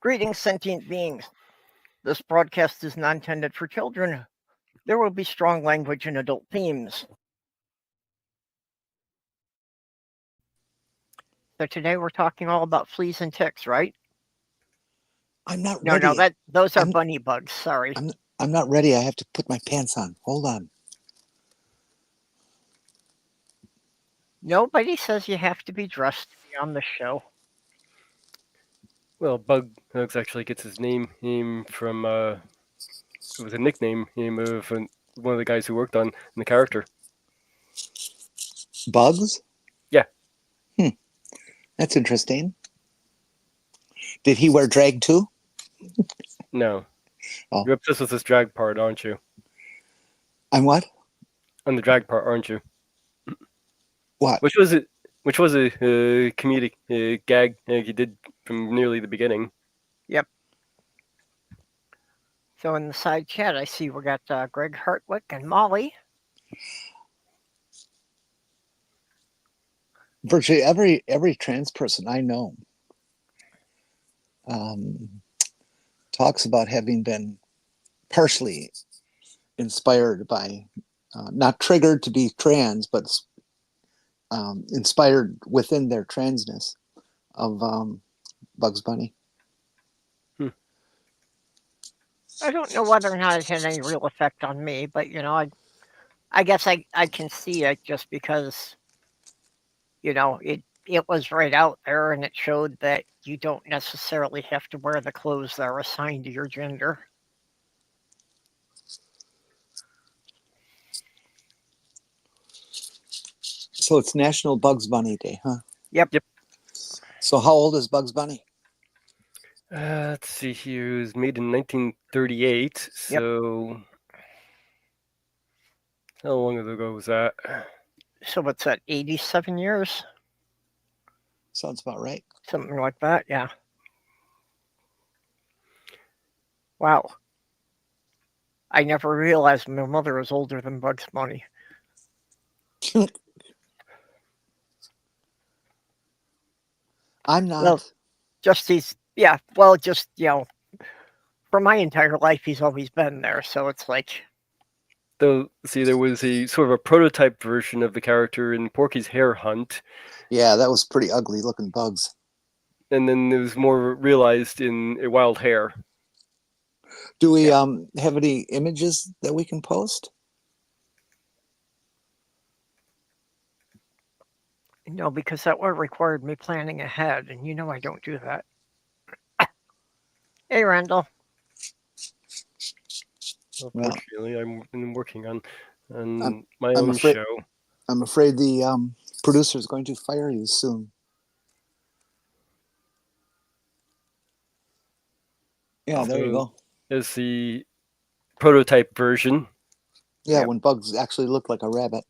Greetings, sentient beings. This broadcast is not intended for children. There will be strong language and adult themes. So today we're talking all about fleas and ticks, right? I'm not ready. No, those are bunny bugs. Sorry. I'm not ready. I have to put my pants on. Hold on. Nobody says you have to be dressed to be on the show. Well, Bugs actually gets his name from it was a nickname of one of the guys who worked on the character. Bugs? Yeah. That's interesting. Did he wear drag too? No. Oh. You're obsessed with this drag part, aren't you? I'm what? On the drag part, aren't you? What? Which was a comedic gag you did from nearly the beginning. Yep. So in the side chat, I see we got Greg Hartwick and Molly. Virtually every trans person I know talks about having been partially inspired by, not triggered to be trans, but inspired within their transness of Bugs Bunny. I don't know whether or not it had any real effect on me, but I guess I can see it just because it was right out there and it showed that you don't necessarily have to wear the clothes that are assigned to your gender. So it's National Bugs Bunny Day, huh? Yep. So how old is Bugs Bunny? Let's see here. It was made in 1938. So how long ago was that? So what's that, 87 years? Sounds about right. Something like that, yeah. Wow. I never realized my mother was older than Bugs Bunny. I'm not. Well, for my entire life, he's always been there. So it's like. Though, see, there was a sort of a prototype version of the character in Porky's Hare Hunt. Yeah, that was pretty ugly looking Bugs. And then it was more realized in a Wild Hare. Do we have any images that we can post? No, because that would have required me planning ahead, and I don't do that. Hey, Randall. Unfortunately, I'm working on my own afraid, show. I'm afraid the producer is going to fire you soon. Yeah, there you go. There's the prototype version. Yeah, when Bugs actually looked like a rabbit.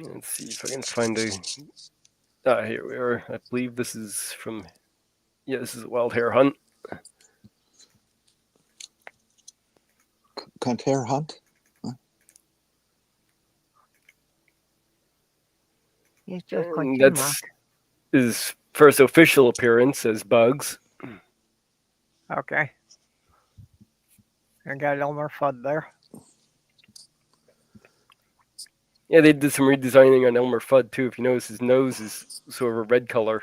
Let's see if I can find here we are. I believe this is from. Yeah, this is a Wild Hare Hunt. Hare Hunt? Huh? That's his first official appearance as Bugs. Okay. I got Elmer Fudd there. Yeah, they did some redesigning on Elmer Fudd too. If you notice, his nose is sort of a red color.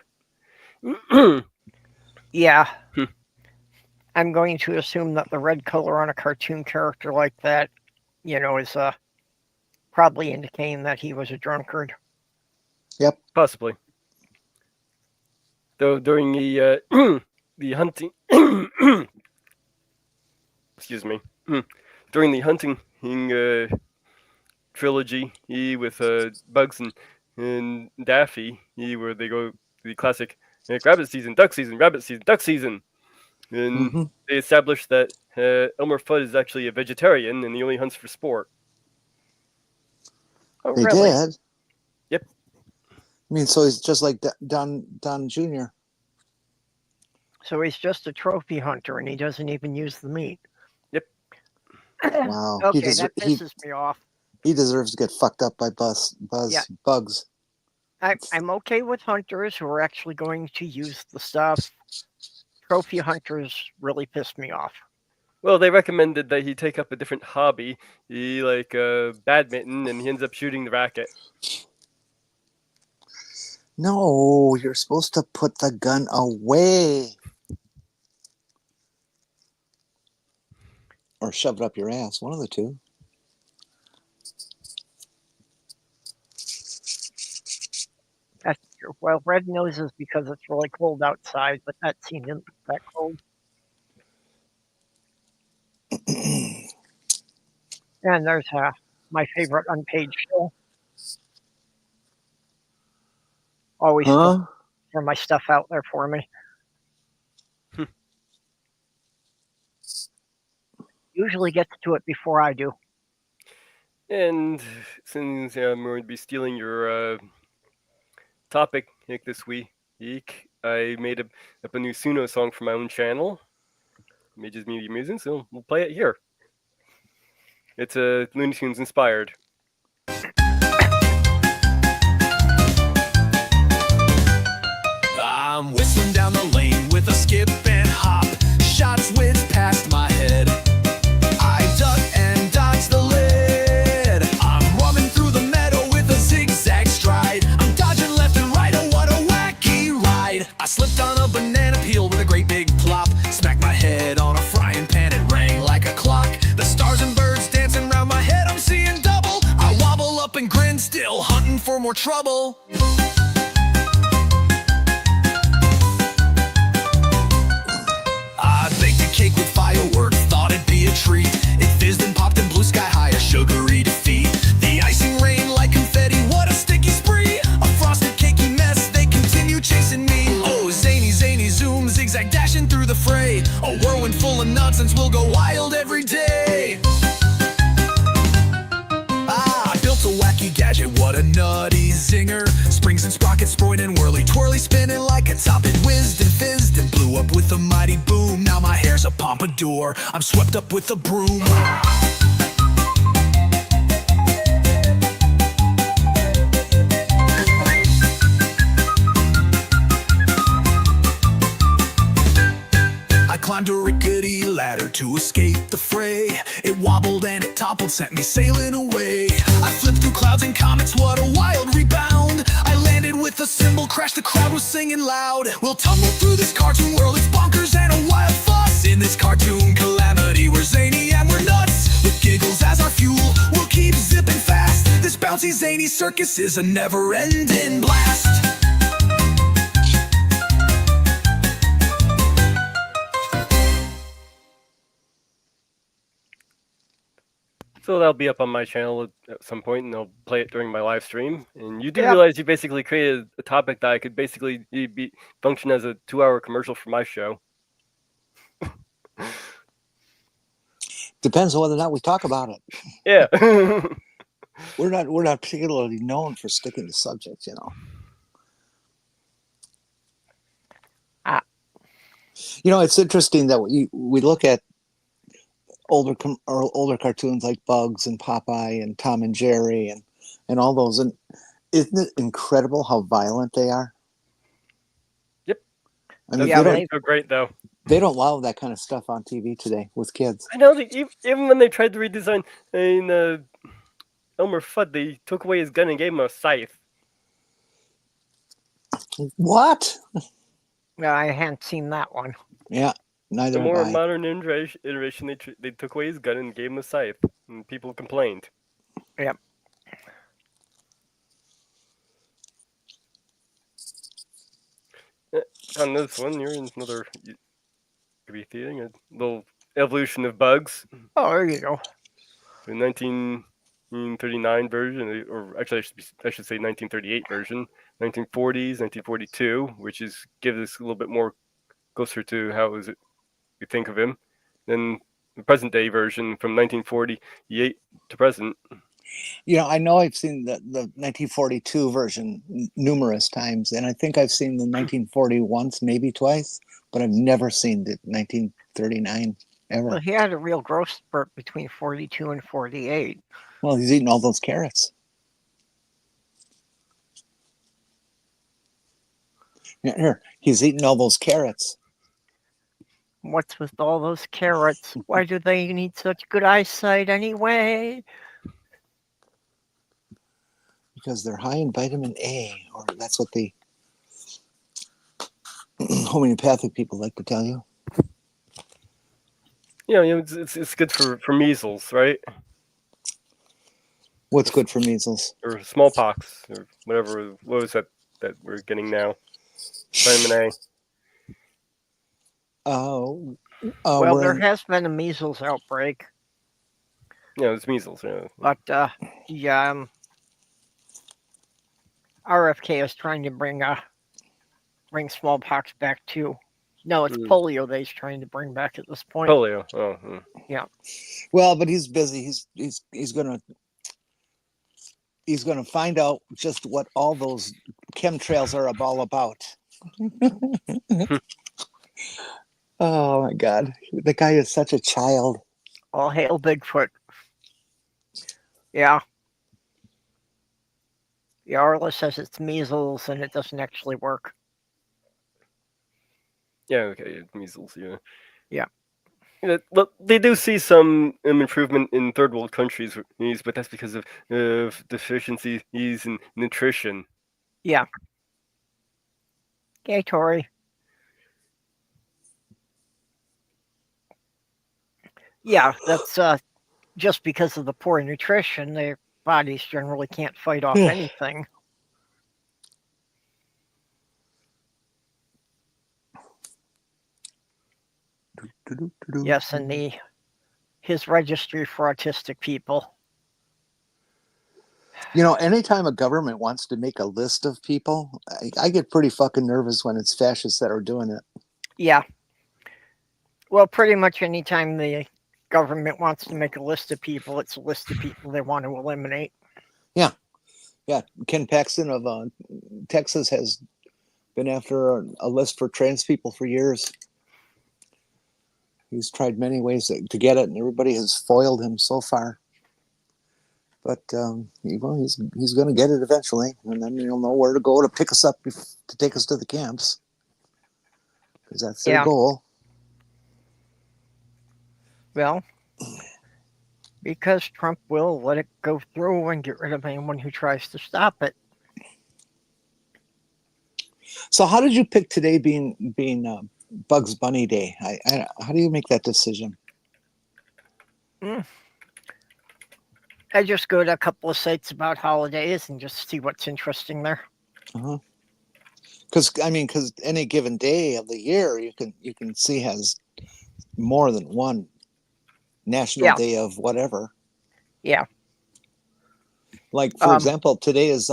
Yeah. I'm going to assume that the red color on a cartoon character like that, is probably indicating that he was a drunkard. Yep. Possibly. Though during the the hunting excuse me. During the hunting trilogy, with Bugs and Daffy, where they go the classic rabbit season, duck season, rabbit season, duck season. And they established that Elmer Fudd is actually a vegetarian and he only hunts for sport. Oh, they really? did? Yep. I mean, so he's just like Don Jr. So he's just a trophy hunter and he doesn't even use the meat. Yep. Wow. Okay, that pisses me off. He deserves to get fucked up by Yeah. bugs. I'm okay with hunters who are actually going to use the stuff. Trophy hunters really pissed me off. Well, they recommended that he take up a different hobby, like badminton, and he ends up shooting the racket. No, you're supposed to put the gun away. Or shove it up your ass, one of the two. That's true. Well, red noses because it's really cold outside, but that scene isn't that cold. And there's my favorite unpaid show. Always Huh? throw my stuff out there for me. Usually gets to it before I do. And since I'm going to be stealing your topic this week, I made up a new Suno song for my own channel. Mages Media Musing, so we'll play it here. It's a Looney Tunes inspired. I'm whistling down the lane with a skip and hop. Shots whizzed past my head. I duck and dodge the lead. I'm running through the meadow with a zigzag stride. I'm dodging left and right, oh what a wacky ride. I slipped on a banana peel with a great big plop. Smacked my head on a frying pan, it rang like a clock. The stars and birds dancing round my head, I'm seeing double. I wobble up and grin, still hunting for more trouble. I baked a cake with fireworks, thought it'd be a treat. It fizzed and popped and blew sky high, a sugary defeat. The icing rained like confetti, what a sticky spree. A frosted cakey mess, they continue chasing me. Oh, zany, zany, zoom, zigzag dashing through the fray. A whirlwind full of nonsense, we'll go wild every day. I built a wacky gadget, what a nutty zinger. Springs and sprockets, sproing and whirly, twirly, spinning like a top. It whizzed and fizzed and blew up with a mighty boom. Now my hair's a pompadour, I'm swept up with a broom. I climbed a rickety ladder to escape the fray. It wobbled and it toppled, sent me sailing away. I flipped through clouds and comets, what a wild rebound. I landed with a cymbal crash, the crowd was singing loud. We'll tumble through this cartoon world, it's bonkers and a wild fuss. In this cartoon calamity, we're zany and we're nuts. With giggles as our fuel, we'll keep zipping fast. This bouncy zany circus is a never-ending blast. So that'll be up on my channel at some point, and I'll play it during my live stream. And you do Yep. realize you basically created a topic that I could basically function as a 2-hour commercial for my show. Depends on whether or not we talk about it. Yeah. We're not particularly known for sticking to subjects, you know. You know, it's interesting that we look at older cartoons like Bugs and Popeye and Tom and Jerry and all those, and isn't it incredible how violent they are? Yep. I mean, Yeah, That's so great though. they don't allow that kind of stuff on TV today with kids. I know, even when they tried to redesign Elmer Fudd, they took away his gun and gave him a scythe. What? I hadn't seen that one. Yeah, neither The have more I. modern iteration, they took away his gun and gave him a scythe, and people complained. Yep. On this one, you're in another thing, a little evolution of Bugs. Oh, there you go. The 1939 version, or actually I should say 1938 version, 1940s, 1942, which gives us a little bit more closer to how we think of him. Then the present day version from 1948 to present. You know, I know I've seen the 1942 version numerous times, and I think I've seen the 1940 once, maybe twice, but I've never seen the 1939 ever. Well, he had a real growth spurt between 42 and 48. Well, he's eating all those carrots. Yeah, here, he's eating all those carrots. What's with all those carrots? Why do they need such good eyesight anyway? Because they're high in vitamin A, or that's what the homeopathic people like to tell you. It's good for measles, right? What's good for measles? Or smallpox, or whatever. What was that we're getting now? Vitamin A. Well, there has been a measles outbreak. Yeah, it's measles. Yeah. But RFK is trying to bring smallpox back too. No, it's polio that he's trying to bring back at this point. Polio. Oh. Yeah. Well, but he's busy. He's gonna find out just what all those chemtrails are all about. Oh my God, the guy is such a child. All hail Bigfoot. Yeah. Yarla says it's measles and it doesn't actually work. Yeah, okay, measles, yeah. Yeah. Well, they do see some improvement in third world countries, but that's because of deficiencies in nutrition. Yeah. Okay, Tori. Yeah, that's just because of the poor nutrition, their bodies generally can't fight off anything. Yes, and his registry for autistic people. Anytime a government wants to make a list of people, I get pretty fucking nervous when it's fascists that are doing it. Yeah. Well, pretty much anytime the government wants to make a list of people, it's a list of people they want to eliminate. Yeah. Ken Paxton of Texas has been after a list for trans people for years. He's tried many ways to get it, and everybody has foiled him so far. But he's going to get it eventually, and then he'll know where to go to pick us up to take us to the camps, because that's their goal. Well, because Trump will let it go through and get rid of anyone who tries to stop it. So, how did you pick today being Bugs Bunny Day? How do you make that decision? I just go to a couple of sites about holidays and just see what's interesting there. Because any given day of the year you can see has more than one national day of whatever. Yeah. Like for example, today is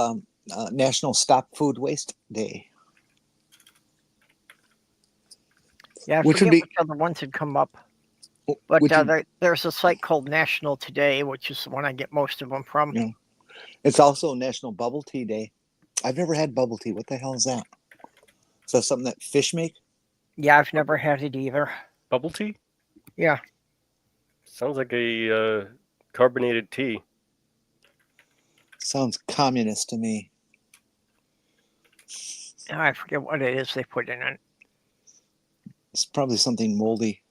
National Stop Food Waste Day. Yeah, I forget which other ones had come up. But there's a site called National Today, which is the one I get most of them from. Yeah. It's also National Bubble Tea Day. I've never had bubble tea. What the hell is that? Is that something that fish make? Yeah, I've never had it either. Bubble tea? Yeah. Sounds like a carbonated tea. Sounds communist to me. I forget what it is they put in it. It's probably something moldy.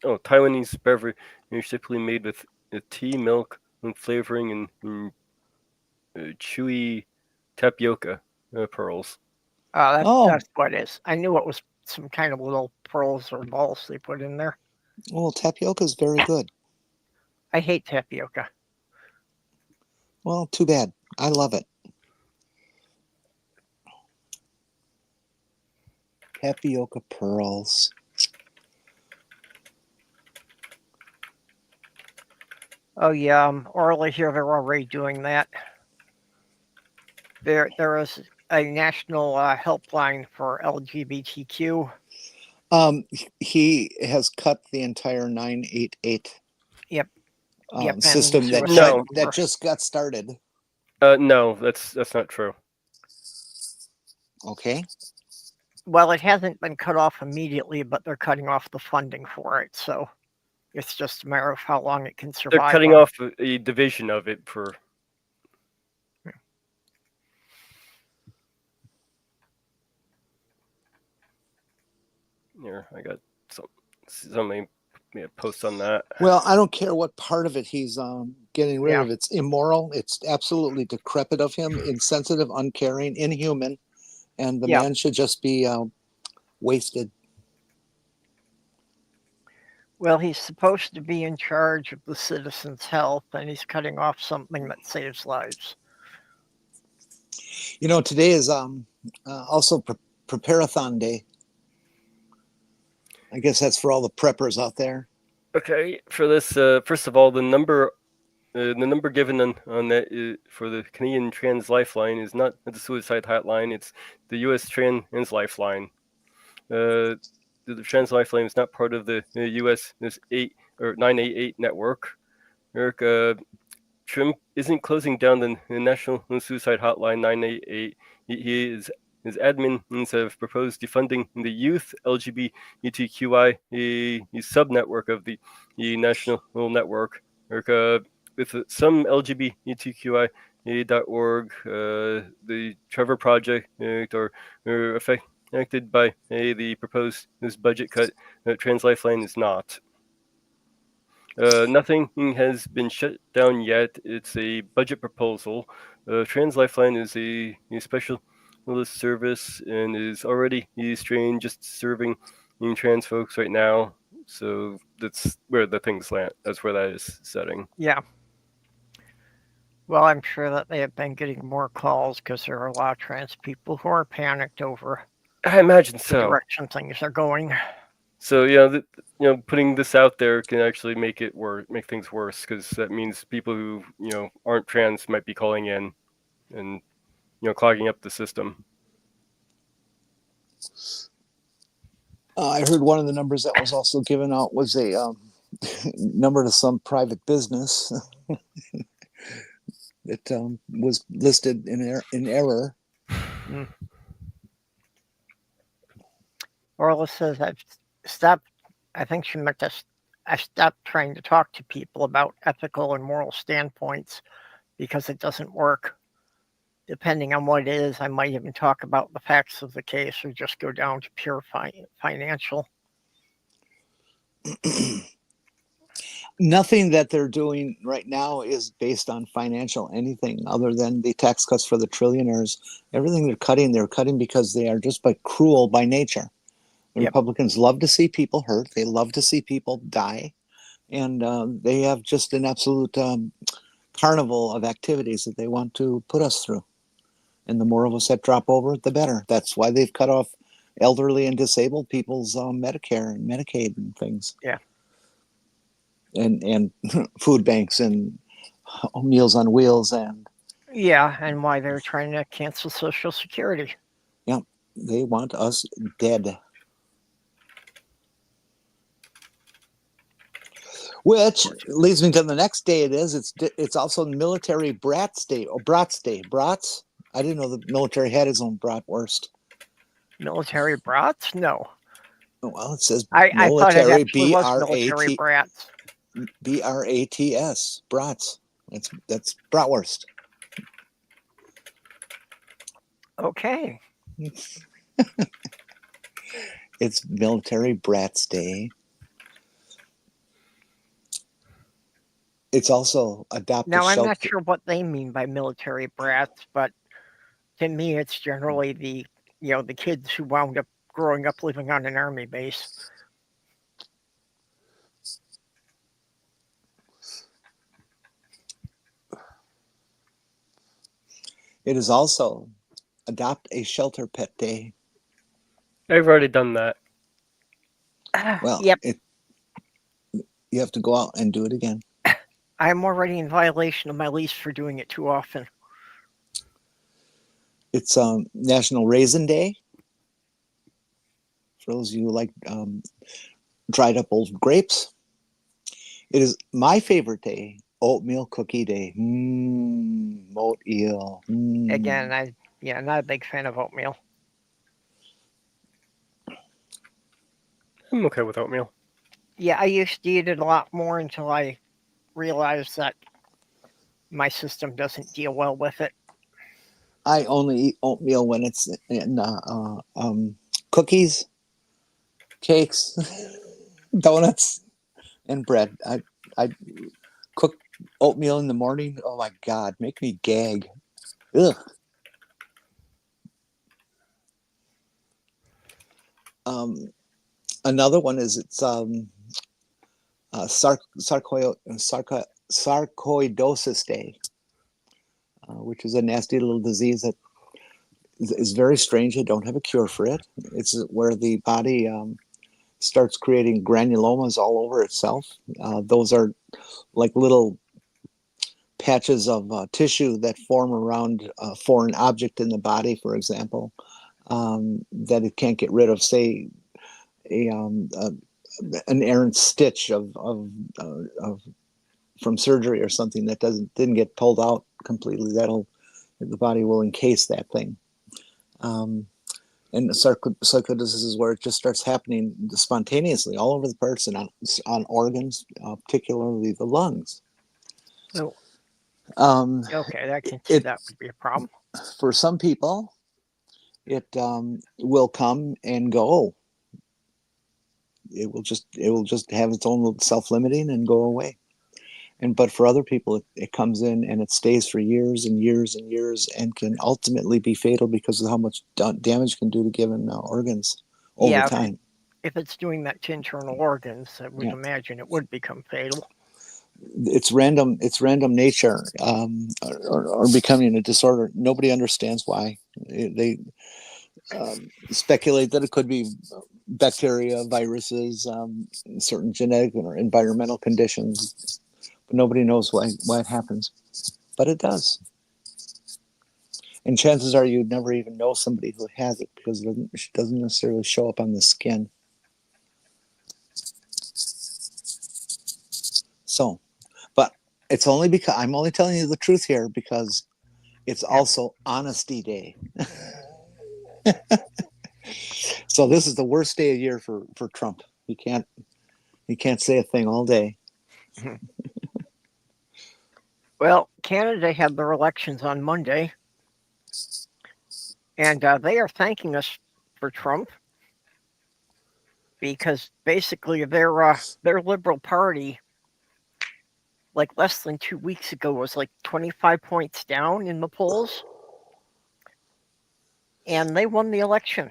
Oh, Taiwanese beverage is typically made with tea, milk, and flavoring, and chewy tapioca pearls. That's what it is. I knew it was some kind of little pearls or balls they put in there. Well, tapioca is very good. I hate tapioca. Well, too bad. I love it. Tapioca pearls. Oh yeah, Orly here. They're already doing that. There is a national helpline for LGBTQ. He has cut the entire 988. Yep. System that just got started. No, that's not true. Okay. Well, it hasn't been cut off immediately, but they're cutting off the funding for it. So. It's just a matter of how long it can They're survive. cutting on. off a division of it for. Here, I got somebody made a post on that. Well, I don't care what part of it he's getting rid Yeah. of. It's immoral. It's absolutely decrepit of him, insensitive, uncaring, inhuman, and the Yeah. man should just be wasted. Well, he's supposed to be in charge of the citizens' health, and he's cutting off something that saves lives. You know, today is also Preparathon Day. I guess that's for all the preppers out there. Okay, for this, first of all, the number given on that for the Canadian Trans Lifeline is not the suicide hotline; it's the U.S. Trans Lifeline. The Trans Lifeline is not part of the U.S. 988 network. Eric, Trump isn't closing down the National Suicide Hotline 988. His admins have proposed defunding the youth LGBTQI subnetwork of the national network. With some LGBTQI.org, the Trevor Project, are affected by the proposed budget cut. Trans Lifeline is not. Nothing has been shut down yet. It's a budget proposal. Trans Lifeline is a specialist service and is already trained just serving trans folks right now. So that's where the things land. That's where that is setting. Yeah. Well, I'm sure that they have been getting more calls because there are a lot of trans people who are panicked over I imagine the so. direction things are going. So putting this out there can actually make things worse, because that means people who aren't trans might be calling in and clogging up the system. I heard one of the numbers that was also given out was a number to some private business that was listed in error. Orla says I think she meant I stopped trying to talk to people about ethical and moral standpoints because it doesn't work. Depending on what it is, I might even talk about the facts of the case or just go down to pure financial. Nothing that they're doing right now is based on financial anything other than the tax cuts for the trillionaires. Everything they're cutting because they are just cruel by nature. The Republicans love to see people hurt. They love to see people die. And they have just an absolute carnival of activities that they want to put us through. And the more of us that drop over, the better. That's why they've cut off elderly and disabled people's Medicare and Medicaid and things. Yeah. And food banks and Meals on Wheels and why they're trying to cancel Social Security. Yeah, they want us dead. Which leads me to the next day. It's also Military Brats Day or Brats Day. Brats? I didn't know the military had its own bratwurst. Military brats? No. Well, it says I thought it military actually was military brats. BRATS, brats. That's bratwurst. Okay. It's Military Brats Day. It's also Adopt Now, a I'm Shelter. not sure what they mean by military brats, but to me, it's generally the kids who wound up growing up living on an army base. It is also Adopt a Shelter Pet Day. I've already done that. Well, yep. You have to go out and do it again. I'm already in violation of my lease for doing it too often. It's National Raisin Day. For those of you who like dried up old grapes. It is my favorite day, Oatmeal Cookie Day. Oatmeal. Again, I'm not a big fan of oatmeal. I'm okay with oatmeal. Yeah, I used to eat it a lot more until I realized that my system doesn't deal well with it. I only eat oatmeal when it's in cookies, cakes, donuts, and bread. I cook oatmeal in the morning. Oh my God, make me gag. Ugh. Another one is it's sarcoidosis day, which is a nasty little disease that is very strange. They don't have a cure for it. It's where the body starts creating granulomas all over itself. Those are like little patches of tissue that form around a foreign object in the body, for example, that it can't get rid of. Say, an errant stitch of from surgery or something that didn't get pulled out completely. The body will encase that thing. And sarcoidosis is where it just starts happening spontaneously all over the person on organs, particularly the lungs. So, Um, okay, I can see that would be a problem. For some people, it will come and go. It will just have its own little self-limiting and go away. But for other people, it comes in and it stays for years and years and years and can ultimately be fatal because of how much damage it can do to given organs over time. If it's doing that to internal organs, I would imagine it would become fatal. It's random nature or becoming a disorder. Nobody understands why. They speculate that it could be bacteria, viruses, certain genetic or environmental conditions, but nobody knows why it happens. But it does. And chances are you'd never even know somebody who has it because it doesn't necessarily show up on the skin. So, but it's only because I'm only telling you the truth here because it's also Honesty Day. So this is the worst day of year for Trump. He can't say a thing all day. Well, Canada had their elections on Monday, and they are thanking us for Trump because basically their Liberal Party, like less than 2 weeks ago, was like 25 points down in the polls, and they won the election.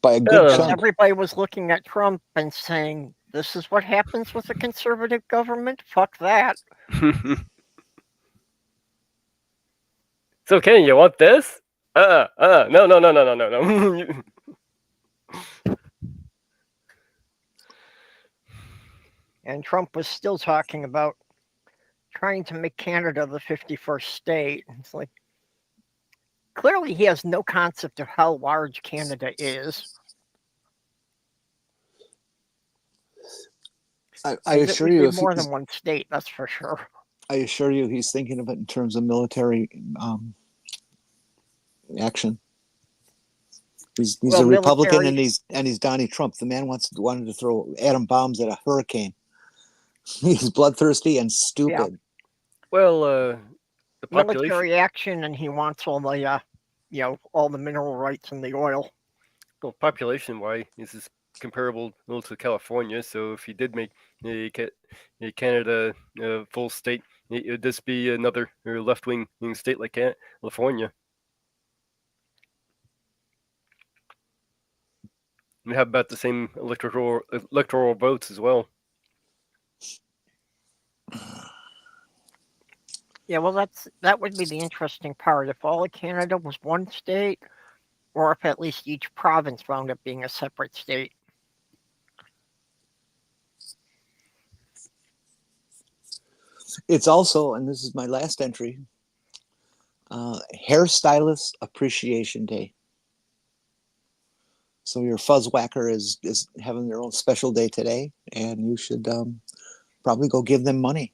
By a good chunk. Everybody was looking at Trump and saying, "This is what happens with a conservative government. Fuck that." So, Kenny, you want this? No. And Trump was still talking about trying to make Canada the 51st state. It's like, clearly he has no concept of how large Canada is. I assure you, more than one state, that's for sure. I assure you, he's thinking of it in terms of military action. He's a Republican, and he's Donnie Trump. The man wanted to throw atom bombs at a hurricane. He's bloodthirsty and stupid. Yeah. Well, the military action, and he wants all the all the mineral rights and the oil. Well, population-wise, this is comparable to California. So if you did make Canada a full state, would this be another left-wing state like California? We have about the same electoral votes as well. Yeah, well, that would be the interesting part. If all of Canada was one state, or if at least each province wound up being a separate state. It's also, and this is my last entry, Hairstylist Appreciation Day. So your fuzz whacker is having their own special day today, and you should probably go give them money,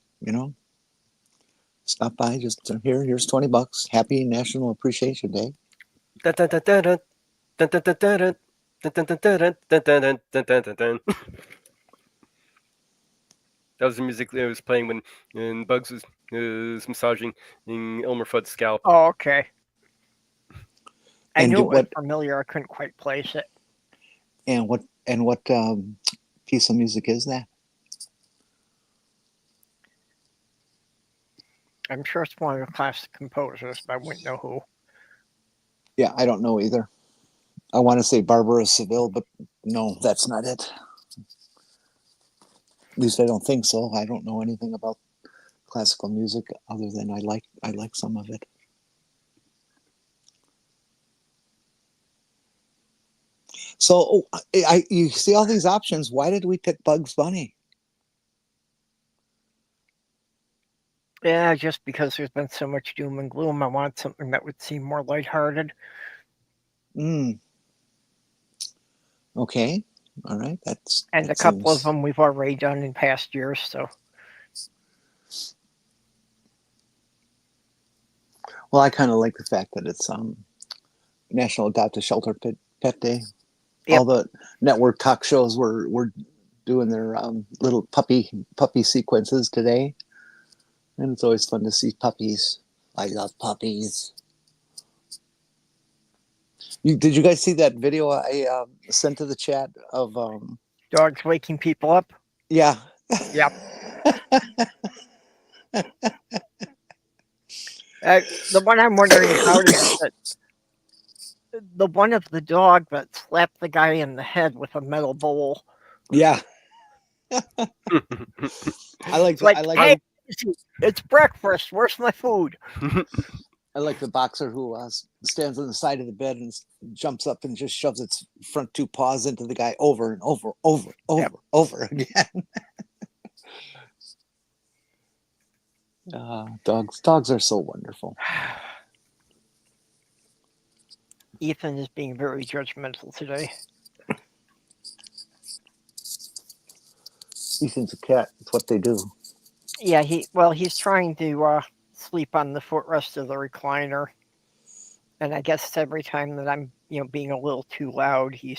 Stop by, just here's $20. Happy National Appreciation Day. That was the music that was playing when Bugs was massaging Elmer Fudd's scalp. Oh, okay. I And knew it was what familiar. I couldn't quite place it. and what piece of music is that? I'm sure it's one of the classic composers, but I wouldn't know who. Yeah, I don't know either. I want to say Barbara Seville, but no, that's not it. At least I don't think so. I don't know anything about classical music other than I like some of it. So you see all these options. Why did we pick Bugs Bunny? Yeah, just because there's been so much doom and gloom, I want something that would seem more lighthearted. Okay. All right. And a couple of them we've already done in past years, so. Well, I kind of like the fact that it's National Adopt a Shelter Pet Day. Yep. All the network talk shows were doing their little puppy sequences today, and it's always fun to see puppies. I love puppies. Did you guys see that video I sent to the chat of Dogs waking people up? Yeah. Yep. The one I'm wondering about is that the one of the dog that slapped the guy in the head with a metal bowl. Yeah. I like hey, it's breakfast. Where's my food? I like the boxer who stands on the side of the bed and jumps up and just shoves its front two paws into the guy over and over again. Dogs are so wonderful. Ethan is being very judgmental today. Ethan's a cat. It's what they do. Yeah, he's trying to sleep on the footrest of the recliner, and I guess every time that I'm being a little too loud, he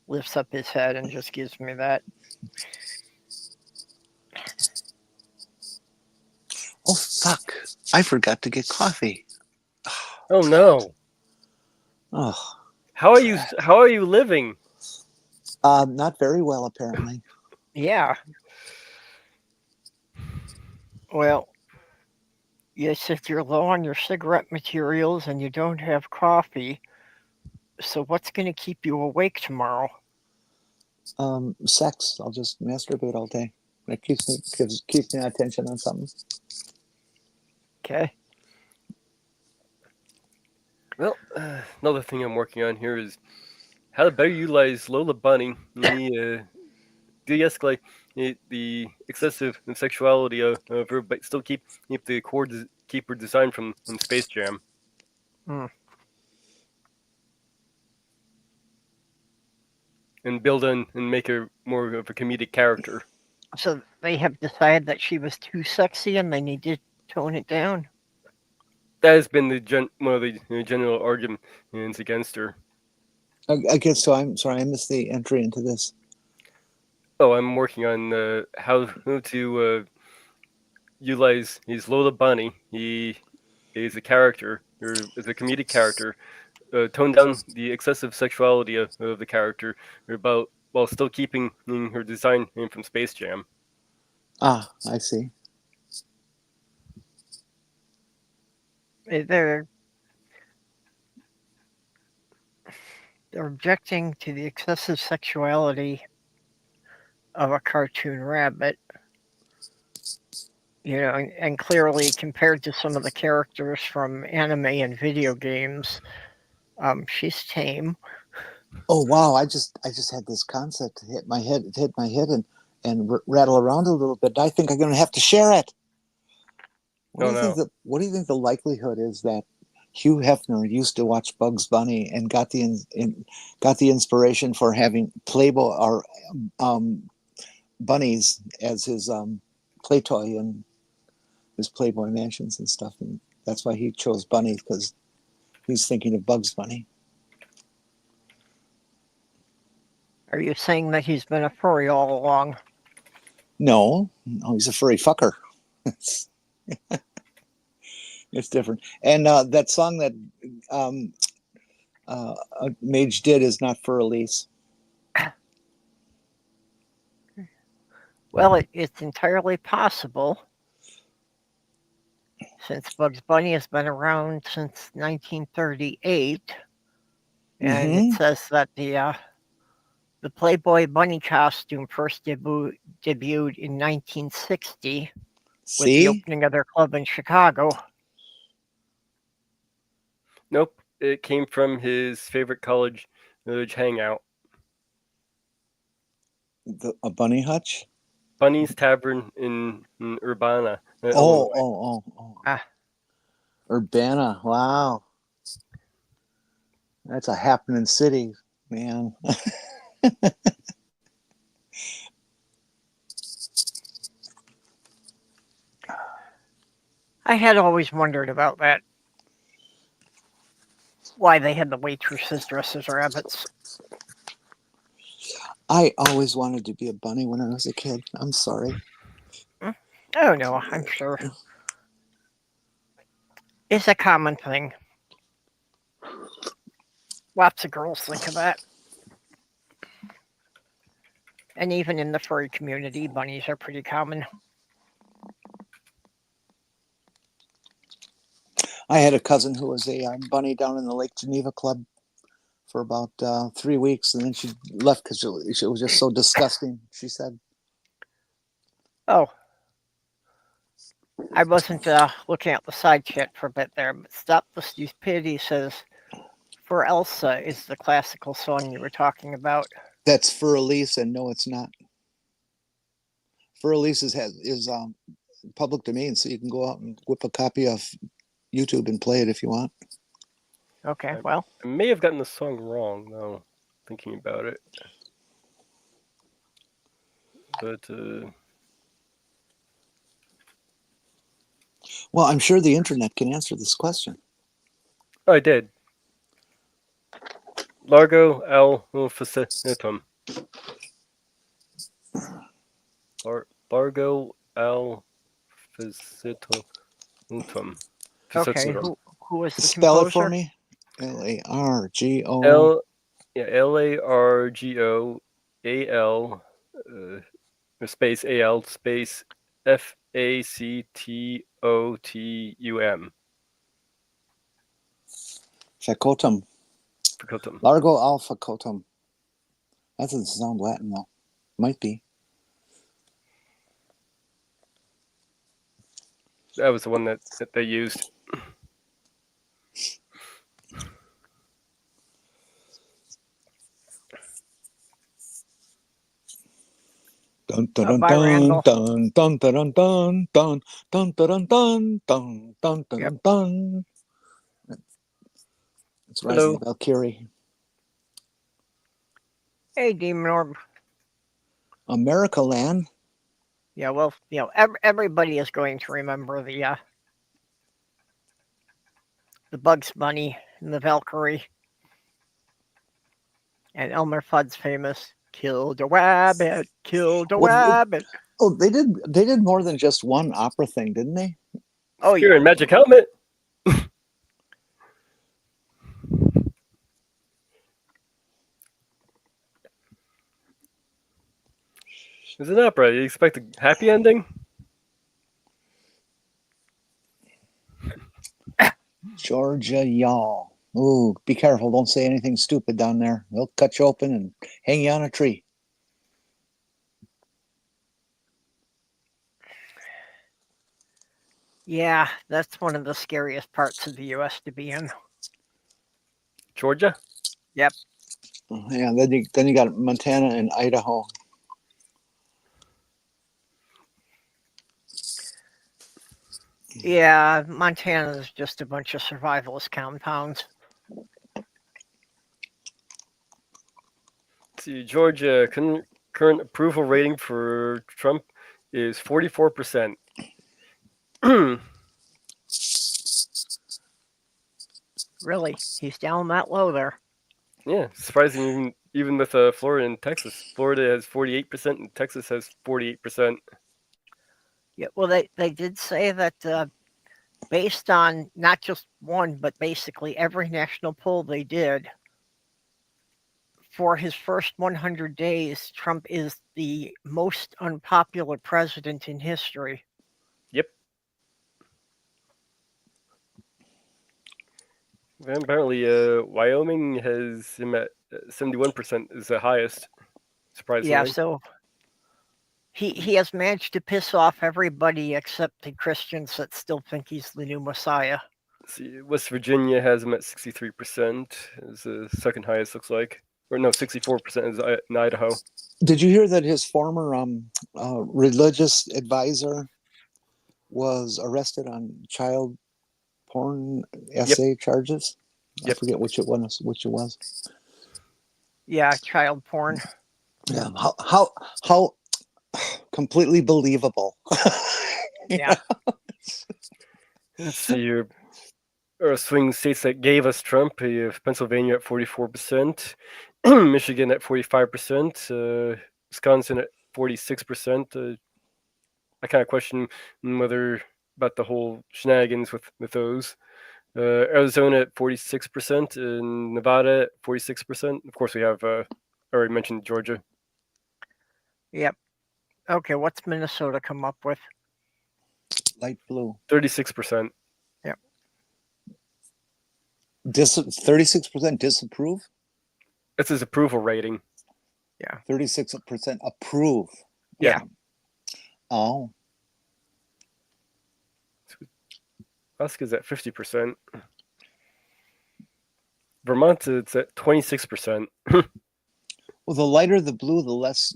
lifts up his head and just gives me that. Oh fuck! I forgot to get coffee. Oh no! Oh, how are you living? Not very well, apparently. Yeah. Well, you said you're low on your cigarette materials and you don't have coffee. So what's going to keep you awake tomorrow? Sex. I'll just masturbate all day. It keeps me attention on something. Okay. Well, another thing I'm working on here is how to better utilize Lola Bunny and de-escalate the excessive sexuality of her, but still keep the core keep her design from Space Jam. And build and make her more of a comedic character. So they have decided that she was too sexy and they need to tone it down? That has been one of the general arguments against her. I guess so. I'm sorry, I missed the entry into this. Oh, I'm working on how to utilize his Lola Bunny. He is a character, or is a comedic character. Tone down the excessive sexuality of the character, while still keeping her design from Space Jam. Ah, I see. They're objecting to the excessive sexuality of a cartoon rabbit. And clearly compared to some of the characters from anime and video games, she's tame. Oh wow! I just had this concept hit my head and rattle around a little bit. I think I'm going to have to share it. What do you think the likelihood is that Hugh Hefner used to watch Bugs Bunny and got the inspiration for having Playboy or bunnies as his play toy in his Playboy mansions and stuff, and that's why he chose Bunny, because he's thinking of Bugs Bunny. Are you saying that he's been a furry all along? No, he's a furry fucker. It's different. And that song that Mage did is not for Elise. Well, it's entirely possible, since Bugs Bunny has been around since 1938, and it says that the Playboy bunny costume first debuted in 1960 with the opening of their club in Chicago. Nope, it came from his favorite college hangout. A bunny hutch? Bunny's Tavern in Urbana. Oh. Ah. Urbana, wow. That's a happening city, man. I had always wondered about that. Why they had the waitresses dressed as rabbits. I always wanted to be a bunny when I was a kid. I'm sorry. Oh no, I'm sure. It's a common thing. Lots of girls think of that. And even in the furry community, bunnies are pretty common. I had a cousin who was a bunny down in the Lake Geneva Club for about 3 weeks, and then she left because it was just so disgusting, she said. Oh. I wasn't looking at the side chat for a bit there, but Stop the Stupidity says, For Elsa is the classical song you were talking about. That's For Elise, and no, it's not. For Elise is public domain, so you can go out and whip a copy off YouTube and play it if you want. Okay, well. I may have gotten the song wrong, though, thinking about it. But, well, I'm sure the internet can answer this question. I did. Largo al facetum. Largo al facetum. Okay, who was the Spell composer? it for me. Largo. Largo al space al space factotum. Facotum. Largo al facotum. That doesn't sound Latin though. Might be. That was the one that they used. Dun dun dun dun dun dun dun dun dun dun dun dun dun dun dun. It's Rising of Valkyrie. Hey, Demon Orb. America Land. Yeah, well, everybody is going to remember the Bugs Bunny and the Valkyrie, and Elmer Fudd's famous "Killed a Wabbit, killed a wabbit." They did more than just one opera thing, didn't they? Oh, You're in Magic Helmet. It's an opera. You expect a happy ending? Georgia Y'all. Ooh, be careful. Don't say anything stupid down there. They'll cut you open and hang you on a tree. Yeah, that's one of the scariest parts of the U.S. to be in. Georgia? Yep. Yeah, then you got Montana and Idaho. Yeah, Montana is just a bunch of survivalist compounds. Let's see, Georgia current approval rating for Trump is 44%. Really? He's down that low there. Yeah, surprising even with Florida and Texas. Florida has 48% and Texas has 48%. Yeah, well, they did say that based on not just one, but basically every national poll they did, for his first 100 days, Trump is the most unpopular president in history. Yep. And apparently, Wyoming has him at 71% is the highest, surprisingly. Yeah, so he has managed to piss off everybody except the Christians that still think he's the new Messiah. See, West Virginia has him at 63%, is the second highest, looks like. Or no, 64% is in Idaho. Did you hear that his former religious advisor was arrested on child porn essay charges? I forget which it was. Yeah, child porn. Yeah, how completely believable. Yeah. Let's see here. Swing states that gave us Trump. You have Pennsylvania at 44%, Michigan at 45%, Wisconsin at 46%. I kind of question whether about the whole shenanigans with those. Arizona at 46%, and Nevada at 46%. Of course, we have I already mentioned Georgia. Yep. Okay, what's Minnesota come up with? Light blue. 36%. Yep. 36% disapprove? That's his approval rating. Yeah. 36% approve. Yeah. Oh. Alaska's at 50%. Vermont, it's at 26%. Well, the lighter the blue, the less.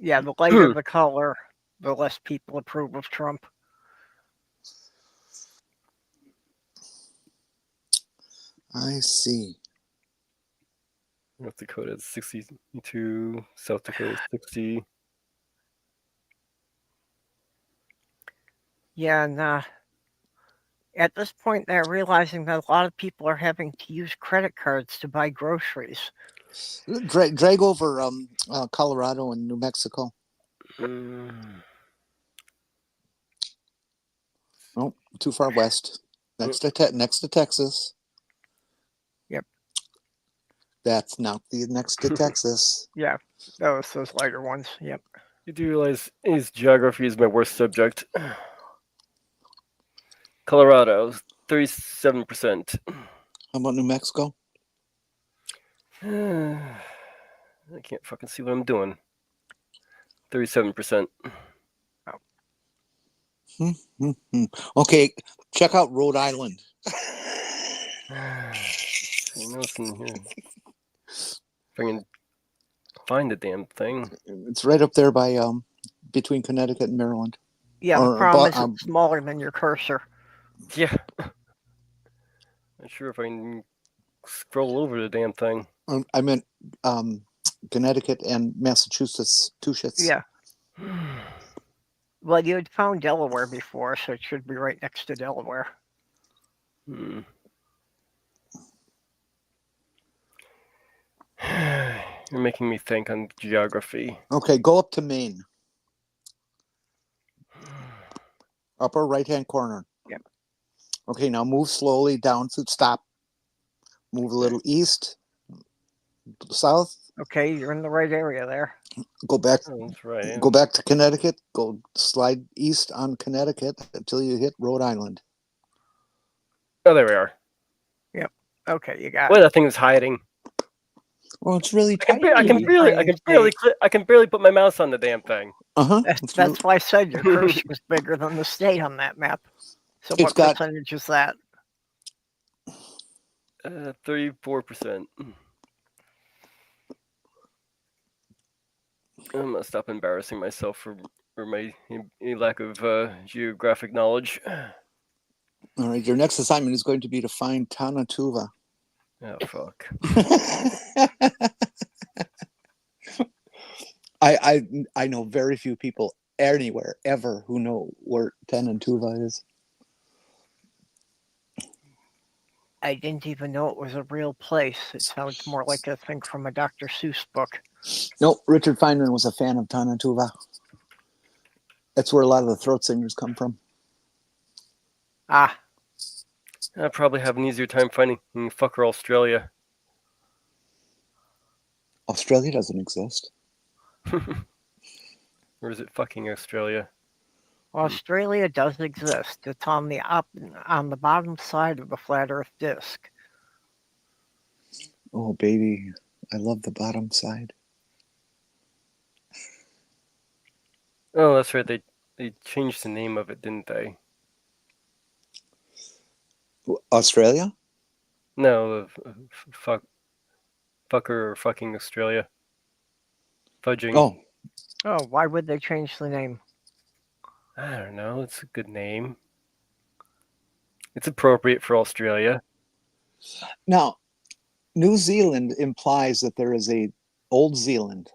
Yeah, the lighter the color, the less people approve of Trump. I see. North Dakota is 62. South Dakota is 60. Yeah, and at this point, they're realizing that a lot of people are having to use credit cards to buy groceries. Drag over Colorado and New Mexico. Oh, too far west. Next to Texas. Yep. That's not the next to Texas. Yeah, those lighter ones. Yep. You do realize his geography is my worst subject. Colorado, 37%. How about New Mexico? I can't fucking see what I'm doing. 37%. Okay, check out Rhode Island. Nothing here. If I can find the damn thing. It's right up there by between Connecticut and Maryland. Yeah, the problem is it's smaller than your cursor. Yeah. Not sure if I can scroll over the damn thing. I meant Connecticut and Massachusetts. Two shits. Yeah. Well, you had found Delaware before, so it should be right next to Delaware. You're making me think on geography. Okay, go up to Maine. Upper right-hand corner. Yep. Okay, now move slowly down to stop. Move a little east, south. Okay, you're in the right area there. Go back. Oh, that's right. Go back to Connecticut. Go slide east on Connecticut until you hit Rhode Island. Oh, there we are. Yep. Okay, you got Boy, it. that thing is hiding. Well, it's really I can barely put my mouse on the damn thing. That's why I said your cursor was bigger than the state on that map. So what percentage is that? 34%. I'm gonna stop embarrassing myself for my lack of geographic knowledge. All right, your next assignment is going to be to find Tanatuva. Oh fuck! I know very few people anywhere ever who know where Tanatuva is. I didn't even know it was a real place. It sounds more like a thing from a Dr. Seuss book. No, Richard Feynman was a fan of Tanatuva. That's where a lot of the throat singers come from. Ah, I probably have an easier time finding fucker Australia. Australia doesn't exist. Or is it fucking Australia? Australia does exist. It's on the bottom side of the flat Earth disk. Oh, baby, I love the bottom side. Oh, that's right. They changed the name of it, didn't they? Australia? No, fucker or fucking Australia. Fudging. Oh, why would they change the name? I don't know. It's a good name. It's appropriate for Australia. Now, New Zealand implies that there is a Old Zealand.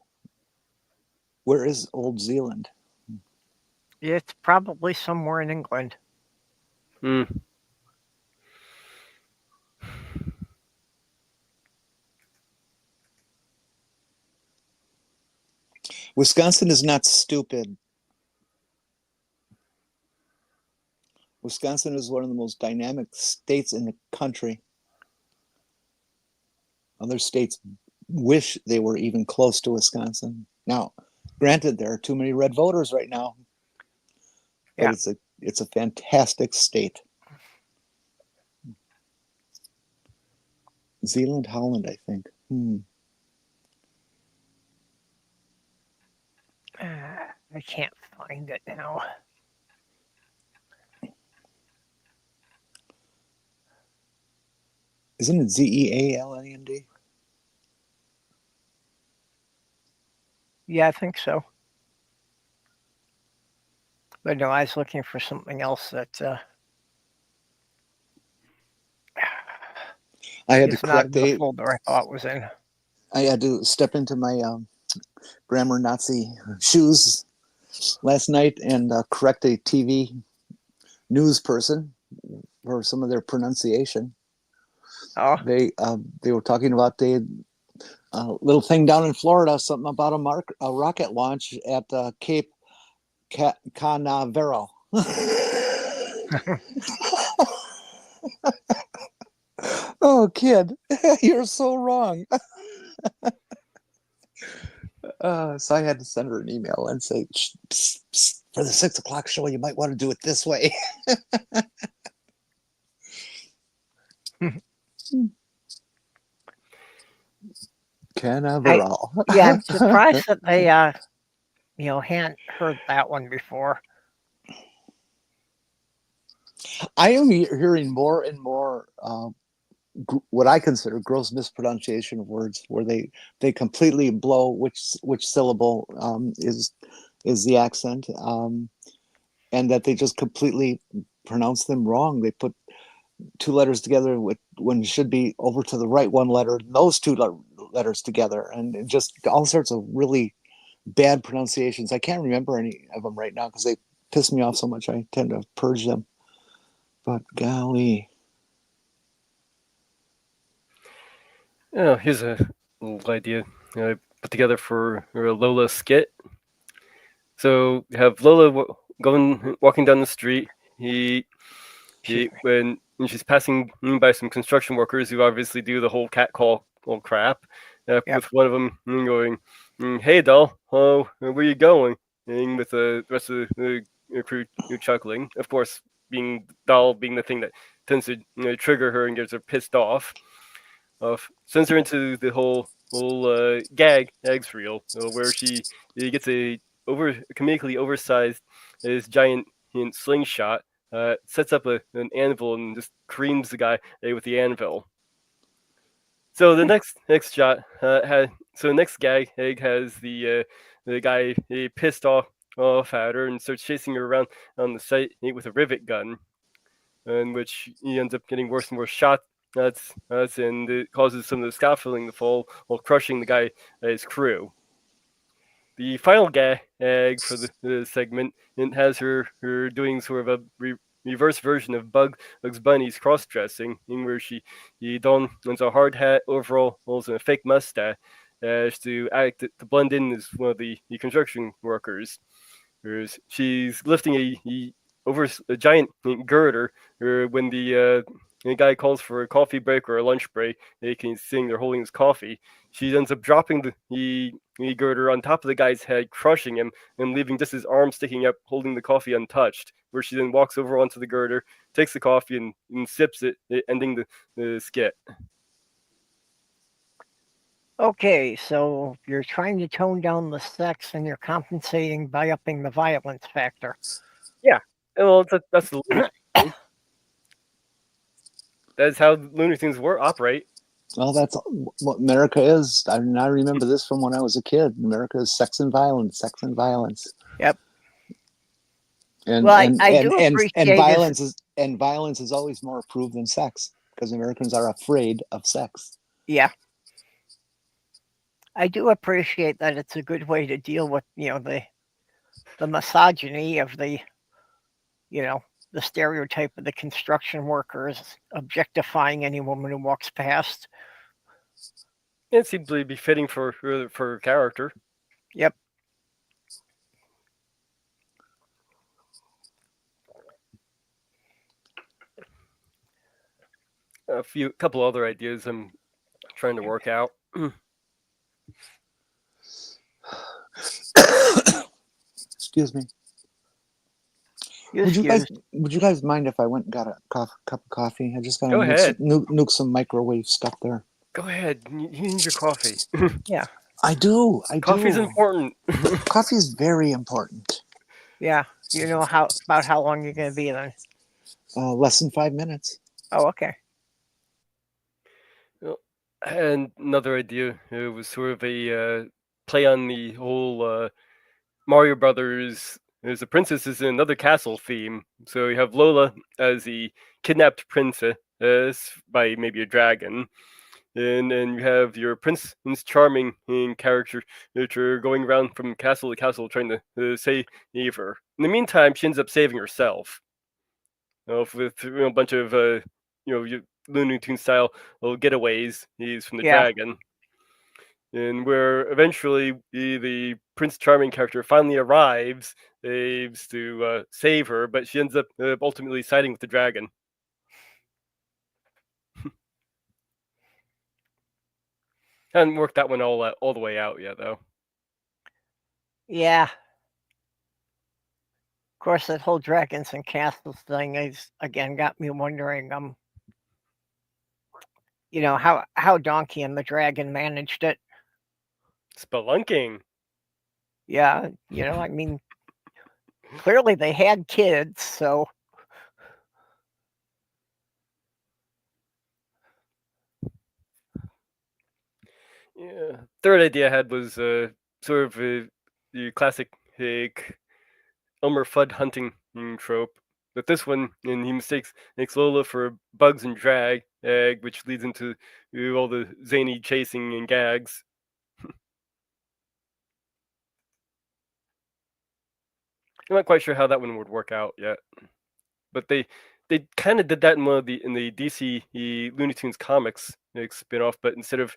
Where is Old Zealand? It's probably somewhere in England. Hmm. Wisconsin is not stupid. Wisconsin is one of the most dynamic states in the country. Other states wish they were even close to Wisconsin. Now, granted, there are too many red voters right now, but Yeah. it's a fantastic state. Zealand, Holland, I think. I can't find it now. Isn't it Zealand? Yeah, I think so. But no, I was looking for something else that I had to is not correct in the folder I thought was in. I had to step into my grammar Nazi shoes last night and correct a TV news person for some of their pronunciation. Oh, They were talking about the little thing down in Florida, something about a rocket launch at Cape Canaveral. Oh, kid, you're so wrong. So I had to send her an email and say, psst, psst, for the 6 o'clock show, you might want to do it this way. Canaveral. Yeah, I'm surprised that they hadn't heard that one before. I am hearing more and more what I consider gross mispronunciation of words, where they completely blow which syllable is the accent, and that they just completely pronounce them wrong. They put two letters together when it should be over to the right one letter, those two letters together, and just all sorts of really bad pronunciations. I can't remember any of them right now because they piss me off so much. I tend to purge them. But golly. Oh, here's a little idea I put together for a Lola skit. So you have Lola walking down the street. When she's passing by some construction workers who obviously do the whole cat call crap, with one of them going, "Hey, doll, where are you going?" And with the rest of the crew chuckling. Of course, doll being the thing that tends to trigger her and gets her pissed off. Sends her into the whole gags reel, where she gets a comedically oversized this giant slingshot, sets up an anvil and just creams the guy with the anvil. So the next shot the next gag has the guy pissed off at her and starts chasing her around on the site with a rivet gun, in which he ends up getting worse and worse shots. And it causes some of the scaffolding to fall while crushing the guy his crew. The final gag for the segment has her doing sort of a reverse version of Bugs Bunny's cross-dressing, in where she dons a hard hat, overalls, and a fake mustache to blend in as one of the construction workers. Whereas she's lifting over a giant girder when the guy calls for a coffee break or a lunch break. They can sing they're holding his coffee. She ends up dropping the girder on top of the guy's head, crushing him, and leaving just his arm sticking up, holding the coffee untouched. Where she then walks over onto the girder, takes the coffee, and sips it, ending the skit. Okay, so you're trying to tone down the sex and you're compensating by upping the violence factor. Yeah, well, that's the Looney Tunes. That's how Looney Tunes operate. Well, that's what America is. I remember this from when I was a kid. America is sex and violence, sex and violence. Yep. And Well, and I do and, appreciate and violence is always more approved than sex because Americans are afraid of sex. Yeah. I do appreciate that it's a good way to deal with, the misogyny of the stereotype of the construction workers objectifying any woman who walks past. It seems to be fitting for her character. Yep. A couple other ideas I'm trying to work out. Excuse me. Would you guys mind if I went and got a cup of coffee? I just got to nuke some microwave stuff there. Go ahead. You need your coffee. Yeah. I do. Coffee's important. Coffee is very important. Yeah. Do you know about how long you're going to be then? Less than 5 minutes. Oh, okay. Well, and another idea was sort of a play on the whole Mario Brothers. There's a princess is in another castle theme. So you have Lola as the kidnapped princess by maybe a dragon. And then you have your Prince Charming character going around from castle to castle trying to save her. In the meantime, she ends up saving herself. With a bunch of Looney Tunes style little getaways. He's from the dragon. And where eventually the Prince Charming character finally arrives, aims to save her, but she ends up ultimately siding with the dragon. Haven't worked that one all the way out yet, though. Yeah. Of course, that whole dragons and castles thing has again got me wondering, how Donkey and the Dragon managed it. Spelunking. Yeah, I mean, clearly they had kids, so. Yeah. Third idea I had was sort of the classic Elmer Fudd hunting trope. But this one, and he makes Lola for bugs and drag, which leads into all the zany chasing and gags. I'm not quite sure how that one would work out yet, but they kind of did that in the DC Looney Tunes comics spin-off, but instead of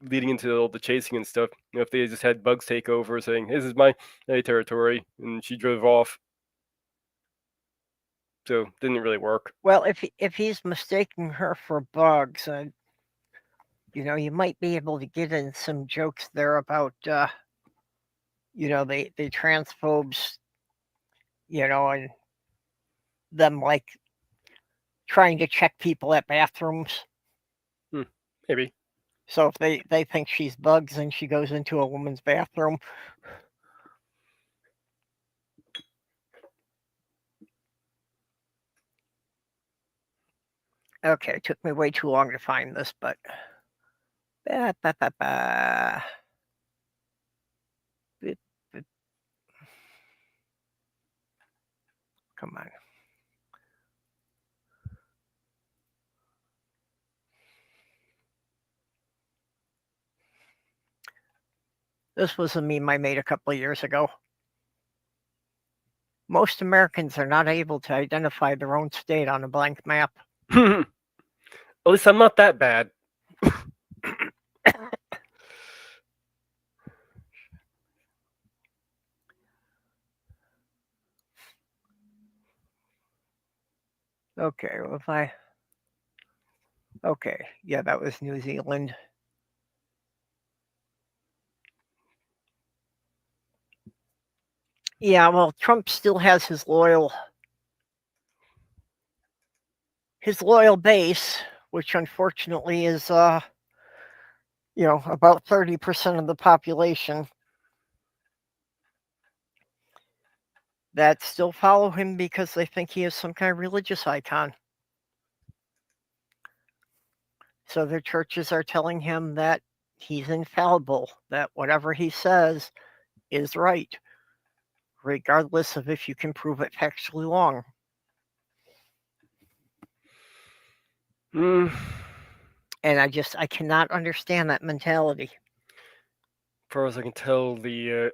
leading into all the chasing and stuff, if they just had Bugs take over, saying, "This is my territory," and she drove off, so it didn't really work. Well, if he's mistaking her for Bugs, you might be able to get in some jokes there about the transphobes, and them like trying to check people at bathrooms. Maybe. So if they think she's Bugs and she goes into a woman's bathroom. Okay, it took me way too long to find this, but come on. This was a meme I made a couple of years ago. Most Americans are not able to identify their own state on a blank map. At least I'm not that bad. Okay, well, if I... Okay, yeah, that was New Zealand. Yeah, well, Trump still has his loyal base, which unfortunately is, about 30% of the population that still follow him because they think he is some kind of religious icon. So their churches are telling him that he's infallible, that whatever he says is right, regardless of if you can prove it factually wrong. And I cannot understand that mentality. As far as I can tell, they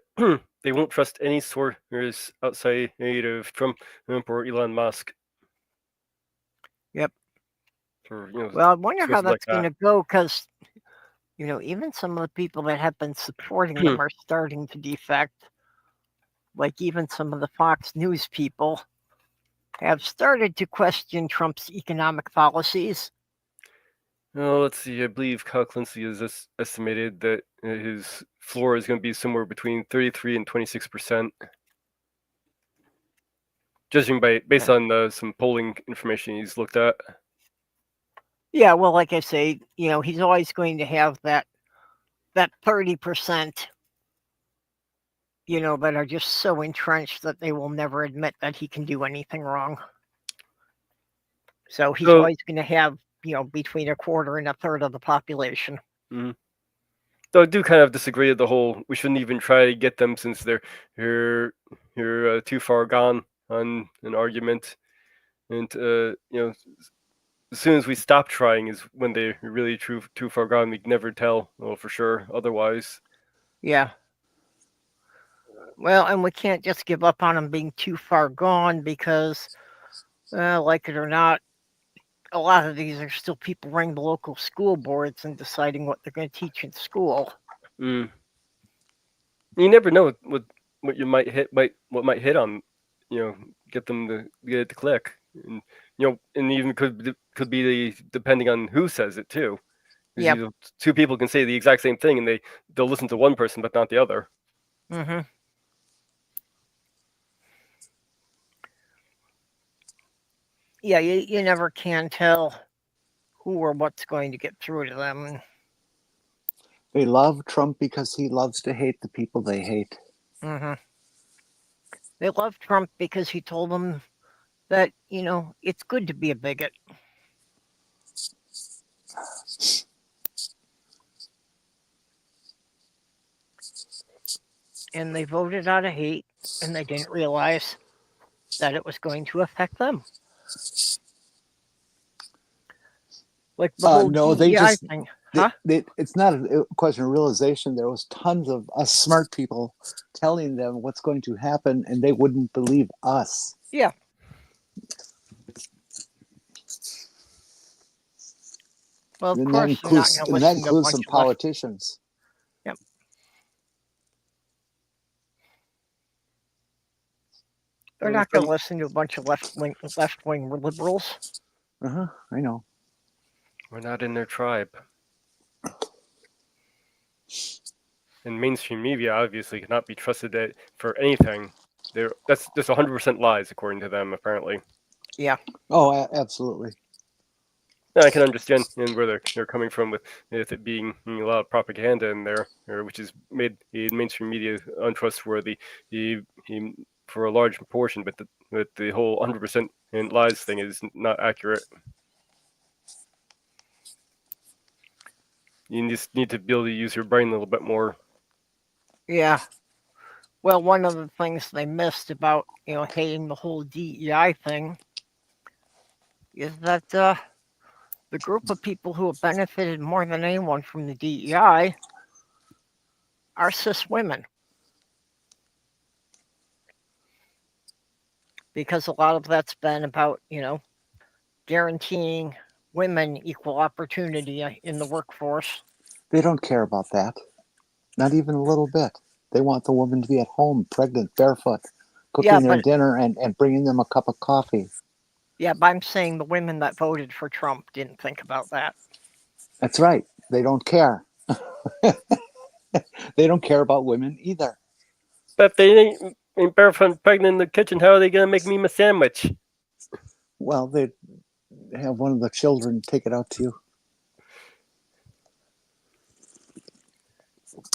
won't trust any sources outside of Trump or Elon Musk. Yep. Or, well, I wonder how sources like that's going to go because, even some of the people that have been supporting them are starting to defect. Like even some of the Fox News people have started to question Trump's economic policies. Well, let's see. I believe Kyle Clancy has estimated that his floor is going to be somewhere between 33 and 26%, judging based on some polling information he's looked at. Yeah, well, like I say, he's always going to have that 30%, that are just so entrenched that they will never admit that he can do anything wrong. So he's always going to have, between a quarter and a third of the population. Mm-hmm. So I do kind of disagree with the whole we shouldn't even try to get them since they're too far gone on an argument. And, as soon as we stop trying is when they're really too far gone. We can never tell for sure otherwise. Yeah. Well, and we can't just give up on them being too far gone because, like it or not, a lot of these are still people running the local school boards and deciding what they're going to teach in school. You never know what you might hit, what might hit on, get them to get it to click, and and even could be depending on who says it too. Yeah, two people can say the exact same thing and they'll listen to one person but not the other. Mm-hmm. Yeah, you never can tell who or what's going to get through to them. They love Trump because he loves to hate the people they hate. Mm-hmm. They love Trump because he told them that, it's good to be a bigot. And they voted out of hate, and they didn't realize that it was going to affect them. Like the whole DEI thing. Huh? It's not a question of realization. There was tons of us smart people telling them what's going to happen, and they wouldn't believe us. Yeah. Well, of course, that includes some politicians. Yep. They're not going to listen to a bunch of left-wing liberals. I know. We're not in their tribe. And mainstream media obviously cannot be trusted for anything. That's just 100% lies, according to them, apparently. Yeah. Oh, absolutely. Now, I can understand where they're coming from with it being a lot of propaganda in there, which has made the mainstream media untrustworthy for a large proportion. But the whole 100% lies thing is not accurate. You just need to be able to use your brain a little bit more. Yeah. Well, one of the things they missed about, hating the whole DEI thing is that the group of people who have benefited more than anyone from the DEI are cis women. because a lot of that's been about, guaranteeing women equal opportunity in the workforce. They don't care about that. Not even a little bit. They want the woman to be at home, pregnant, barefoot, Yeah, cooking their but dinner and bringing them a cup of coffee. but I'm saying the women that voted for Trump didn't think about that. That's right. They don't care. They don't care about women either. But if they ain't barefoot and pregnant in the kitchen, how are they gonna make me my sandwich? Well, they have one of the children take it out to you.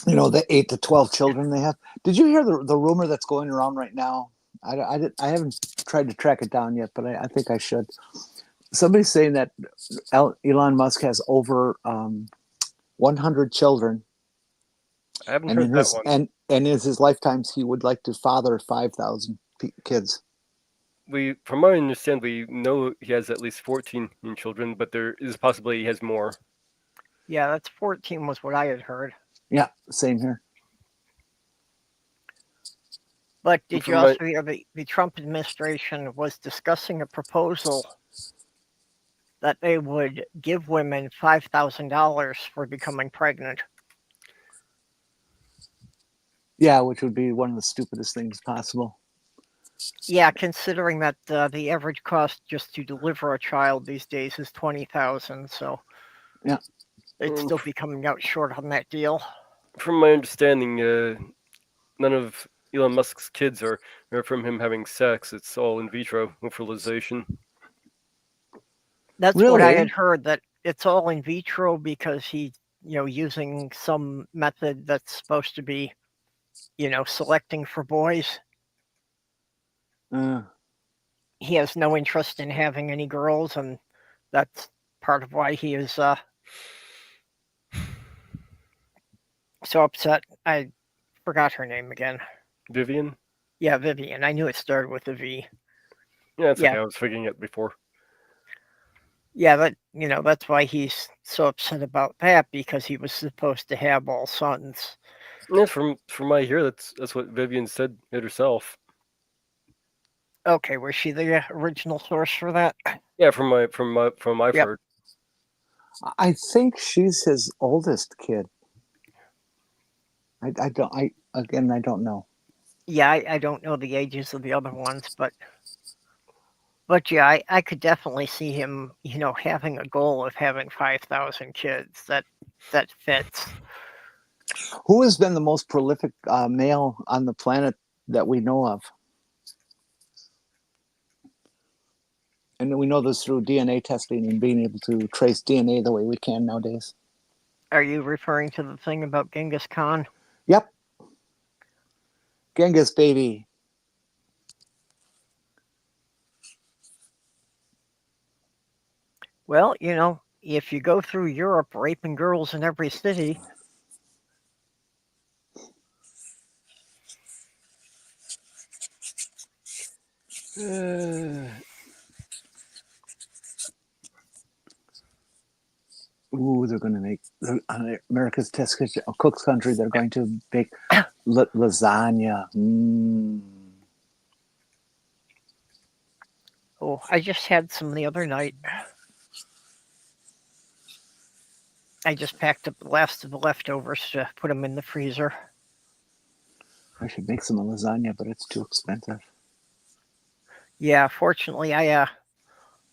The 8 to 12 children they have. Did you hear the rumor that's going around right now? I haven't tried to track it down yet, but I think I should. Somebody's saying that Elon Musk has over 100 children. I haven't heard that one. And in his lifetimes, he would like to father 5,000 kids. From what I understand, we know he has at least 14 children, but there is possibly he has more. Yeah, that's 14 was what I had heard. Yeah, same here. But did you also hear the Trump administration was discussing a proposal that they would give women $5,000 for becoming pregnant? Yeah, which would be one of the stupidest things possible. Yeah, considering that the average cost just to deliver a child these days is $20,000, so yeah, they'd still be coming out short on that deal. From my understanding, none of Elon Musk's kids are from him having sex. It's all in vitro fertilization. That's what I had heard, that it's all in vitro because he, using some method that's supposed to be, selecting for boys. He has no interest in having any girls, and that's part of why he is so upset. I forgot her name again. Vivian? Yeah, Vivian. I knew it started with a V. Yeah, that's okay. I was figuring it before. Yeah, that's why he's so upset about that, because he was supposed to have all sons. Yeah, from what I hear, that's what Vivian said it herself. Okay, was she the original source for that? Yeah, from I've heard. I think she's his oldest kid. I don't know. Yeah, I don't know the ages of the other ones, but yeah, I could definitely see him, having a goal of having 5,000 kids. That fits. Who has been the most prolific male on the planet that we know of? And we know this through DNA testing and being able to trace DNA the way we can nowadays. Are you referring to the thing about Genghis Khan? Yep. Genghis, baby. Well, if you go through Europe raping girls in every city. They're going to make America's Test Kitchen, Cook's Country. They're going to bake lasagna. Oh, I just had some the other night. I just packed up the last of the leftovers to put them in the freezer. I should make some lasagna, but it's too expensive. Yeah, fortunately, I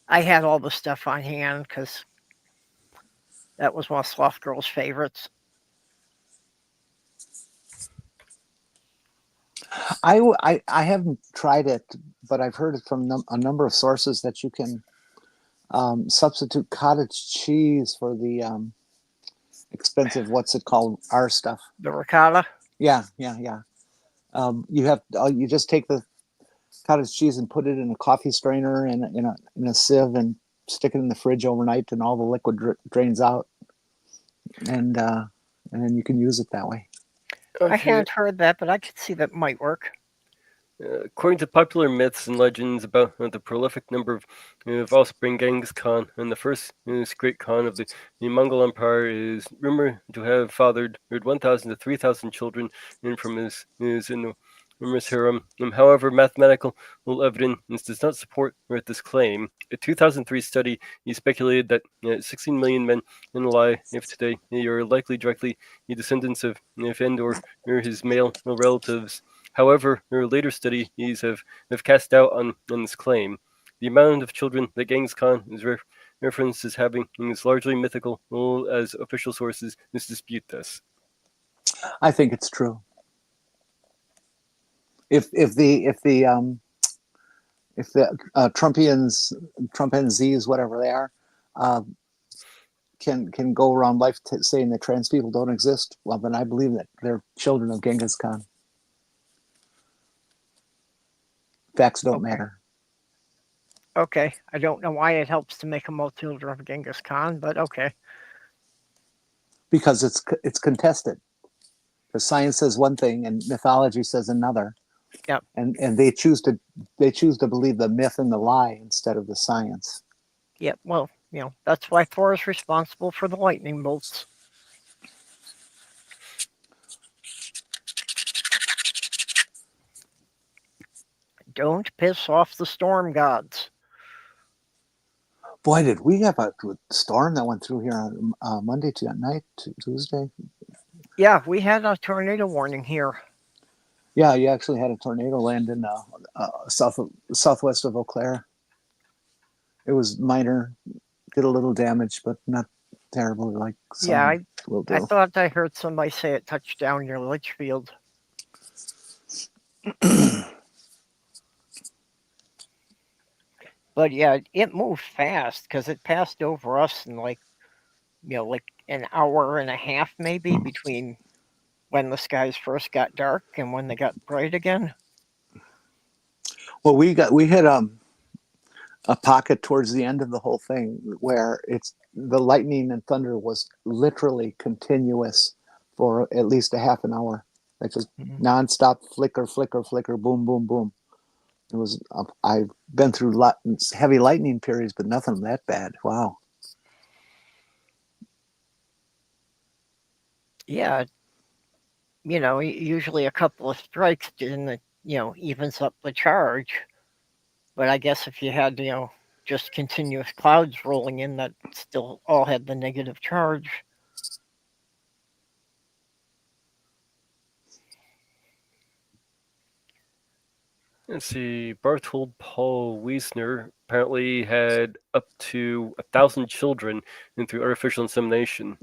had all the stuff on hand because that was one of Sloth Girl's favorites. I haven't tried it, but I've heard it from a number of sources that you can substitute cottage cheese for the expensive, what's it called, our stuff. The ricotta? Yeah. You just take the cottage cheese and put it in a coffee strainer and in a sieve and stick it in the fridge overnight, and all the liquid drains out, and then you can use it that way. Okay. I hadn't heard that, but I could see that might work. According to popular myths and legends about the prolific number of offspring Genghis Khan, and the first great Khan of the Mongol Empire is rumored to have fathered 1,000 to 3,000 children from his Serum. However, mathematical evidence does not support this claim. A 2003 study speculated that 16 million men alive today are likely directly descendants of and/or his male relatives. However, later studies have cast doubt on this claim. The amount of children that Genghis Khan is referenced as having is largely mythical, as official sources dispute this. I think it's true. If the Trumpians, whatever they are, can go around life saying that trans people don't exist, well, then I believe that they're children of Genghis Khan. Facts don't matter. Okay, I don't know why it helps to make them all children of Genghis Khan, but okay. Because it's contested. Because science says one thing and mythology says another. Yep. And they choose to believe the myth and the lie instead of the science. Yep. Well, that's why Thor is responsible for the lightning bolts. Don't piss off the storm gods. Boy, did we have a storm that went through here on Monday night, Tuesday. Yeah, we had a tornado warning here. Yeah, you actually had a tornado land in southwest of Eau Claire. It was minor, did a little damage, but not terrible like some will do. I thought I heard somebody say it touched down near Litchfield. But yeah, it moved fast because it passed over us in like an hour and a half maybe between when the skies first got dark and when they got bright again. Well, we hit a pocket towards the end of the whole thing where the lightning and thunder was literally continuous for at least a half an hour. Like just nonstop flicker, flicker, flicker, boom, boom, boom. It was. I've been through heavy lightning periods, but nothing that bad. Wow. Yeah, usually a couple of strikes evens up the charge. But I guess if you had just continuous clouds rolling in, that still all had the negative charge. Let's see. Barthold Paul Wiesner apparently had up to 1,000 children through artificial insemination.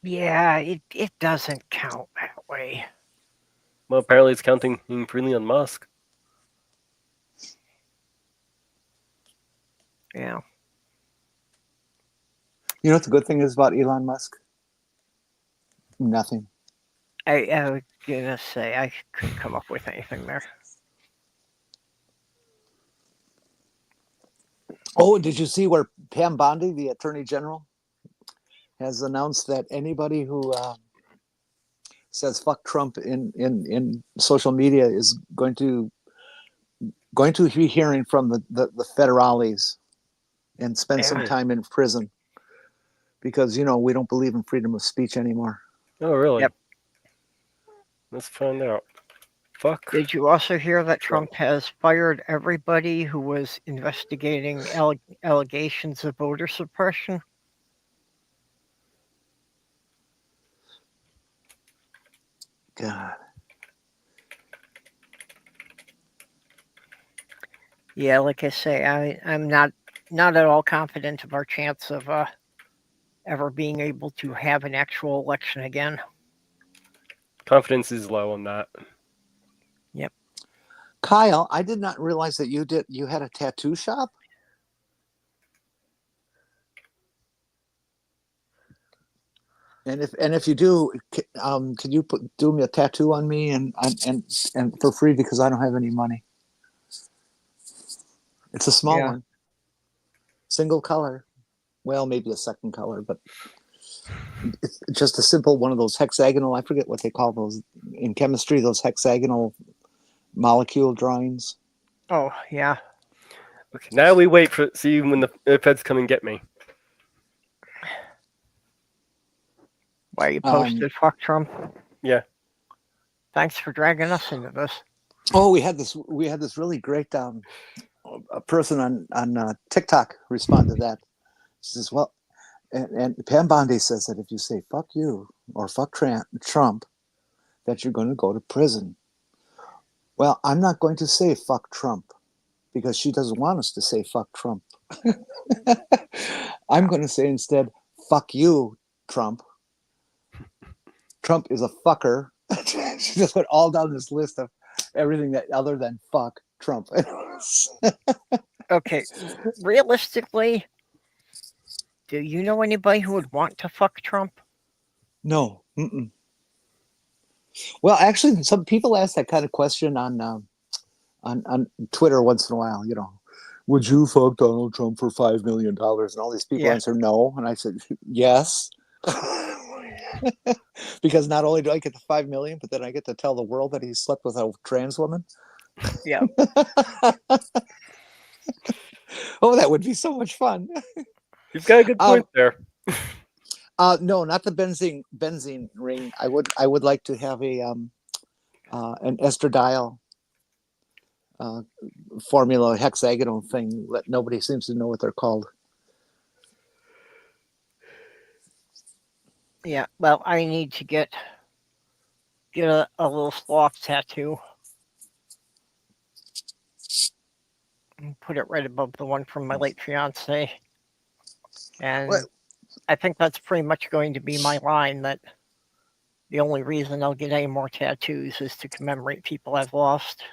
Yeah, it doesn't count that way. Well, apparently it's counting freely on Musk. Yeah. You know what the good thing is about Elon Musk? Nothing. I was gonna say I couldn't come up with anything there. Oh, did you see where Pam Bondi, the Attorney General, has announced that anybody who says "fuck Trump" in social media is going to be hearing from the federales and spend some time in prison because we don't believe in freedom of speech anymore. Oh, really? Yep. Let's find out. Fuck. Did you also hear that Trump has fired everybody who was investigating allegations of voter suppression? God. Yeah, like I say, I'm not at all confident of our chance of ever being able to have an actual election again. Confidence is low on that. Yep. Kyle, I did not realize that you had a tattoo shop. And if you do, can you do me a tattoo on me and for free because I don't have any money. It's a small one, single color. Well, maybe a second color, but it's just a simple one of those hexagonal. I forget what they call those in chemistry. Those hexagonal molecule drawings. Oh yeah. Okay, now we wait for see when the feds come and get me. Why you posted fuck Trump? Yeah. Thanks for dragging us into this. Oh, we had this really great a person on TikTok respond to that. She says, well, and Pam Bondi says that if you say fuck you or fuck Trump, that you're going to go to prison. Well, I'm not going to say fuck Trump because she doesn't want us to say fuck Trump. I'm going to say instead, fuck you, Trump. Trump is a fucker. She just went all down this list of everything that other than fuck Trump. Okay, realistically, do you know anybody who would want to fuck Trump? No. Mm-mm. Well, actually, some people ask that kind of question on Twitter once in a while. You know, would you fuck Donald Trump for $5 million? And all these people answer no, and I said yes, because not only do I get the $5 million, but then I get to tell the world that he slept with a trans woman. Yeah. Oh, that would be so much fun. You've got a good point there. No, not the benzene ring. I would like to have a an estradiol formula hexagonal thing that nobody seems to know what they're called. Yeah. Well, I need to get a little sloth tattoo and put it right above the one from my late fiance. And I think that's pretty much going to be my line, that the only reason I'll get any more tattoos is to commemorate people I've lost.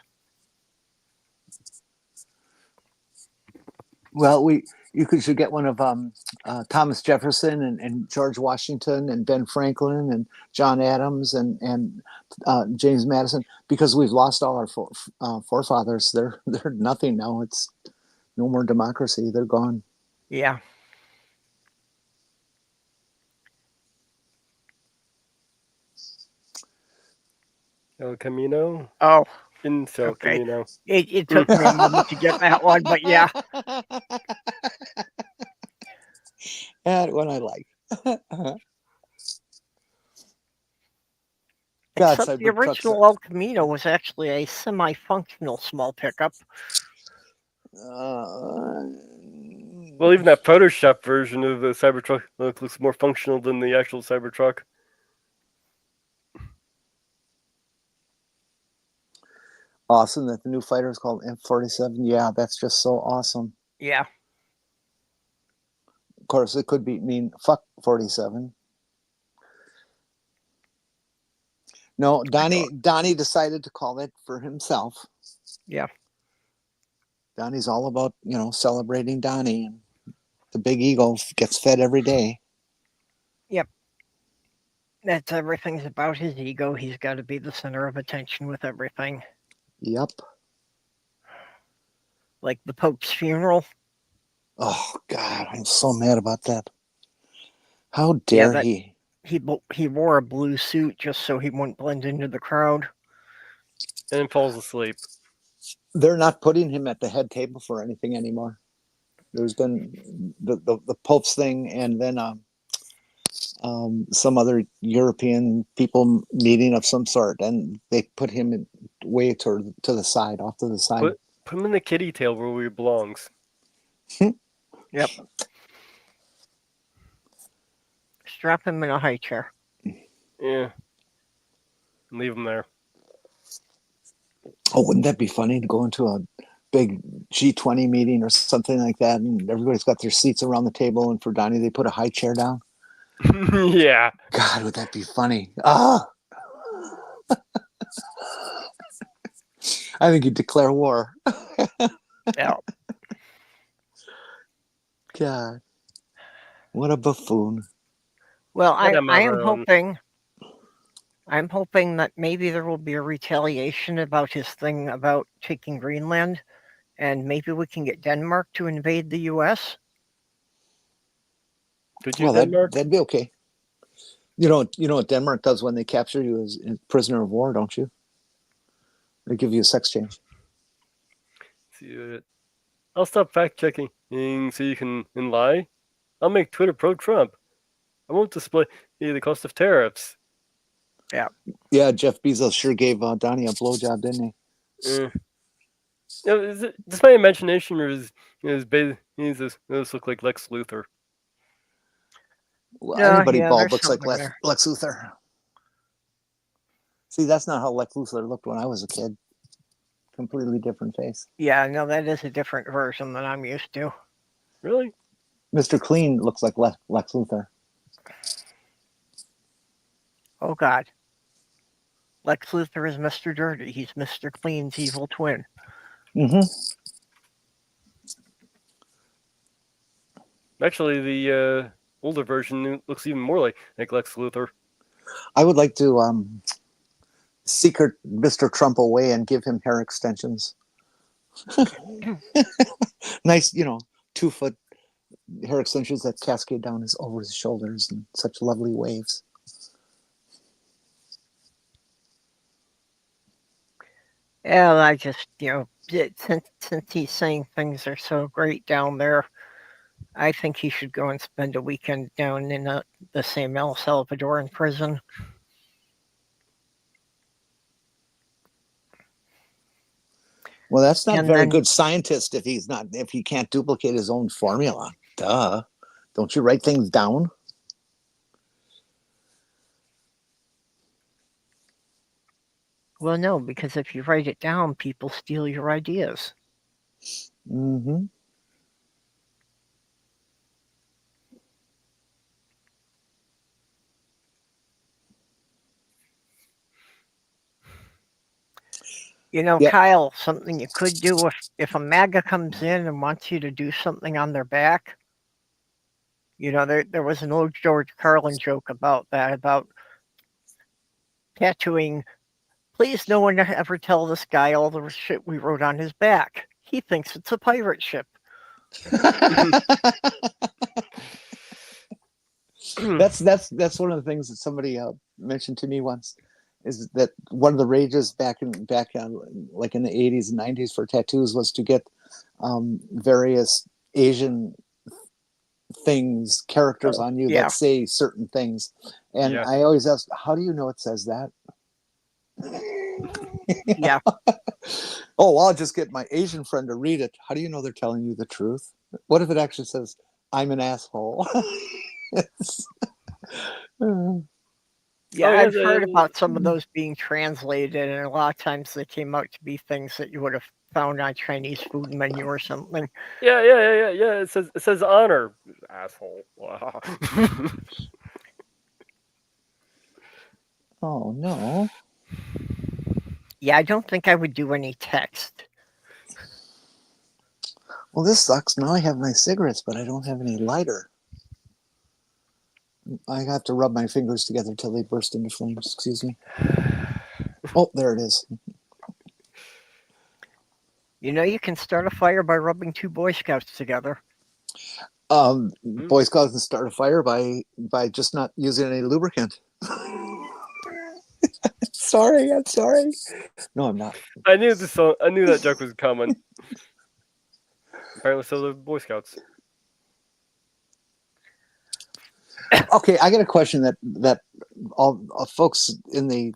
Well, you should get one of Thomas Jefferson and George Washington and Ben Franklin and John Adams and James Madison, because we've lost all our forefathers. They're nothing now. It's no more democracy. They're gone. Yeah. El Camino? Oh. Incel Okay. Camino. It took me a moment to get that one, but yeah. That one I like. Except the original El Camino was actually a semi-functional small pickup. Well, even that Photoshop version of the Cybertruck looks more functional than the actual Cybertruck. Awesome that the new fighter is called M47. Yeah, that's just so awesome. Yeah. Of course, it could mean fuck 47. No, Donnie decided to call it for himself. Yeah. Donnie's all about, celebrating Donnie, and the big ego gets fed every day. Yep. That's everything's about his ego. He's got to be the center of attention with everything. Yep. Like the Pope's funeral. Oh God, I'm so mad about that. How dare he? He wore a blue suit just so he wouldn't blend into the crowd. And falls asleep. They're not putting him at the head table for anything anymore. There's been the Pope's thing, and then some other European people meeting of some sort, and they put him way to the side, off to the side. Put him in the kitty tail where he belongs. Yep. Strap him in a high chair. Yeah. And leave him there. Oh, wouldn't that be funny to go into a big G20 meeting or something like that, and everybody's got their seats around the table, and for Donnie they put a high chair down? Yeah. God, would that be funny? Ah! I think he'd declare war. Yeah. God. What a buffoon. Well, I'm hoping that maybe there will be a retaliation about his thing about taking Greenland, and maybe we can get Denmark to invade the US. That'd be okay. You know what Denmark does when they capture you as a prisoner of war, don't you? They give you a sex change. I'll stop fact checking so you can lie. I'll make Twitter pro-Trump. I won't display the cost of tariffs. Yeah, Jeff Bezos sure gave Donnie a blowjob, didn't he? Is it just my imagination, or does this look like Lex Luthor? Well, No, anybody yeah, bald there's looks like something there. Lex Luthor. See, that's not how Lex Luthor looked when I was a kid. Completely different face. Yeah, no, that is a different version than I'm used to. Really? Mr. Clean looks like Lex Luthor. Oh, God. Lex Luthor is Mr. Dirty. He's Mr. Clean's evil twin. Mm-hmm. Actually, the older version looks even more like Lex Luthor. I would like to secret Mr. Trump away and give him hair extensions. Nice, 2-foot hair extensions that cascade down over his shoulders in such lovely waves. Yeah, I just, since he's saying things are so great down there, I think he should go and spend a weekend down in the same El Salvadoran prison. Well, that's not And very then- good scientist if he can't duplicate his own formula. Duh. Don't you write things down? Well, no, because if you write it down, people steal your ideas. Mm-hmm. Yep. Kyle, something you could do if a MAGA comes in and wants you to do something on their back. There was an old George Carlin joke about that, about tattooing. Please, no one ever tell this guy all the shit we wrote on his back. He thinks it's a pirate ship. That's one of the things that somebody mentioned to me once, is that one of the rages back on like in the 80s and 90s for tattoos was to get various Asian characters on you that say certain things. And I always ask, how do you know it says that? Yeah. Oh, I'll just get my Asian friend to read it. How do you know they're telling you the truth? What if it actually says, I'm an asshole? Yeah, I've heard about some of those being translated, and a lot of times they came out to be things that you would have found on Chinese food menu or something. Yeah. It says honor, asshole. Oh no. Yeah, I don't think I would do any text. Well, this sucks. Now I have my cigarettes, but I don't have any lighter. I have to rub my fingers together till they burst into flames. Excuse me. Oh, there it is. You can start a fire by rubbing two Boy Scouts together. Boy Scouts can start a fire by just not using any lubricant. I'm sorry. No, I'm not. I knew that joke was coming. Apparently, so the Boy Scouts. Okay, I got a question that all folks in the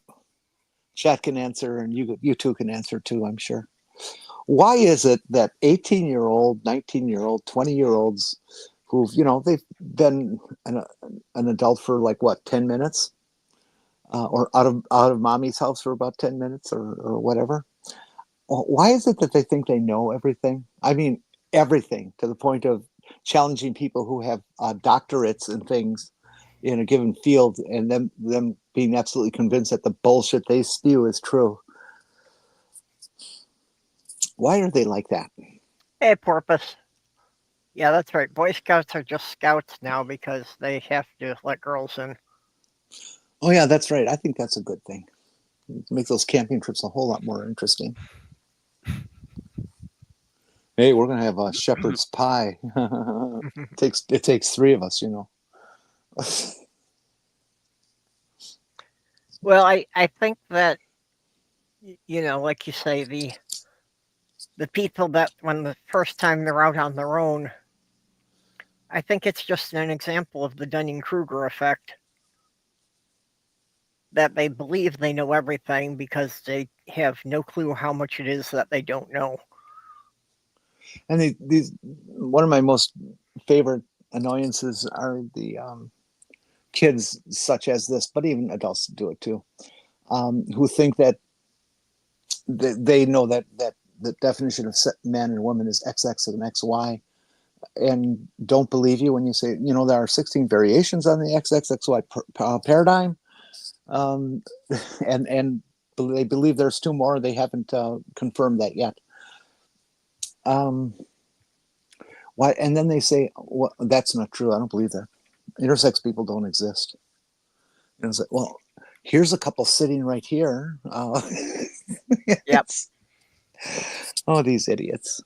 chat can answer, and you two can answer too, I'm sure. Why is it that 18-year-old, 19-year-old, 20-year-olds who've, they've been an adult for like, what, 10 minutes? Or out of mommy's house for about 10 minutes or whatever. Why is it that they think they know everything? I mean, everything, to the point of challenging people who have doctorates and things in a given field, and them being absolutely convinced that the bullshit they spew is true. Why are they like that? Hey, Porpoise. Yeah, that's right. Boy Scouts are just scouts now because they have to let girls in. Oh, yeah, that's right. I think that's a good thing. It makes those camping trips a whole lot more interesting. Hey, we're going to have a shepherd's pie. It takes three of us, Well, I think that, like you say, the people that when the first time they're out on their own, I think it's just an example of the Dunning-Kruger effect. that they believe they know everything because they have no clue how much it is that they don't know. And these one of my most favorite annoyances are the kids such as this, but even adults do it too, who think that they know that the definition of man and woman is XX and XY, and don't believe you when you say, there are 16 variations on the XXXY paradigm, and they believe there's 2 more. They haven't confirmed that yet. Why? And then they say, well, that's not true. I don't believe that. Intersex people don't exist. And it's like, well, here's a couple sitting right here. Yep. Oh, these idiots.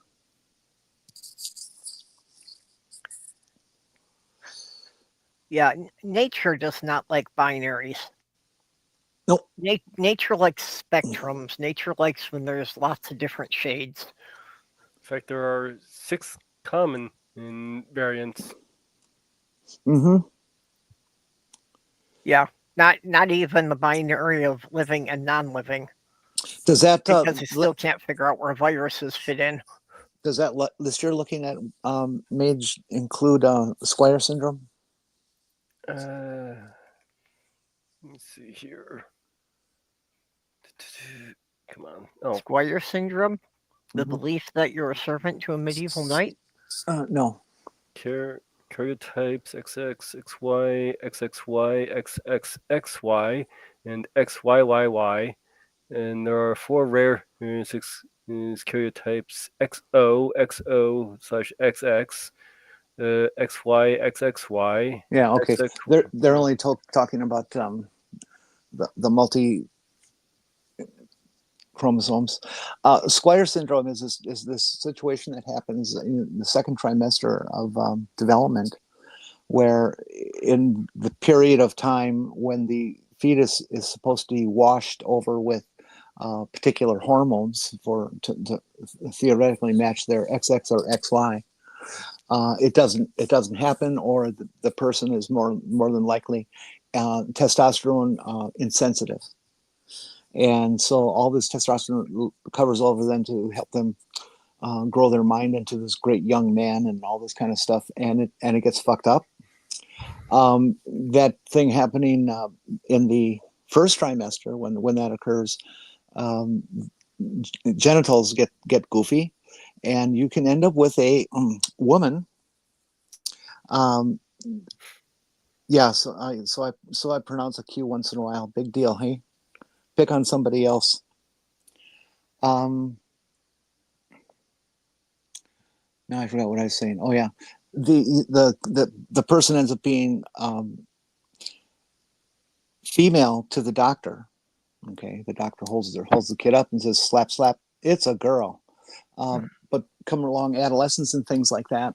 Yeah, nature does not like binaries. Nope. Nature likes spectrums. Nature likes when there's lots of different shades. In fact, there are 6 common variants. Mm-hmm. Yeah, not even the binary of living and non-living. Does that because you still can't figure out where viruses fit in. Does that list you're looking at, Mage, include Squire syndrome? Let me see here. Come on. Oh, Squire syndrome? The Mhm. belief that you're a servant to a medieval knight? No. Karyotypes XX, XY, XXY, XXXY, and XYYY. And there are 4 rare karyotypes XO, XO/XX, XY, XXY. Yeah. Okay. XX. They're only talking about the multi chromosomes. Squire syndrome is this situation that happens in the second trimester of development, where in the period of time when the fetus is supposed to be washed over with particular hormones to theoretically match their XX or XY, it doesn't happen, or the person is more than likely testosterone insensitive. And so all this testosterone covers over them to help them grow their mind into this great young man and all this kind of stuff, and it gets fucked up. That thing happening in the first trimester, when that occurs, genitals get goofy, and you can end up with a woman. Yeah, so I pronounce a Q once in a while. Big deal, hey? Pick on somebody else. Now I forgot what I was saying. Oh yeah, the person ends up being female to the doctor. Okay, the doctor holds the kid up and says, "Slap, slap, it's a girl." But come along adolescence and things like that,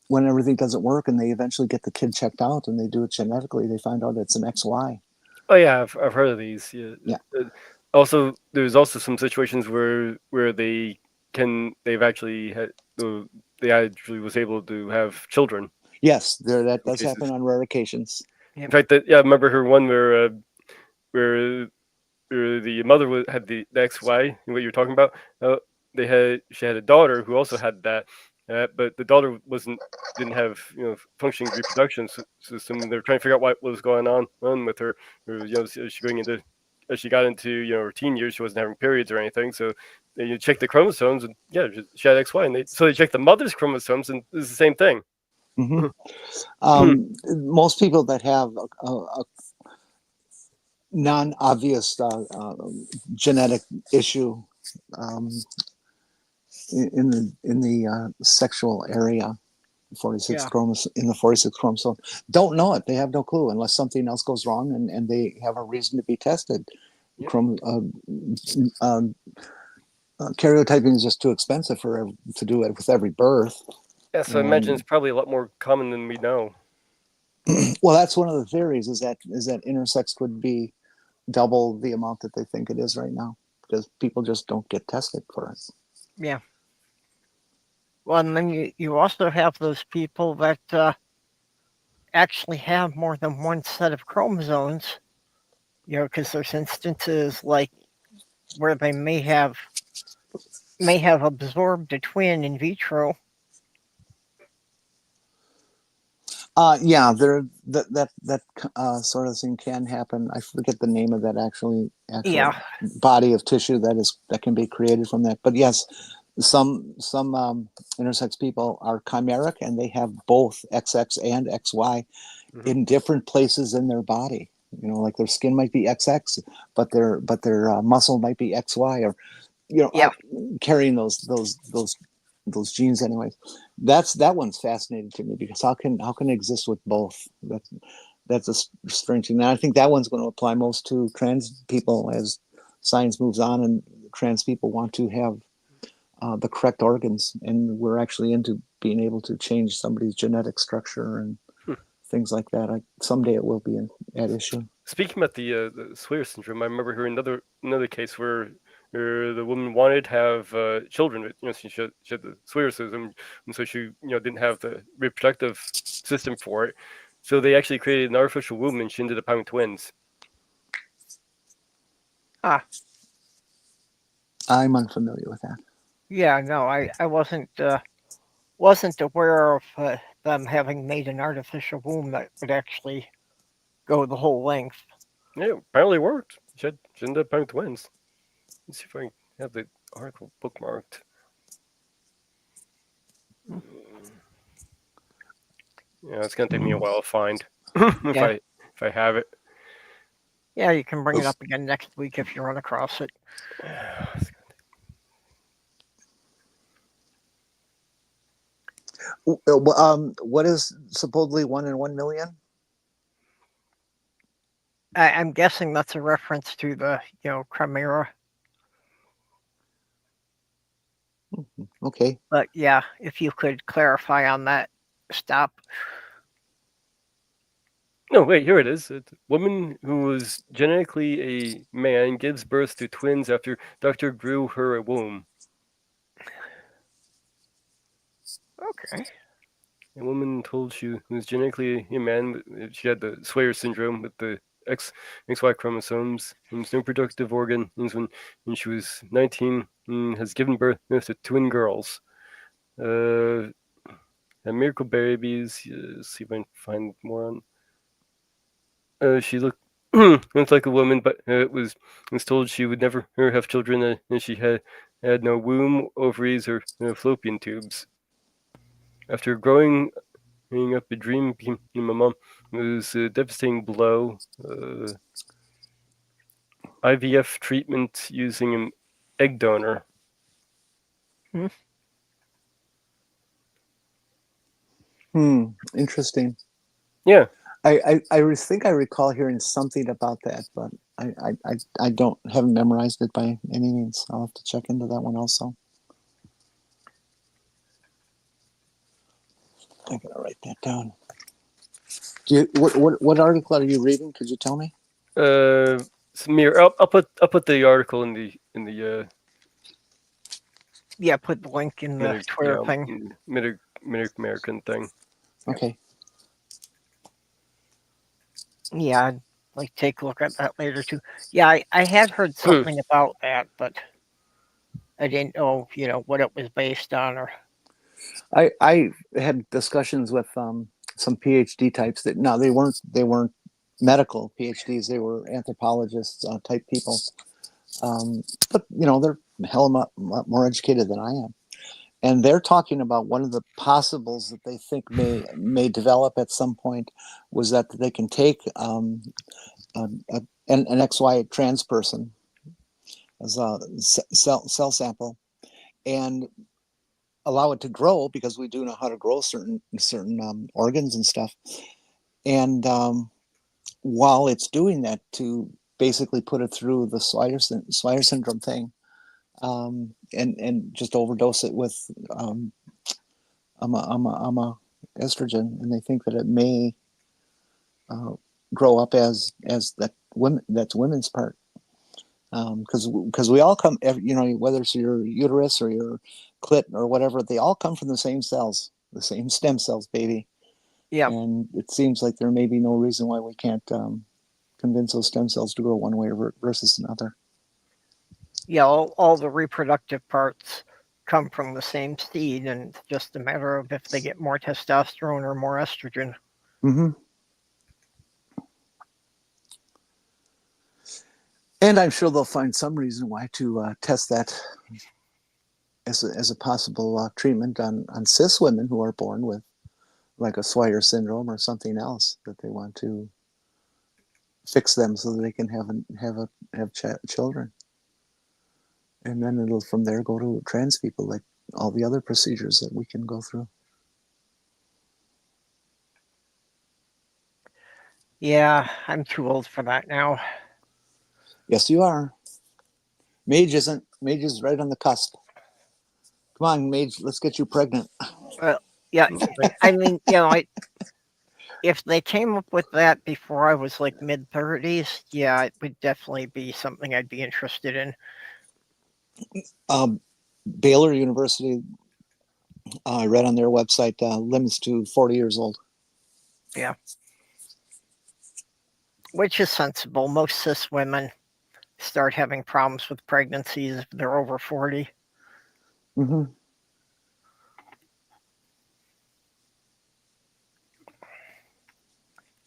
when everything doesn't work and they eventually get the kid checked out and they do it genetically, they find out it's an XY. Oh yeah, I've heard of these. Yeah. Also, there's also some situations where they've actually had they actually was able to have children. Yes, that does happen on rare occasions. In fact, I remember her one where the mother had the XY, what you're talking about. She had a daughter who also had that, but the daughter didn't have functioning reproduction system. They were trying to figure out what was going on with her. As she got into her teen years, she wasn't having periods or anything. So you check the chromosomes, and she had XY, and so they checked the mother's chromosomes, and it's the same thing. Mm-hmm. Most people that have a non-obvious genetic issue in the sexual area, 46 chromosome in the 46 chromosome, don't know it. They have no clue unless something else goes wrong and they have a reason to be tested. Yeah. Karyotyping is just too expensive to do it with every birth. Yeah, so I imagine it's probably a lot more common than we know. Well, that's one of the theories, is that intersex could be double the amount that they think it is right now, because people just don't get tested for it. Yeah. Well, and then you also have those people that actually have more than one set of chromosomes, because there's instances like where they may have absorbed a twin in vitro. Yeah, that sort of thing can happen. I forget the name of that actual Yeah. body of tissue that can be created from that. But yes, some intersex people are chimeric, and they have both XX and XY in different places in their body. Like their skin might be XX, but their muscle might be XY, or Yeah. carrying those genes anyways. That one's fascinating to me, because how can it exist with both? That's a strange thing. And I think that one's going to apply most to trans people as science moves on, and trans people want to have the correct organs, and we're actually into being able to change somebody's genetic structure and things like that. Someday it will be at issue. Speaking about the Sawyer syndrome, I remember hearing another case where the woman wanted to have children. She had the Sawyer syndrome, and so she didn't have the reproductive system for it. So they actually created an artificial womb, and she ended up having twins. I'm unfamiliar with that. Yeah, no, I wasn't aware of them having made an artificial womb that would actually go the whole length. Yeah, apparently it worked. She ended up having twins. Let's see if I can have the article bookmarked. Yeah, it's gonna take me a while to find if I have it. Yeah, you can bring it up again next week if you run across it. What is supposedly 1 in 1 million? I'm guessing that's a reference to the chimera. Okay. But yeah, if you could clarify on that, stop. No, wait, here it is. A woman who was genetically a man gives birth to twins after doctor grew her a womb. Okay. A woman told she was genetically a man. She had the Sawyer syndrome with the XY chromosomes. And was no productive organ. When she was 19, and has given birth to twin girls. And miracle babies. See if I can find more on. She looked like a woman, but was told she would never have children, and she had no womb, ovaries, or fallopian tubes. After growing up, a dream became my mom. It was a devastating blow. IVF treatment using an egg donor. Interesting. Yeah. I think I recall hearing something about that, but I haven't memorized it by any means. I'll have to check into that one also. I'm gonna write that down. What article are you reading? Could you tell me? Samir, I'll put the article in the Yeah, put the link in the Twitter thing. MidAmerican thing. Okay. Yeah, I'd like to take a look at that later too. Yeah, I had heard something about that, but I didn't know, what it was based on. Or I had discussions with some PhD types that they weren't medical PhDs. They were anthropologists type people, but they're a hell of a lot more educated than I am. And they're talking about one of the possibles that they think may develop at some point was that they can take an XY trans person as a cell sample and allow it to grow, because we do know how to grow certain organs and stuff. And while it's doing that, to basically put it through the Sawyer syndrome thing. And just overdose it with estrogen, and they think that it may grow up as that's women's part, because we all come, whether it's your uterus or your clit or whatever, they all come from the same cells, the same stem cells, baby. Yeah. And it seems like there may be no reason why we can't convince those stem cells to grow one way versus another. Yeah, all the reproductive parts come from the same seed, and it's just a matter of if they get more testosterone or more estrogen. Mm-hmm. And I'm sure they'll find some reason why to test that as a possible treatment on cis women who are born with like a Swyer syndrome or something else, that they want to fix them so that they can have children. And then it'll from there go to trans people, like all the other procedures that we can go through. Yeah, I'm too old for that now. Yes, you are. Mage isn't. Mage is right on the cusp. Come on, Mage, let's get you pregnant. Well, yeah, I mean, if they came up with that before I was like mid-30s, yeah, it would definitely be something I'd be interested in. Baylor University, I read on their website, limits to 40 years old. Yeah. Which is sensible. Most cis women start having problems with pregnancies if they're over 40. Mm-hmm.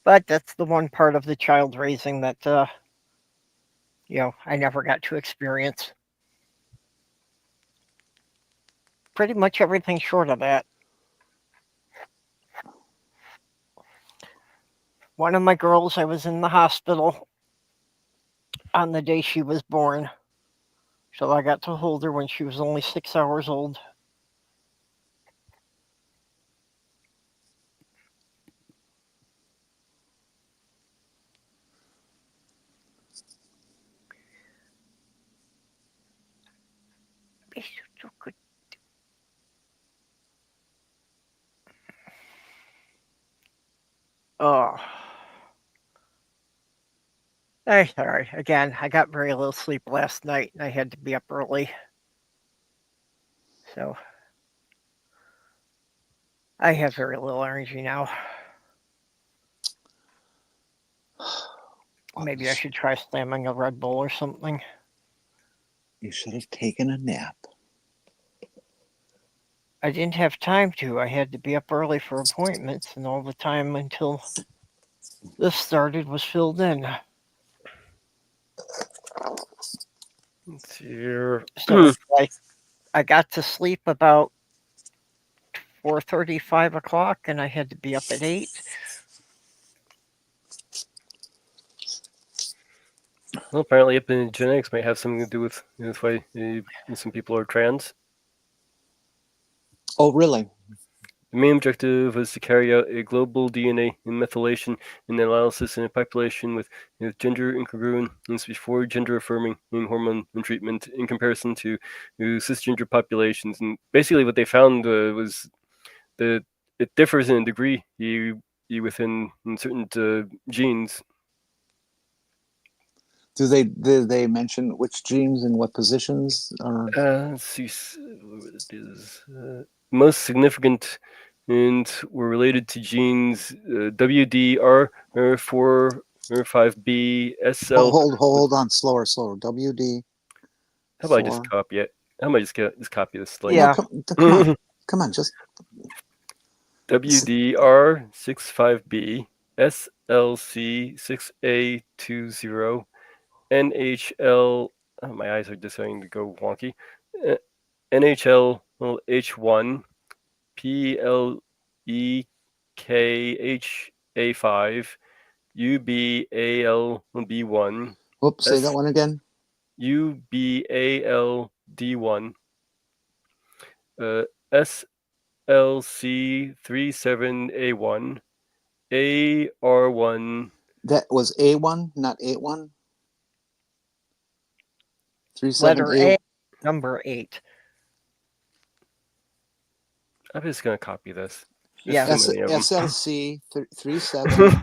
But that's the one part of the child raising that, I never got to experience. Pretty much everything short of that. One of my girls, I was in the hospital on the day she was born. So I got to hold her when she was only 6 hours old. Oh. Sorry. Again, I got very little sleep last night and I had to be up early. So I have very little energy now. Maybe I should try slamming a Red Bull or something. You should have taken a nap. I didn't have time to. I had to be up early for appointments, and all the time until this started was filled in. Let's see here. So I got to sleep about 4:30, 5 o'clock, and I had to be up at 8. Well, apparently epigenetics might have something to do with why some people are trans. Oh, really? The main objective was to carry out a global DNA methylation analysis in a population with gender incongruence before gender-affirming hormone treatment in comparison to cisgender populations. And basically what they found was that it differs in a degree within certain genes. Do they mention which genes and what positions? Or Let's see what it is. Most significant and were related to genes WDR, 4, 5B, SL. hold on, slower. WD. How about I just copy it? How about I just copy this link? Yeah. No, come on, just WDR 65B, SLC 6A20, NHL. Oh, my eyes are just starting to go wonky. NHL H1, PLEKHA5, UBALB1. Oops, say that one again. UBALD1. SLC37A1. AR1. That was A1, not A1. 37A. Letter A, number 8. I'm just gonna copy this. Yeah. SLC 37. I'm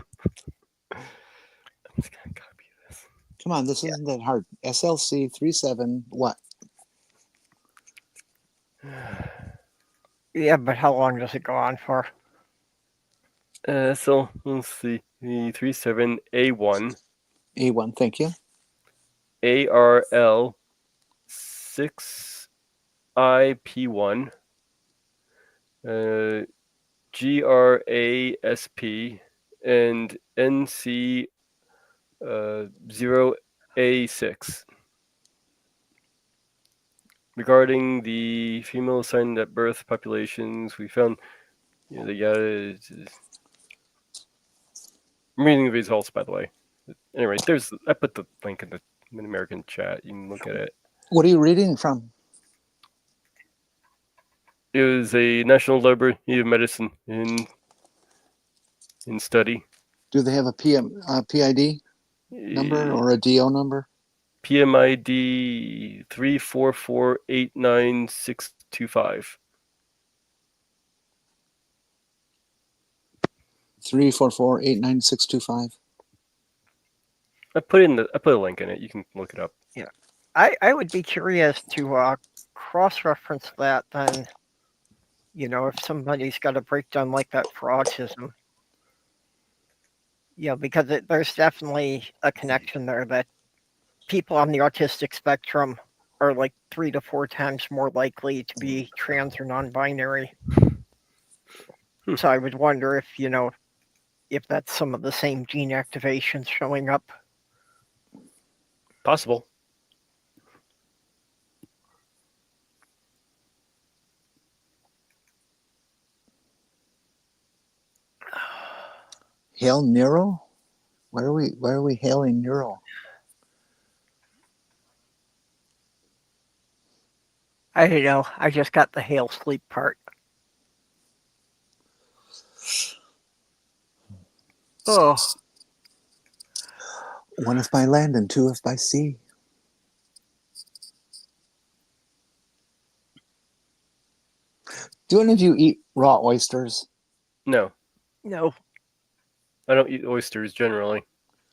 just gonna copy this. Come on, this isn't that hard. SLC 37 what? Yeah, but how long does it go on for? So let's see. The 37A1 A1, thank you. ARL 6IP1 GRASP and NC 0A6. Regarding the female assigned at birth populations, we found I'm reading the results, by the way. Anyway, I put the link in the MidAmerican chat. You can look at it. What are you reading from? It was a National Library of Medicine in study. Do they have a PID number or a DO number? PMID 3448965. 344-89625. I put a link in it. You can look it up. Yeah, I would be curious to cross-reference that then. If somebody's got a breakdown like that for autism. Because there's definitely a connection there that people on the autistic spectrum are like 3 to 4 times more likely to be trans or non-binary. So I would wonder if that's some of the same gene activations showing up. Possible. Hail Nero? Why are we hailing Nero? I don't know. I just got the hail sleep part. Oh. One if by land and two if by sea. Do any of you eat raw oysters? No, No. I don't eat oysters generally.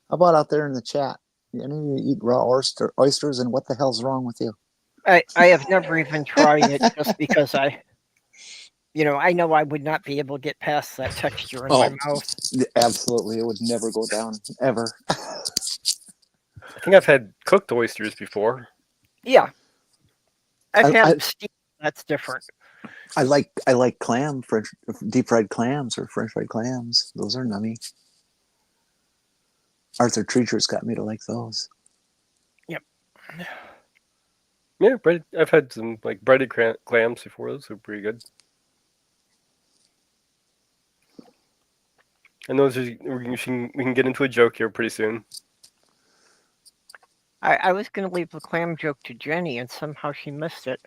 How about out there in the chat? Any of you eat raw oysters, and what the hell's wrong with you? I have never even tried it just because I know I would not be able to get past that texture in my mouth. Absolutely. It would never go down, ever. I think I've had cooked oysters before. Yeah. I've had them steamed. That's different. I like clam, deep fried clams or French fried clams. Those are nummy. Arthur Treacher's got me to like those. Yep. Yeah, I've had some like breaded clams before. Those are pretty good. And those we can get into a joke here pretty soon. I was going to leave the clam joke to Jenny, and somehow she missed it.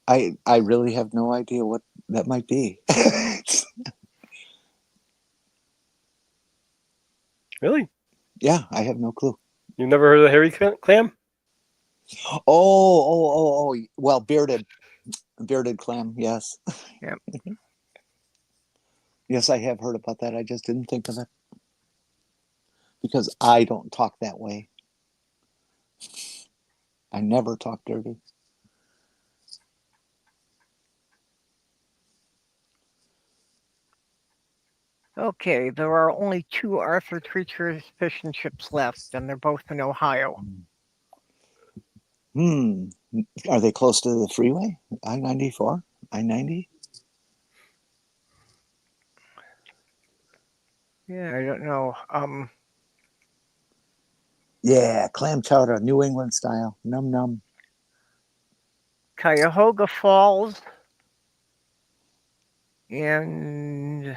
I really have no idea what that might be. Really? Yeah, I have no clue. You've never heard of the hairy clam? Oh. Well, bearded clam. Yes. Yep. Yes, I have heard about that. I just didn't think of it because I don't talk that way. I never talk dirty. Okay, there are only 2 Arthur Treacher fishing ships left, and they're both in Ohio. Are they close to the freeway? I-94? I-90? Yeah, I don't know. Yeah, clam chowder, New England style. Num num. Cuyahoga Falls and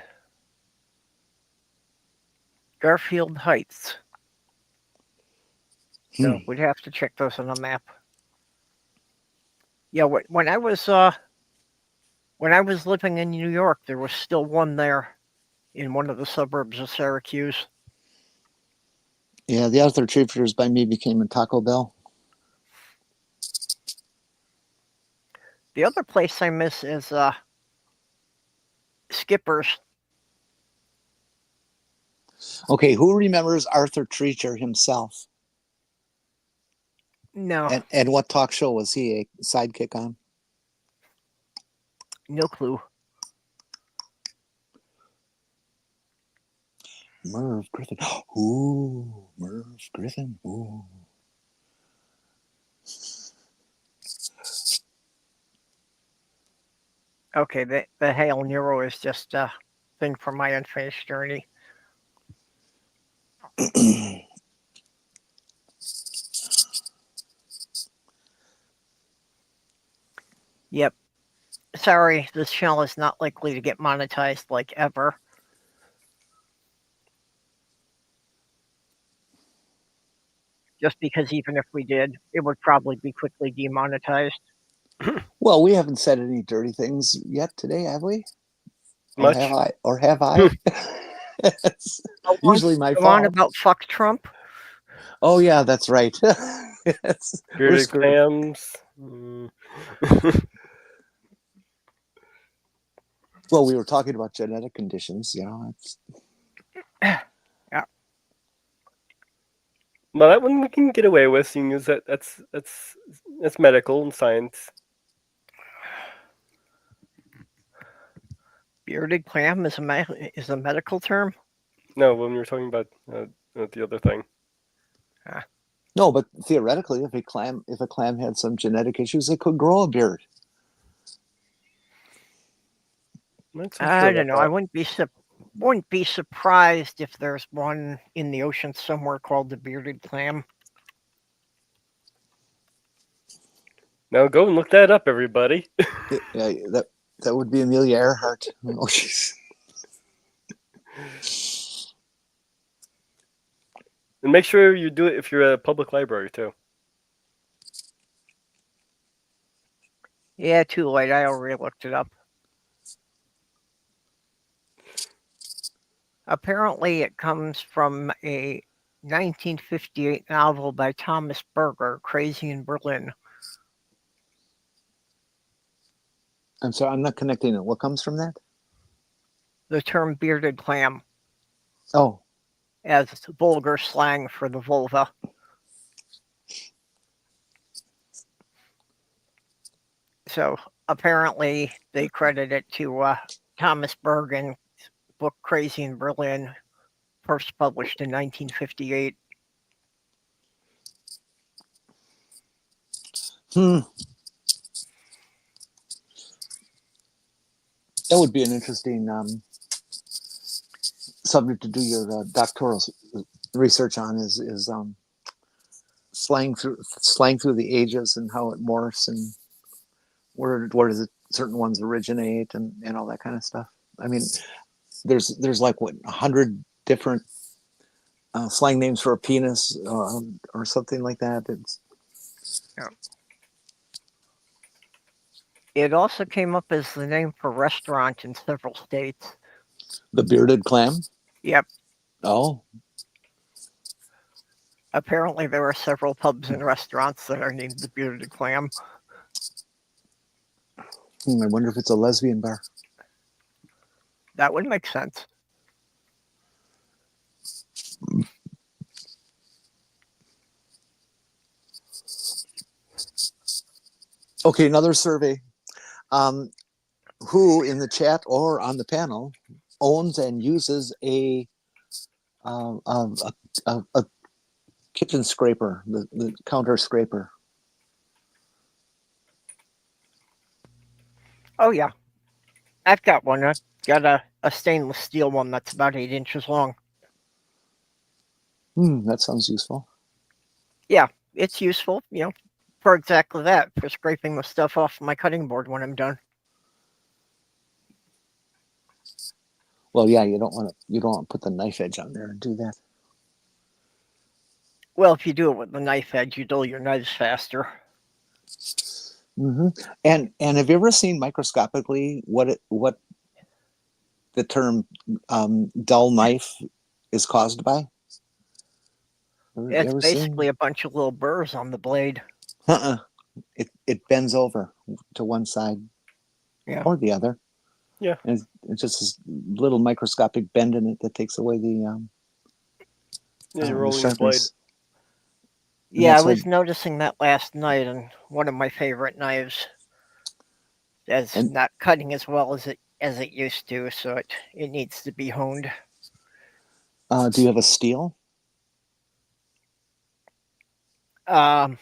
Garfield Heights. So we'd have to check those on the map. Yeah, when I was living in New York, there was still one there in one of the suburbs of Syracuse. Yeah, the Arthur Treacher's by me became a Taco Bell. The other place I miss is Skipper's. Okay, who remembers Arthur Treacher himself? No. And what talk show was he a sidekick on? No clue. Merv Griffin. Ooh, Merv Griffin. Ooh. Okay, the Hail Nero is just a thing from my unfinished journey. Yep. Sorry, this channel is not likely to get monetized like ever. Just because even if we did, it would probably be quickly demonetized. Well, we haven't said any dirty things yet today, have we? Much. Or have I? It's usually my Go fault. on about fuck Trump. Oh yeah, that's right. Yes, we're Bearded screwed. clams. Well, we were talking about genetic conditions. It's Well, that one we can get away with, seeing as that's medical and science. Bearded clam is a medical term. No, when we were talking about the other thing. no, but theoretically, if a clam had some genetic issues, it could grow a beard. I don't know. I wouldn't be surprised if there's one in the ocean somewhere called the bearded clam. Now go and look that up, everybody. That would be Amelia Earhart. Oh, jeez. And make sure you do it if you're a public library too. Yeah, too late. I already looked it up. Apparently, it comes from a 1958 novel by Thomas Berger, Crazy in Berlin. I'm sorry, I'm not connecting it. What comes from that? The term bearded clam Oh, as vulgar slang for the vulva. So apparently they credit it to Thomas Bergen's book Crazy in Berlin, first published in 1958. That would be an interesting subject to do your doctoral research on. Is slang through the ages and how it morphs and where does it, certain ones originate and all that kind of stuff. I mean, there's like 100 different slang names for a penis or something like that. It also came up as the name for restaurant in several states. The bearded clam? Yep. Oh. Apparently there are several pubs and restaurants that are named the Bearded Clam. I wonder if it's a lesbian bar. That would make sense. Okay, another survey. Who in the chat or on the panel owns and uses a kitchen scraper, the counter scraper? Oh yeah, I've got one. I've got a stainless steel one that's about 8 inches long. That sounds useful. Yeah, it's useful, for exactly that, for scraping the stuff off my cutting board when I'm done. Well, yeah, you don't want to put the knife edge on there and do that. Well, if you do it with the knife edge, you dull your knives faster. Mm-hmm. And have you ever seen microscopically what the term dull knife is caused by? It's basically a bunch of little burrs on the blade. It bends over to one side or the other. Yeah. And it's just this little microscopic bend in it that takes away the you're rolling the blade. sharpness. Yeah, I was noticing that last night on one of my favorite knives. As not cutting as well as it used to, so it needs to be honed. Do you have a steel? No,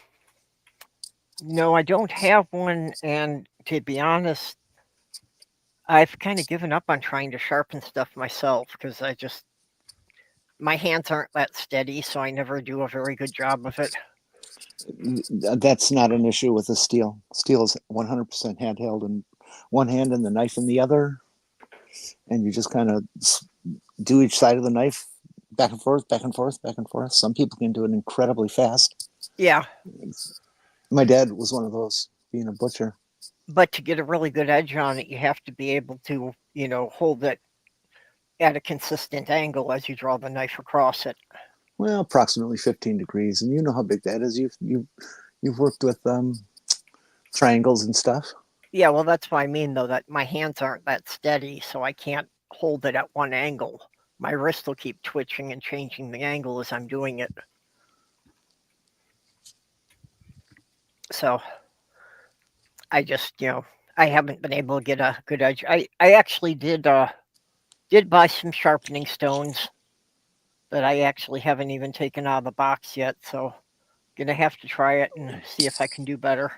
I don't have one, and to be honest, I've kind of given up on trying to sharpen stuff myself because my hands aren't that steady, so I never do a very good job of it. That's not an issue with a steel. Steel is 100% handheld in one hand and the knife in the other, and you just kind of do each side of the knife back and forth, back and forth, back and forth. Some people can do it incredibly fast. Yeah, My dad was one of those, being a butcher. but to get a really good edge on it, you have to be able to, hold it at a consistent angle as you draw the knife across it. Well, approximately 15 degrees, and you know how big that is. You've worked with triangles and stuff. Yeah, well, that's what I mean, though, that my hands aren't that steady, so I can't hold it at one angle. My wrist will keep twitching and changing the angle as I'm doing it. So I just, I haven't been able to get a good edge. I actually did buy some sharpening stones that I actually haven't even taken out of the box yet, so gonna have to try it and see if I can do better.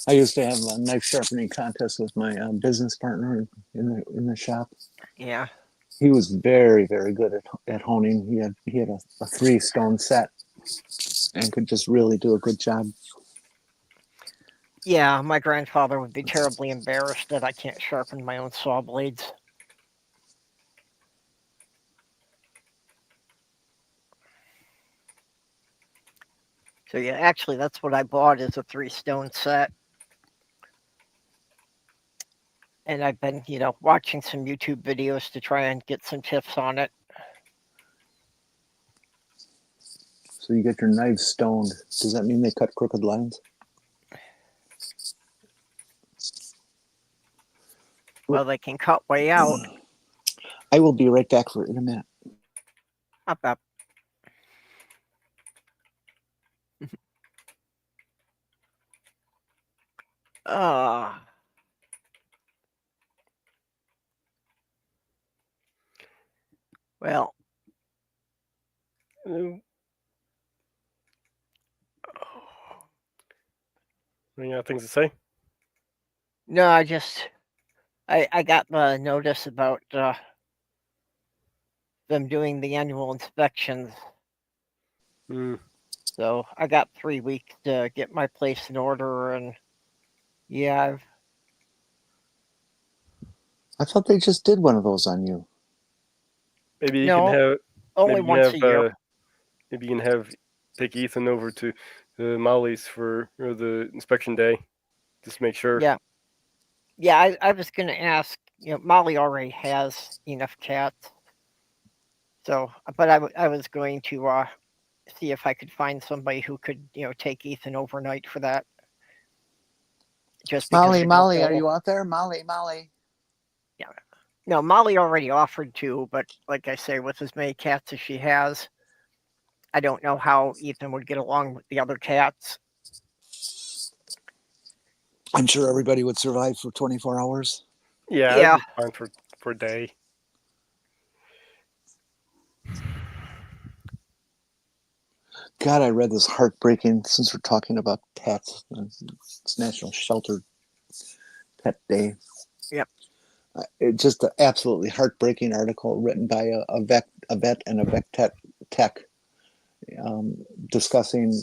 I used to have a knife sharpening contest with my business partner in the shop. Yeah. He was very, very good at honing. He had a 3-stone set and could just really do a good job. Yeah, my grandfather would be terribly embarrassed that I can't sharpen my own saw blades. So yeah, actually that's what I bought is a 3-stone set. And I've been, watching some YouTube videos to try and get some tips on it. So you get your knives stoned. Does that mean they cut crooked lines? Well, they can cut way out. I will be right back for in a minute. Up. Well, Any other things to say? no, I got the notice about them doing the annual inspections. So I got 3 weeks to get my place in order, and yeah, I thought they just did one of those on you. Maybe you No, can have only once a year. Maybe you can take Ethan over to Molly's for the inspection day, just to make sure. Yeah. Yeah, I was going to ask, Molly already has enough cats. So, but I was going to see if I could find somebody who could, take Ethan overnight for that. Just because Molly, are you out there? Molly. Yeah. No, Molly already offered to, but like I say, with as many cats as she has, I don't know how Ethan would get along with the other cats. I'm sure everybody would survive for 24 hours. Yeah, Yeah. it'd be fine for a day. God, I read this heartbreaking, since we're talking about pets, it's National Shelter Pet Day. Yep. It's just an absolutely heartbreaking article written by a vet and a vet tech discussing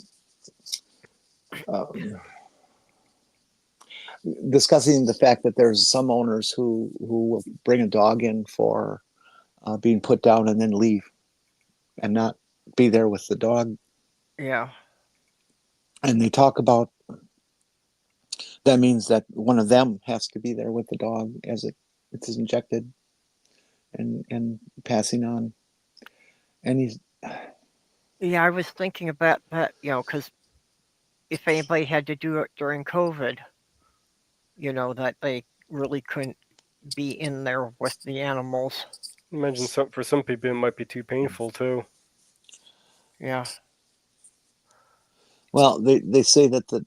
the fact that there's some owners who will bring a dog in for being put down and then leave and not be there with the dog. Yeah. And they talk about that means that one of them has to be there with the dog as it's injected and passing on. And Yeah, I was thinking about that, because if anybody had to do it during COVID, that they really couldn't be in there with the animals. Imagine for some people it might be too painful too. Yeah. Well, they say that the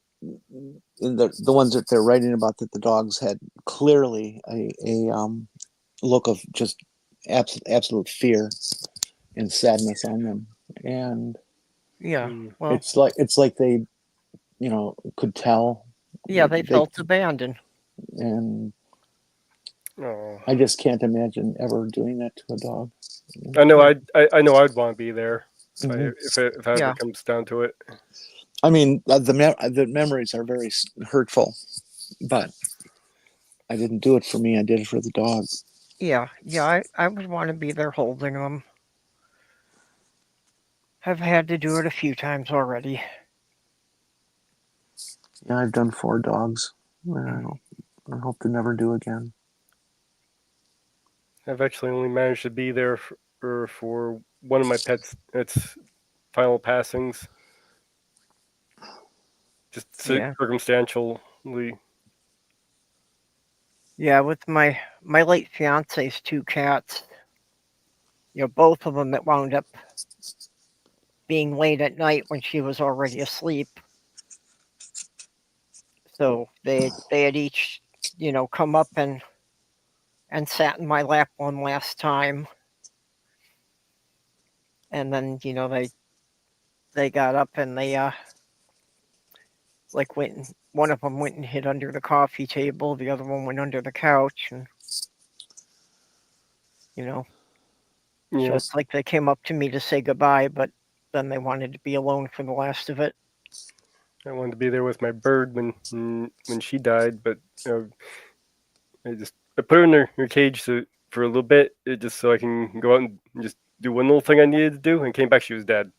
ones that they're writing about, that the dogs had clearly a look of just absolute fear and sadness on them, and Yeah. Mm. Well, it's like they, could tell. yeah, they They felt abandoned. and Oh. I just can't imagine ever doing that to a dog. I know. Yeah. I know. I'd want to be there Mhm. if it ever Yeah. comes down to it. I mean, the memories are very hurtful, but I didn't do it for me. I did it for the dog. Yeah. Yeah. I would want to be there holding them. I've had to do it a few times already. Yeah, I've done 4 dogs. I hope to never do again. I've actually only managed to be there for one of my pets. Its final passings, just Yeah. circumstantially. Yeah. With my late fiance's 2 cats, both of them that wound up being late at night when she was already asleep. So they had each, come up and sat in my lap one last time, and then they got up and they like one of them went and hid under the coffee table, the other one went under the couch, and so Yeah, it's like they came up to me to say goodbye, but then they wanted to be alone for the last of it. I wanted to be there with my bird when she died, but I put her in her cage for a little bit, just so I can go out and just do one little thing I needed to do. And came back, she was dead.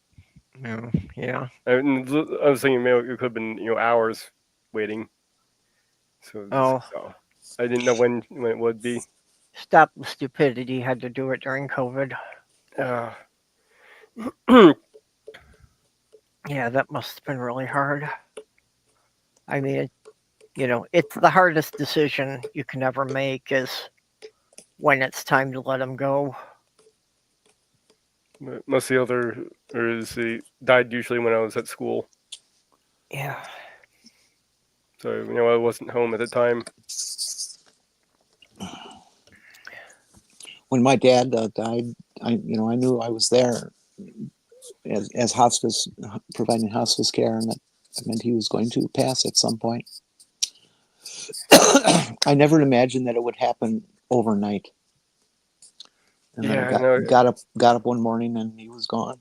Yeah. I was thinking, it could have been hours waiting. So Oh, I didn't know when it would be. stop the stupidity. Had to do it during COVID. Uh, Yeah, that must have been really hard. I mean, it's the hardest decision you can ever make is when it's time to let them go. most of the others they died usually when I was at school, Yeah. so I wasn't home at the time. When my dad died, I knew I was there as hospice, providing hospice care, and that meant he was going to pass at some point. I never imagined that it would happen overnight. And then Yeah, I I know. got up one morning and he was gone.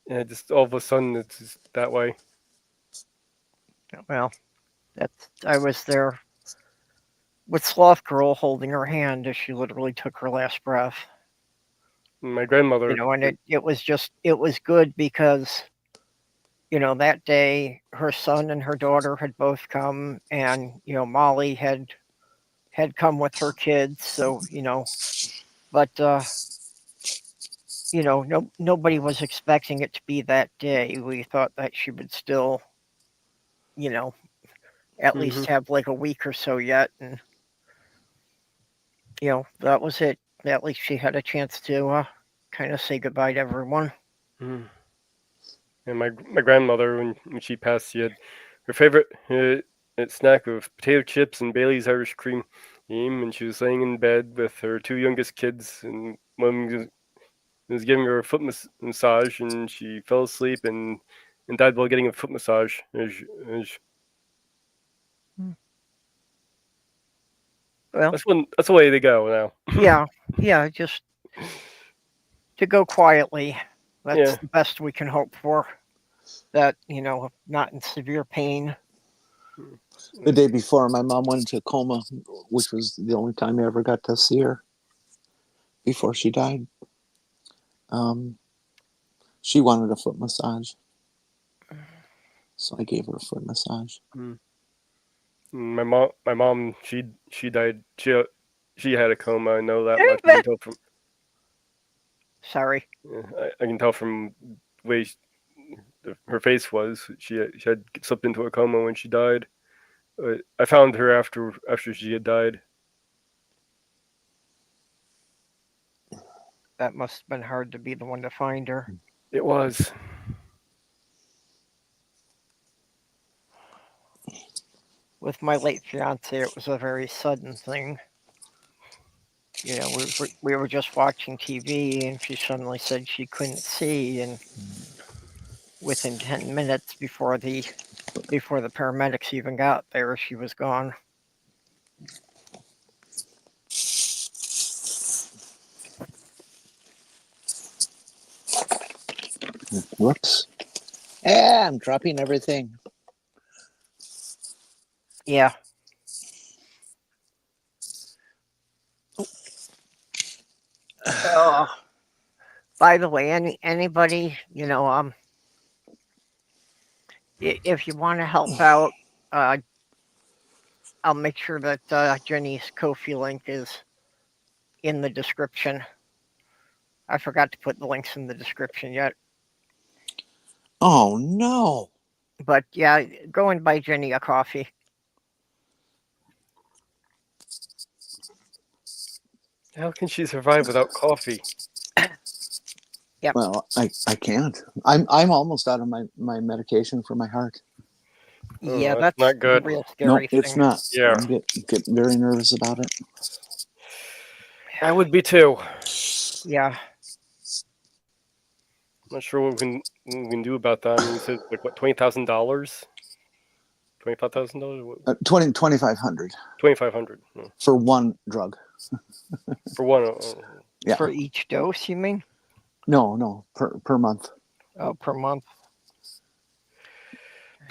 Yeah, just all of a sudden it's just that way. Well, I was there with Sloth Girl holding her hand as she literally took her last breath. My grandmother. And it was good because that day her son and her daughter had both come, and Molly had come with her kids, so but nobody was expecting it to be that day. We thought that she would still at least Mhm. have like a week or so yet, and that was it. At least she had a chance to kind of say goodbye to everyone. Mhm. And my grandmother, when she passed, she had her favorite snack of potato chips and Bailey's Irish cream, and she was laying in bed with her 2 youngest kids, and one was giving her a foot massage, and she fell asleep and died while getting a foot massage. Well, That's the way they go now. yeah, just to go quietly. That's Yeah. the best we can hope for. That not in severe pain. The day before, my mom went into a coma, which was the only time I ever got to see her before she died. She wanted a foot massage, so I gave her a foot massage. Mm. My mom, she died. She had a coma. I know that much. I can tell from. Sorry. I can tell from the way her face was. She had slipped into a coma when she died. I found her after she had died. That must have been hard to be the one to find her. It was. With my late fiance, it was a very sudden thing. You know, we were just watching TV, and she suddenly said she couldn't see, and within 10 minutes before the paramedics even got there, she was gone. Whoops. Yeah, I'm dropping everything. Yeah. By the way, anybody, you know, if you want to help out, I'll make sure that Jenny's Ko-fi link is in the description. I forgot to put the links in the description yet. Oh no. But yeah, go and buy Jenny a coffee. How can she survive without coffee? Yep. Well, I can't. I'm almost out of my medication for my heart. Yeah, that's that's not good. the real No, scary thing. it's not. Yeah. I get very nervous about it. I would be too. Yeah. Not sure what we can do about that. I mean, you said like what, $20,000, $25,000, $2,500 $2,500 for one drug. for one. Yeah. For each dose, you mean? No, per month. Oh, per month.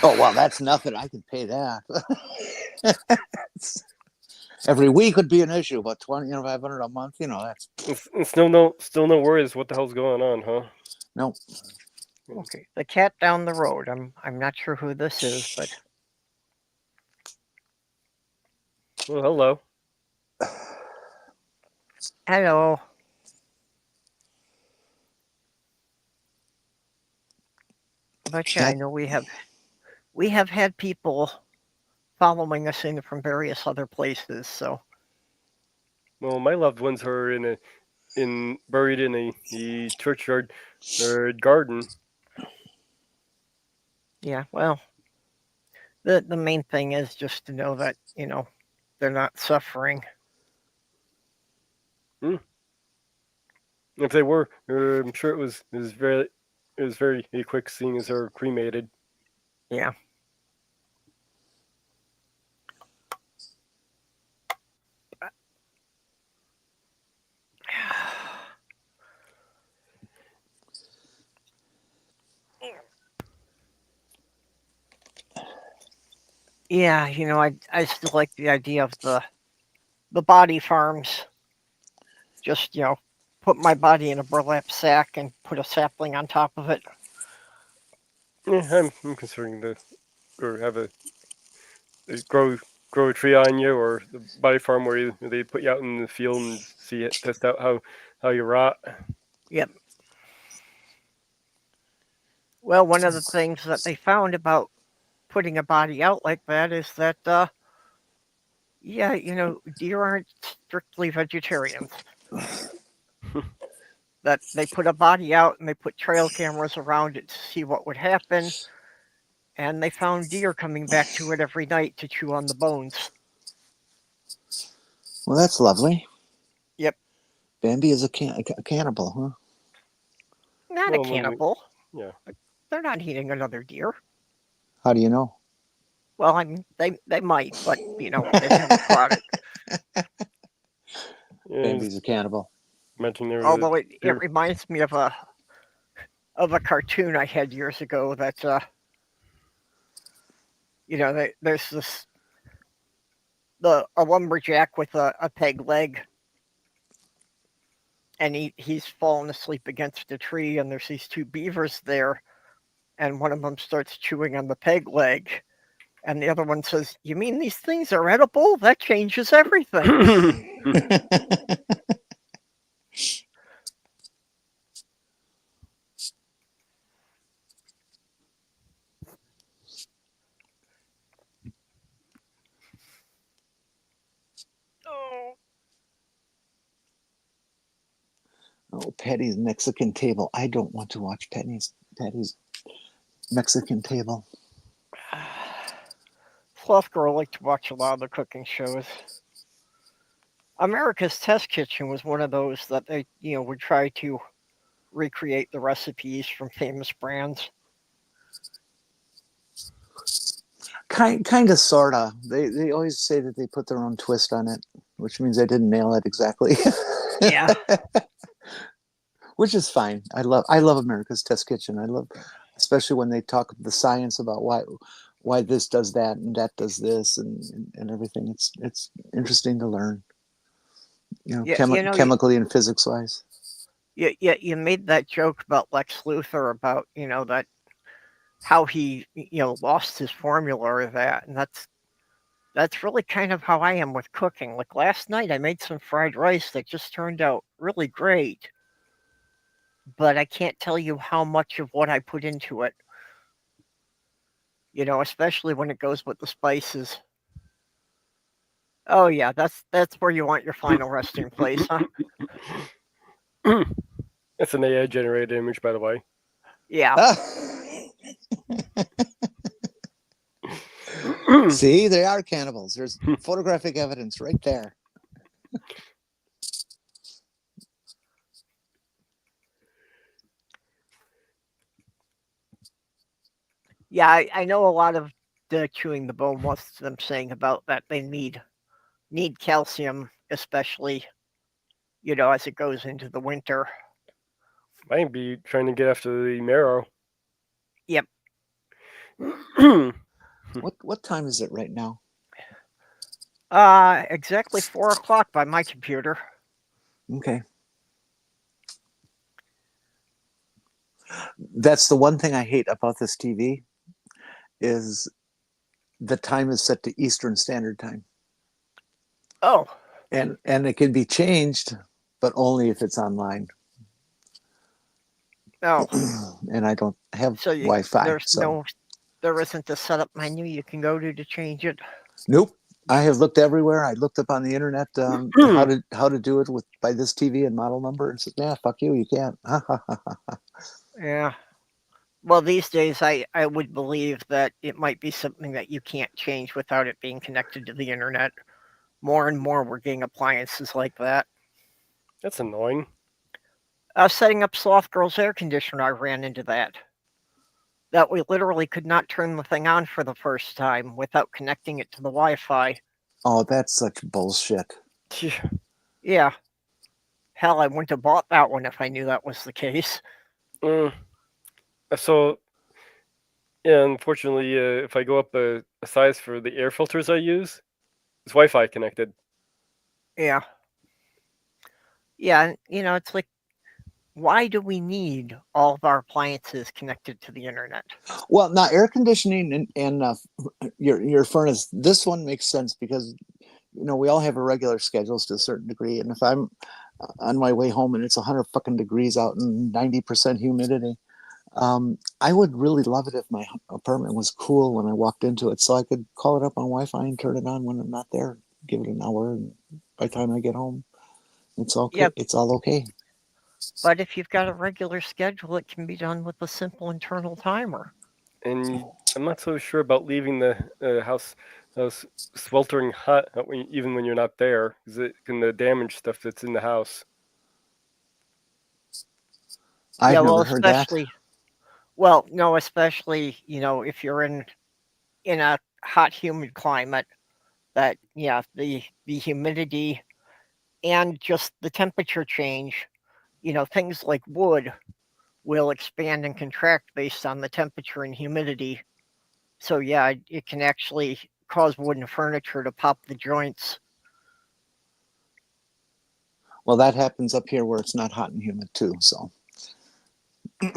Oh well, that's nothing. I can pay that. Every week would be an issue, but $2,500 a month. That's It's still no worries. What the hell's going on, huh? no. Okay. The cat down the road. I'm not sure who this is, but Well, hello. hello. But yeah, I know we have had people following us in from various other places. So Well, my loved ones are buried in a churchyard or garden. yeah, well, the main thing is just to know that they're not suffering. If they were, I'm sure it was very a quick, seeing as they're cremated. Yeah. Yeah, I still like the idea of the body farms. Just, put my body in a burlap sack and put a sapling on top of it. Yeah, I'm considering or have a grow a tree on you, or the body farm where they put you out in the field and test out how you rot. Yep. Well, one of the things that they found about putting a body out like that is that, deer aren't strictly vegetarians. That they put a body out and they put trail cameras around it to see what would happen. And they found deer coming back to it every night to chew on the bones. Well, that's lovely. Yep. Bambi is a cannibal, huh? Not a cannibal. Yeah. They're not eating another deer. How do you know? Well, I mean, they might, but, they haven't caught it. Bambi's a cannibal. Although it reminds me of a cartoon I had years ago that, there's a lumberjack with a peg leg, and he's fallen asleep against a tree, and there's these two beavers there, and one of them starts chewing on the peg leg, and the other one says, "You mean these things are edible? That changes everything." Oh, Patty's Mexican Table. I don't want to watch Patty's Mexican Table. Slothgirl like to watch a lot of the cooking shows. America's Test Kitchen was one of those that they, would try to recreate the recipes from famous brands. Kind of, sorta. They always say that they put their own twist on it, which means they didn't nail it exactly. Yeah. Which is fine. I love America's Test Kitchen. I love, especially when they talk the science about why this does that and that does this and everything. It's interesting to learn. Chemically and physics wise. You made that joke about Lex Luthor about that how he lost his formula or that, and that's really kind of how I am with cooking. Like last night, I made some fried rice that just turned out really great, but I can't tell you how much of what I put into it. Especially when it goes with the spices. Oh yeah, that's where you want your final resting place, huh? That's an AI generated image, by the way. Yeah. See, they are cannibals. There's photographic evidence right there. Yeah, I know a lot of the chewing the bone was them saying about that they need calcium, especially as it goes into the winter. Might be trying to get after the marrow. Yep. What time is it right now? Exactly 4:00 by my computer. Okay. That's the one thing I hate about this TV is the time is set to Eastern Standard Time. Oh. And it can be changed, but only if it's online. Oh. And I don't have Wi-Fi. There isn't a setup menu you can go to change it. Nope. I have looked everywhere. I looked up on the internet how to do it by this TV and model number, and said, "Yeah, fuck you, you can't." Yeah. Well, these days I would believe that it might be something that you can't change without it being connected to the internet. More and more we're getting appliances like that. That's annoying. Setting up Slothgirl's air conditioner, I ran into that. That we literally could not turn the thing on for the first time without connecting it to the Wi-Fi. Oh, that's such bullshit. Yeah. Hell, I wouldn't have bought that one if I knew that was the case. So, yeah, unfortunately, if I go up a size for the air filters I use, it's Wi-Fi connected. Yeah. Yeah, it's like, why do we need all of our appliances connected to the internet? Well, now air conditioning and your furnace, this one makes sense because, we all have irregular schedules to a certain degree. And if I'm on my way home and it's 100 fucking degrees out and 90% humidity, I would really love it if my apartment was cool when I walked into it, so I could call it up on Wi-Fi and turn it on when I'm not there. Give it an hour, and by the time I get home, it's okay. Yep. It's all okay. But if you've got a regular schedule, it can be done with a simple internal timer. And I'm not so sure about leaving the house sweltering hot even when you're not there, because it can damage stuff that's in the house. I've never heard that. Well, no, especially if you're in a hot, humid climate, that the humidity and just the temperature change. Things like wood will expand and contract based on the temperature and humidity. So yeah, it can actually cause wooden furniture to pop the joints. Well, that happens up here where it's not hot and humid too. So, I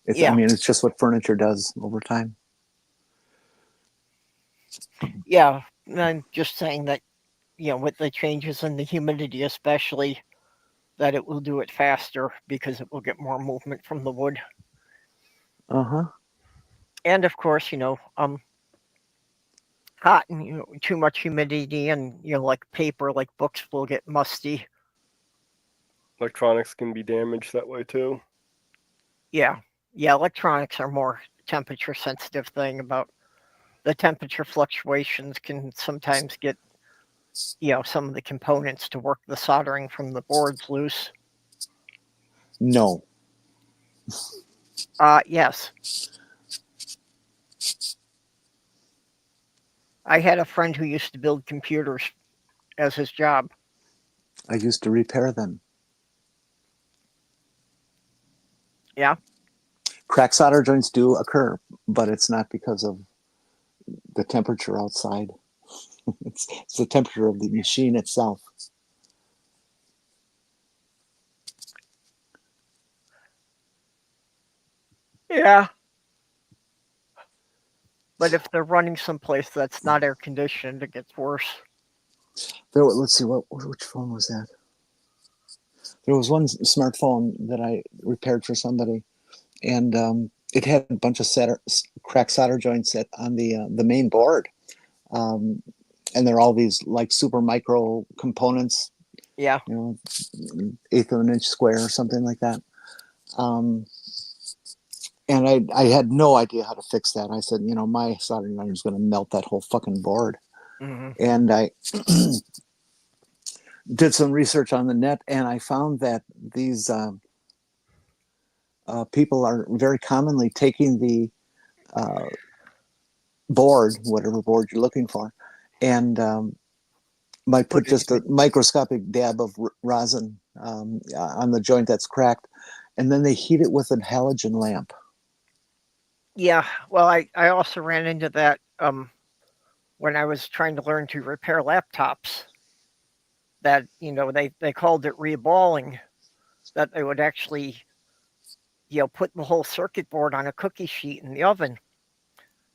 mean, it's just what furniture does over time. Yeah, I'm just saying that, with the changes in the humidity, especially, that it will do it faster because it will get more movement from the wood. And of course, hot and too much humidity and like paper, like books will get musty. Electronics can be damaged that way too. Yeah, electronics are more temperature sensitive thing. About the temperature fluctuations can sometimes get some of the components to work the soldering from the boards loose? No. Yes. I had a friend who used to build computers as his job. I used to repair them. Yeah. Crack solder joints do occur, but it's not because of the temperature outside. It's the temperature of the machine itself. Yeah. But if they're running someplace that's not air conditioned, it gets worse. Let's see, which phone was that? There was one smartphone that I repaired for somebody, and it had a bunch of crack solder joints on the main board, and they're all these like super micro components. Yeah. Eighth of an inch square or something like that. And I had no idea how to fix that. I said, my soldering iron is going to melt that whole fucking board. Mm-hmm. And I did some research on the net, and I found that these people are very commonly taking the board, whatever board you're looking for, and might put just a microscopic dab of rosin on the joint that's cracked, and then they heat it with a halogen lamp. Yeah, well, I also ran into that when I was trying to learn to repair laptops. That they called it reballing. That they would actually put the whole circuit board on a cookie sheet in the oven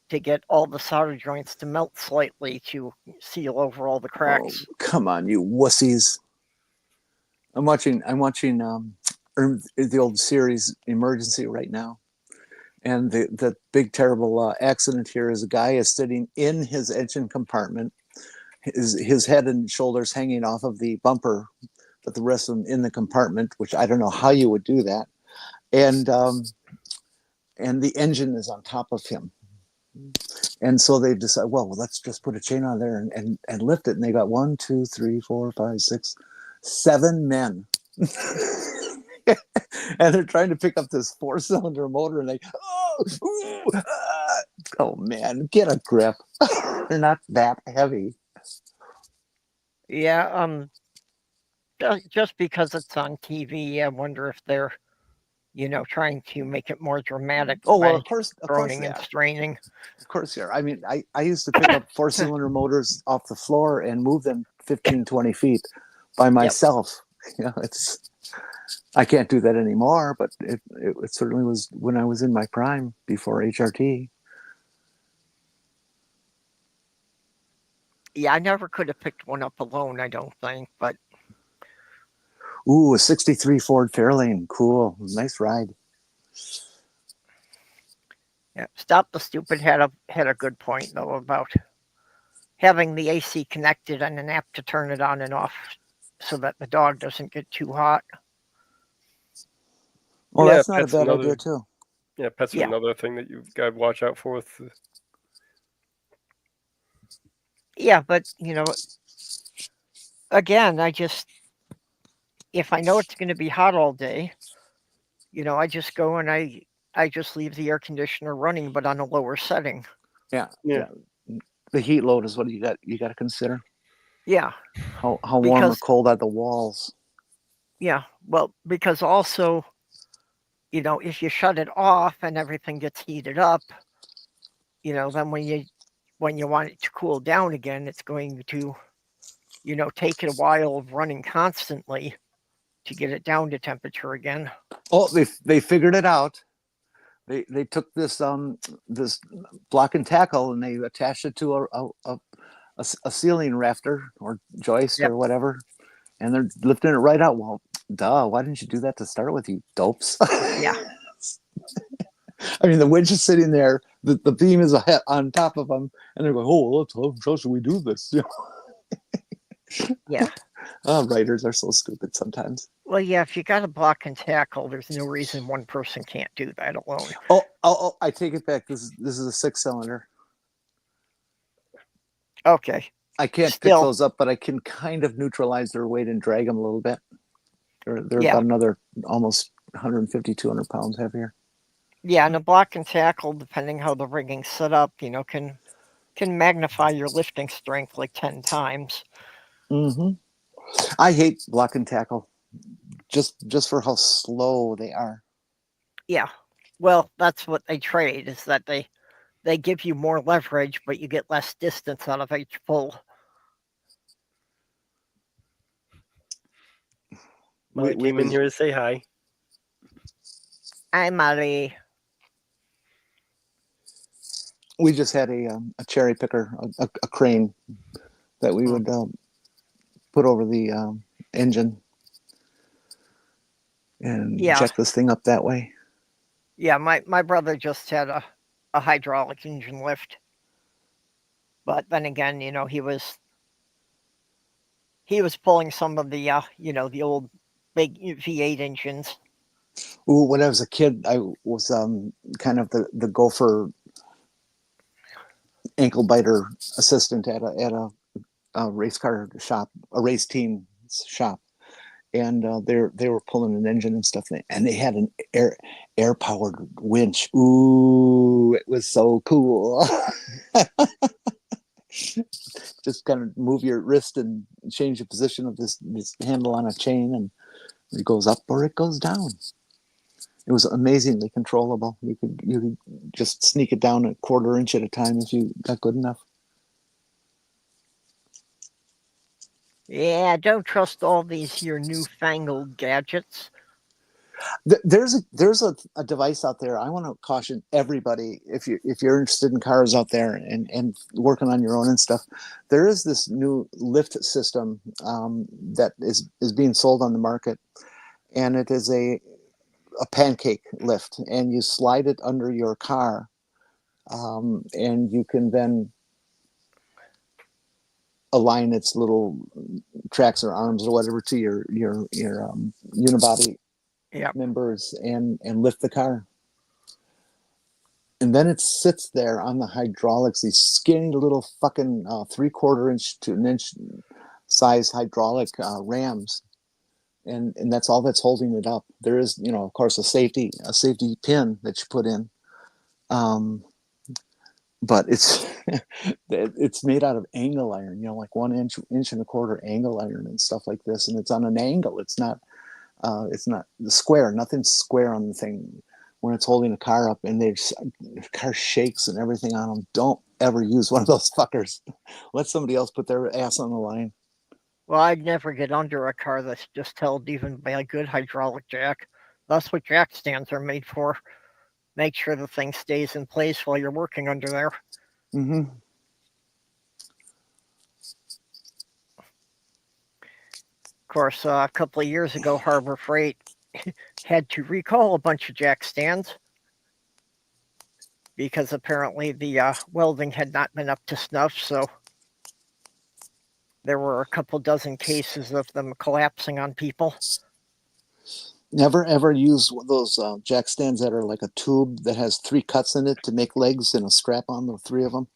to get all the solder joints to melt slightly to seal over all the cracks. Oh, come on, you wussies! I'm watching the old series Emergency right now. And the big terrible accident here is a guy is sitting in his engine compartment, his head and shoulders hanging off of the bumper, but the rest of them in the compartment, which I don't know how you would do that. And the engine is on top of him. And so they decide, well, let's just put a chain on there and lift it. And they got 1, 2, 3, 4, 5, 6, 7 men. And they're trying to pick up this 4-cylinder motor, and oh man, get a grip. They're not that heavy. Yeah, just because it's on TV, I wonder if they're, trying to make it more dramatic. Oh well, of course and straining. Of course, yeah. I mean, I used to pick up 4-cylinder motors off the floor and move them 15, 20 feet by myself. Yep. I can't do that anymore, but it certainly was when I was in my prime before HRT. Yeah, I never could have picked one up alone, I don't think, but... Ooh, a 63 Ford Fairlane. Cool. Nice ride. Yeah, Stop the Stupid had a good point, though, about having the AC connected and an app to turn it on and off so that the dog doesn't get too hot. Well, that's not a bad idea, too. Yeah, pets are another thing that you've got to watch out for. Yeah, but, again, if I know it's going to be hot all day, I just go and I just leave the air conditioner running, but on a lower setting. Yeah. The heat load is what you got to consider. Yeah. How warm or cold are the walls? Yeah. Well, because also, if you shut it off and everything gets heated up, then when you want it to cool down again, it's going to, take it a while of running constantly to get it down to temperature again. Oh, they figured it out. They took this this block and tackle and they attached it to a ceiling rafter or joist or whatever, and they're lifting it right out. Well, duh! Why didn't you do that to start with, you dopes? Yeah. I mean, the winch is sitting there. The beam is on top of them, and they're going, "Oh, how should we do this?" Yeah. Writers are so stupid sometimes. Well, yeah, if you got a block and tackle, there's no reason one person can't do that alone. Oh, I take it back. This is a 6-cylinder. Okay. I can't pick Still, those up, but I can kind of neutralize their weight and drag them a little bit. They're yeah. about another almost 150, 200 pounds heavier. Yeah, and a block and tackle, depending how the rigging's set up, can magnify your lifting strength like 10 times. Mm-hmm. I hate block and tackle, just for how slow they are. Yeah. Well, that's what they trade, is that they give you more leverage, but you get less distance out of each pull. Molly came in here to say hi. Hi, Molly. We just had a cherry picker, a crane that we would put over the engine and jack this thing up that way. Yeah, my brother just had a hydraulic engine lift. But then again, he was pulling some of the the old big V8 engines. Ooh, when I was a kid, I was kind of the gopher ankle biter assistant at a race car shop, a race team shop, and they were pulling an engine and stuff, and they had an air powered winch. Ooh, it was so cool. Just kind of move your wrist and change the position of this handle on a chain, and it goes up or it goes down. It was amazingly controllable. You could just sneak it down a quarter inch at a time if you got good enough. Yeah, don't trust all these here newfangled gadgets. There's a device out there. I want to caution everybody, if you're interested in cars out there and working on your own and stuff. There is this new lift system that is being sold on the market, and it is a pancake lift, and you slide it under your car, and you can then align its little tracks or arms or whatever to your unibody members and lift the car. And then it sits there on the hydraulics, these skinny little fucking 3/4 inch to an inch size hydraulic rams. And that's all that's holding it up. There is, of course, a safety pin that you put in. But it's it's made out of angle iron, like 1 inch and a quarter angle iron and stuff like this. And it's on an angle. It's not the square. Nothing's square on the thing when it's holding a car up, and the car shakes and everything on them. Don't ever use one of those fuckers. Let somebody else put their ass on the line. Well, I'd never get under a car that's just held even by a good hydraulic jack. That's what jack stands are made for. Make sure the thing stays in place while you're working under there. Mm-hmm. Of course, a couple of years ago, Harbor Freight had to recall a bunch of jack stands because apparently the welding had not been up to snuff, so there were a couple dozen cases of them collapsing on people. Never ever use those jack stands that are like a tube that has 3 cuts in it to make legs and a strap on the 3 of them.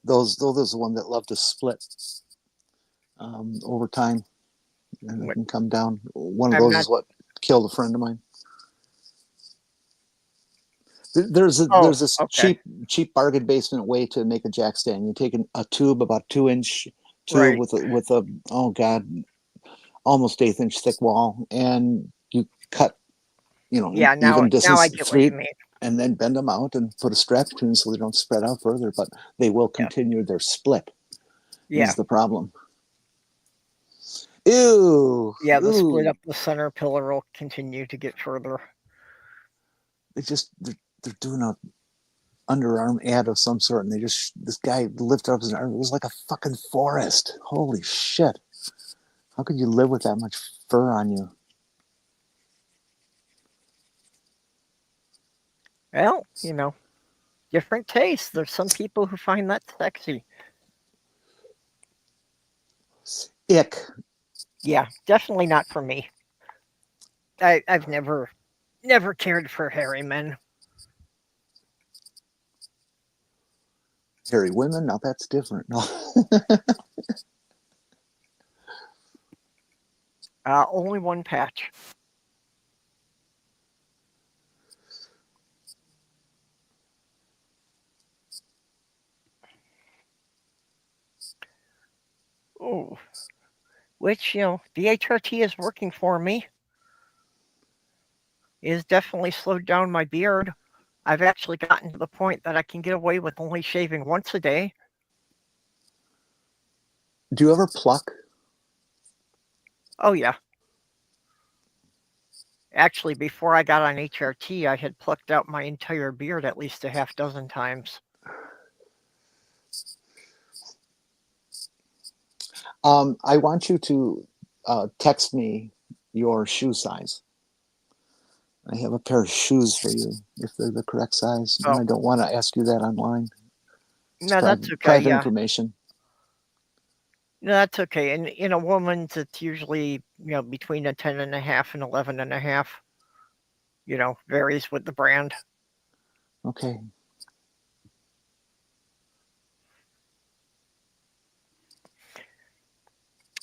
Those are the one that love to split over time, and it can come down. One of those is what killed a friend of mine. There's this cheap bargain basement way to make a jack stand. You take a tube, about 2 inch tube with a oh god, almost 1/8 inch thick wall, and you cut even distance 3, and then bend them out and put a strap between them so they don't spread out further, but they will continue their split. Is the problem. Ew. Yeah, the split up the center pillar will continue to get further. They're doing a underarm ad of some sort, and this guy lifted up his arm. It was like a fucking forest. Holy shit. How could you live with that much fur on you? Well, different tastes. There's some people who find that sexy. Ick. Yeah, definitely not for me. I've never cared for hairy men. Hairy women? Now that's different. No. Only one patch. Oh, which, the HRT is working for me. It has definitely slowed down my beard. I've actually gotten to the point that I can get away with only shaving once a day. Do you ever pluck? Oh, yeah. Actually, before I got on HRT, I had plucked out my entire beard at least a half dozen times. I want you to text me your shoe size. I have a pair of shoes for you if they're the correct size. Oh. I don't want to ask you that online. It's No, that's okay. private Yeah. information. No, that's okay. And in a woman's, it's usually, between a 10.5 and 11.5. Varies with the brand. Okay.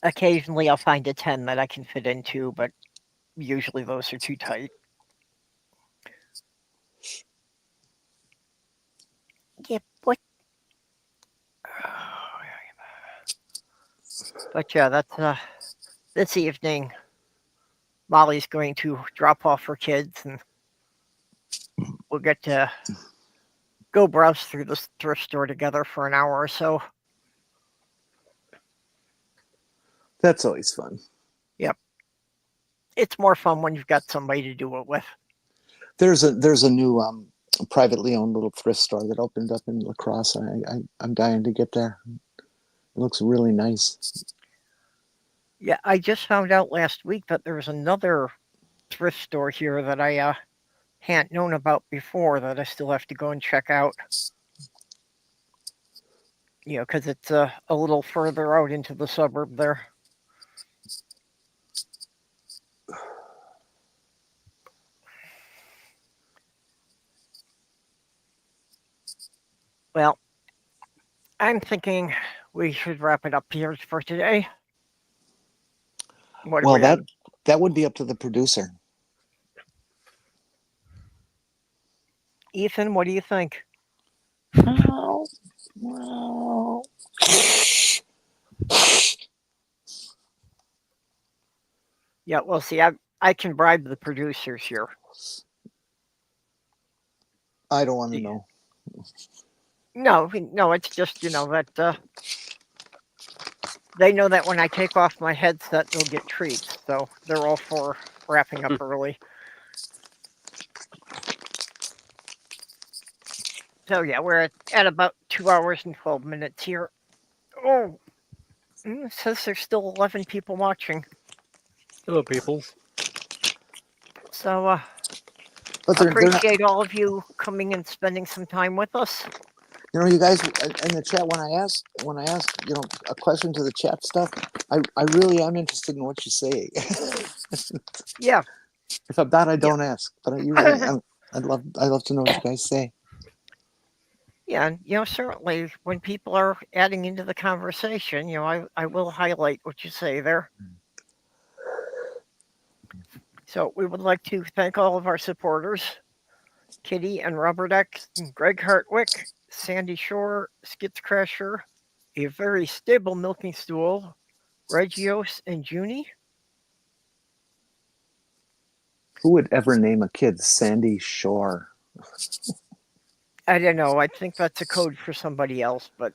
Occasionally I'll find a 10 that I can fit into, but usually those are too tight. Yep. What? But yeah, that's this evening. Molly's going to drop off her kids, and we'll get to go browse through the thrift store together for an hour or so. That's always fun. Yep. It's more fun when you've got somebody to do it with. There's a new privately owned little thrift store that opened up in La Crosse. I'm dying to get there. It looks really nice. Yeah, I just found out last week that there was another thrift store here that I hadn't known about before that I still have to go and check out. Because it's a little further out into the suburb there. Well, I'm thinking we should wrap it up here for today. Well, that would be up to the producer. Ethan, what do you think? Well. Yeah, well, see, I can bribe the producers here. I don't want to know. No, it's just, that they know that when I take off my headset, they'll get treats. So they're all for wrapping up early. So yeah, we're at about 2 hours and 12 minutes here. Oh, it says there's still 11 people watching. Hello, peoples. So But appreciate all of you coming and spending some time with us. You guys in the chat, when I ask, a question to the chat stuff, I really am interested in what you say. Yeah. If I'm not, I don't ask. But I'd love to know what you guys say. Yeah, and certainly when people are adding into the conversation, I will highlight what you say there. So we would like to thank all of our supporters, Kitty and Robert X, Greg Hartwick, Sandy Shore, Skitzcrasher, A Very Stable Milking Stool, Regios, and Junie. Who would ever name a kid Sandy Shore? I don't know. I think that's a code for somebody else, but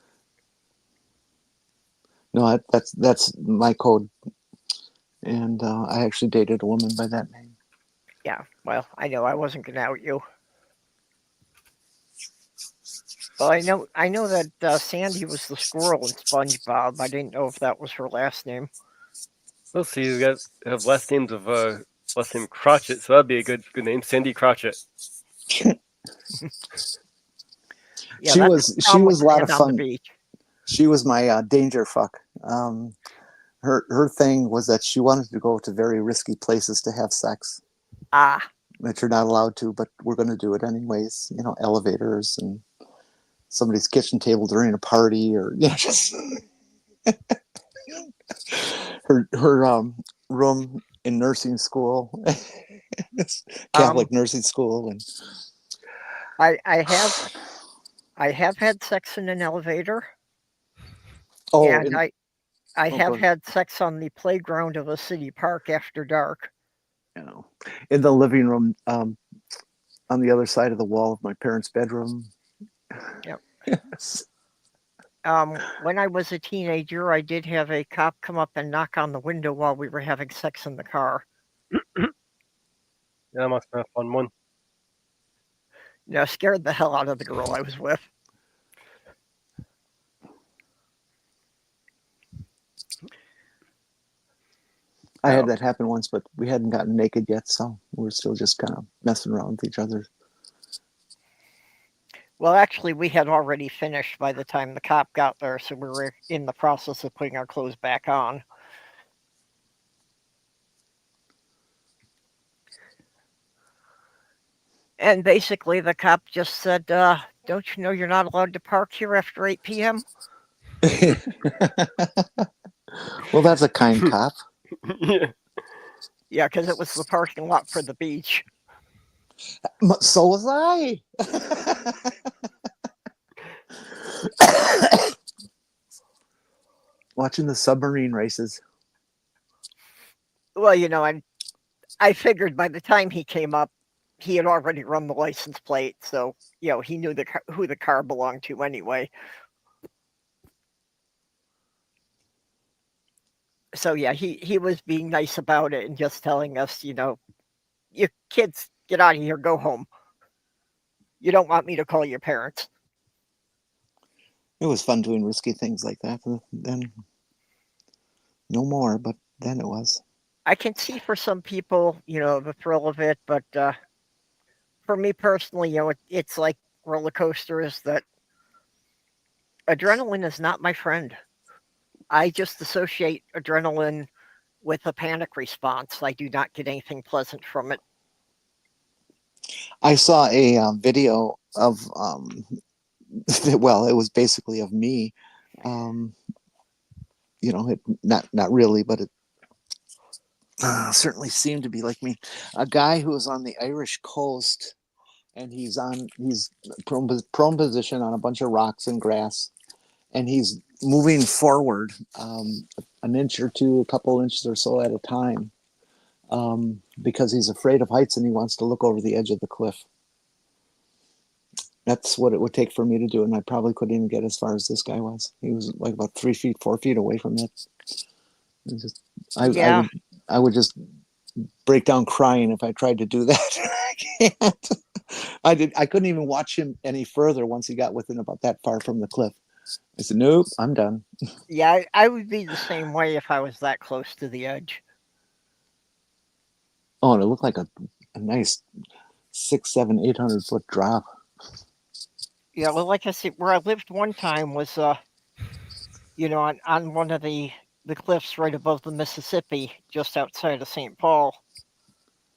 No, that's my code. And I actually dated a woman by that name. yeah, well, I know I wasn't going to out you. Well, I know that Sandy was the squirrel in SpongeBob. I didn't know if that was her last name. We'll see. You guys have last names of last name Crotchet, so that'd be a good name, Sandy Crotchet. Yeah, she was a lot of fun. She was my danger fuck. Her thing was that she wanted to go to very risky places to have sex. That you're not allowed to, but we're going to do it anyways. Elevators and somebody's kitchen table during a party, or just her room in nursing school, Catholic nursing school, and I have had sex in an elevator, and I have had sex on the playground of a city park after dark. In the living room, on the other side of the wall of my parents' bedroom. Yep. Yes. When I was a teenager, I did have a cop come up and knock on the window while we were having sex in the car. That must have been a fun one. Yeah, scared the hell out of the girl I was with. I had that happen once, but we hadn't gotten naked yet, so we were still just kind of messing around with each other. Well, actually, we had already finished by the time the cop got there, so we were in the process of putting our clothes back on. And basically, the cop just said, don't you know you're not allowed to park here after 8 p.m.? Well, that's a kind cop. Yeah. Yeah, because it was the parking lot for the beach. So was I. Watching the submarine races. Well, I figured by the time he came up, he had already run the license plate, so he knew who the car belonged to anyway. So yeah, he was being nice about it and just telling us, you kids, get out of here, go home. You don't want me to call your parents. It was fun doing risky things like that. Then no more, but then it was. I can see for some people, the thrill of it, but for me personally, it's like roller coasters that adrenaline is not my friend. I just associate adrenaline with a panic response. I do not get anything pleasant from it. I saw a video of, well, it was basically of me. Not really, but it certainly seemed to be like me. A guy who was on the Irish coast, and he's prone position on a bunch of rocks and grass, and he's moving forward an inch or two, a couple inches or so at a time, because he's afraid of heights and he wants to look over the edge of the cliff. That's what it would take for me to do, and I probably couldn't even get as far as this guy was. He was like about 3 feet, 4 feet away from it. I would just break down crying if I tried to do that. I can't. I couldn't even watch him any further once he got within about that far from the cliff. I said, nope, I'm done. Yeah, I would be the same way if I was that close to the edge. Oh, and it looked like a nice 600, 700, 800 foot drop. Yeah, well, like I said, where I lived one time was, on one of the cliffs right above the Mississippi, just outside of St. Paul.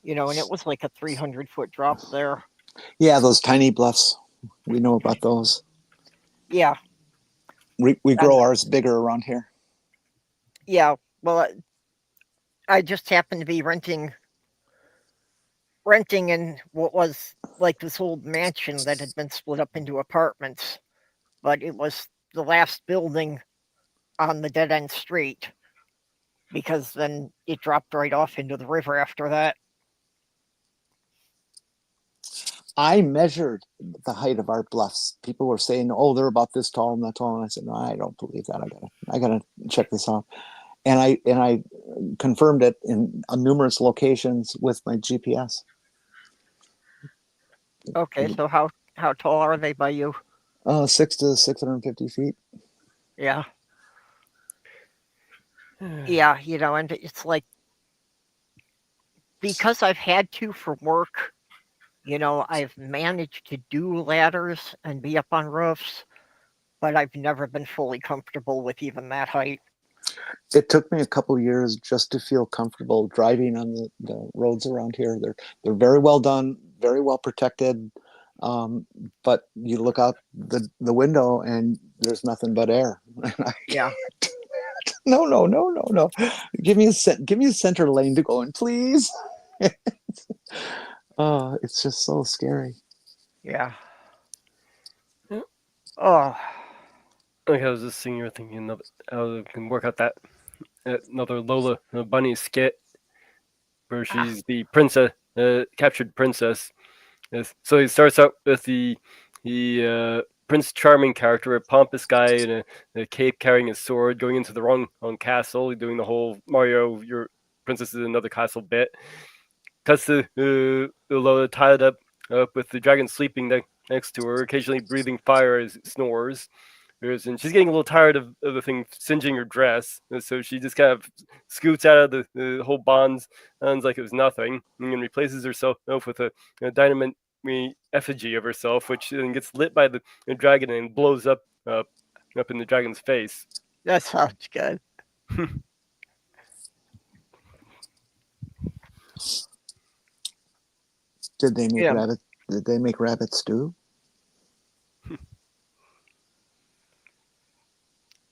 And it was like a 300-foot drop there. Yeah, those tiny bluffs. We know about those. Yeah. We grow ours bigger around here. Yeah, well, I just happened to be renting in what was like this old mansion that had been split up into apartments, but it was the last building on the dead-end street, because then it dropped right off into the river after that. I measured the height of our bluffs. People were saying, "Oh, they're about this tall and that tall," and I said, "No, I don't believe that. I gotta check this out." And I confirmed it in numerous locations with my GPS. Okay, so how tall are they by you? 6 to 650 feet. Yeah. Yeah, and it's like, because I've had to for work, I've managed to do ladders and be up on roofs, but I've never been fully comfortable with even that height. It took me a couple of years just to feel comfortable driving on the roads around here. They're very well done, very well protected. But you look out the window and there's nothing but air. Yeah. No. Give me a center lane to go in, please. Oh, it's just so scary. Yeah. Yeah. Oh, Like I was just sitting here thinking of how I can work out that another Lola Bunny skit where she's the princess, captured princess. Yes. So he starts out with the Prince Charming character, a pompous guy in a cape carrying a sword, going into the wrong castle, doing the whole Mario, your princess is another castle bit. Cuts to Lola tied up with the dragon sleeping next to her, occasionally breathing fire as it snores. And she's getting a little tired of the thing singeing her dress, so she just kind of scoots out of the whole bonds, sounds like it was nothing, and replaces herself with a dynamite effigy of herself, which then gets lit by the dragon and blows up in the dragon's face. that sounds good. Did they make Yeah. rabbit? Did they make rabbit stew?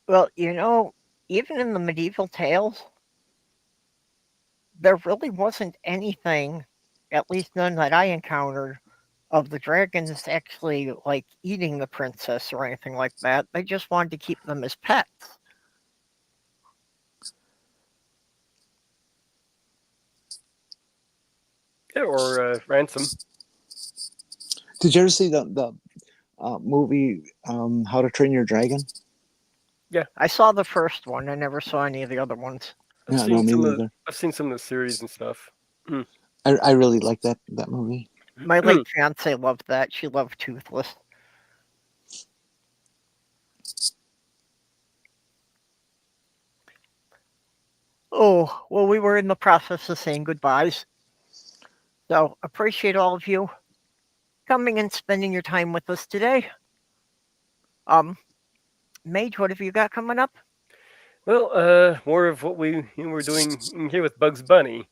Well, even in the medieval tales, there really wasn't anything, at least none that I encountered, of the dragons actually like eating the princess or anything like that. They just wanted to keep them as pets. Yeah, or ransom. Did you ever see the movie How to Train Your Dragon? I saw the first one. I never saw any of the other ones. Yeah, no, me neither. I've seen some of the series and stuff. I really like that movie. My late fiance loved that. She loved Toothless. Oh, well, we were in the process of saying goodbyes. So appreciate all of you coming and spending your time with us today. Mage, what have you got coming up? Well, more of what we were doing here with Bugs Bunny.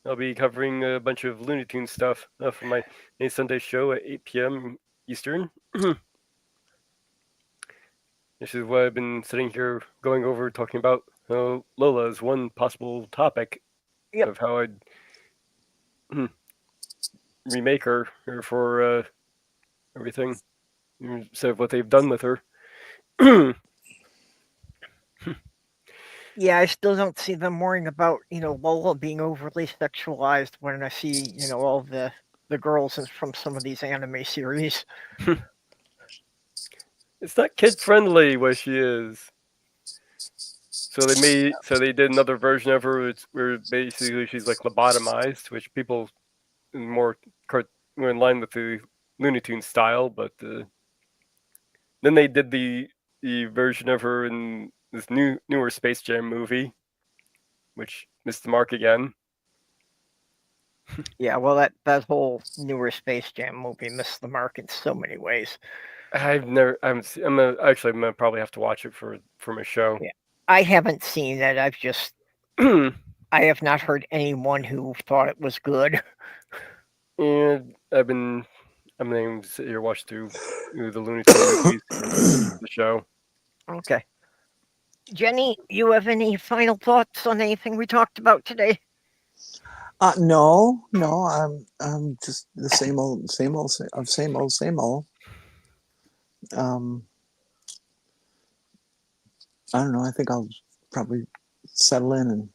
I'll be covering a bunch of Looney Tunes stuff for my Sunday show at 8 p.m. Eastern. This is what I've been sitting here going over, talking about Lola as one possible topic of how I'd remake her for everything, instead of what they've done with her. Yeah, I still don't see them worrying about, Lola being overly sexualized when I see, all the girls from some of these anime series. It's not kid friendly where she is. So they did another version of her where basically she's like lobotomized, which people more were in line with the Looney Tunes style, but then they did the version of her in this newer Space Jam movie, which missed the mark again. Yeah, well, that whole newer Space Jam movie missed the mark in so many ways. I'm gonna probably have to watch it for my show. Yeah, I haven't seen it. I've just I have not heard anyone who thought it was good. And I'm gonna sit here watch through the Looney Tunes movies, the show. Okay. Jenny, you have any final thoughts on anything we talked about today? No. I'm just the same old. I don't know. I think I'll probably settle in and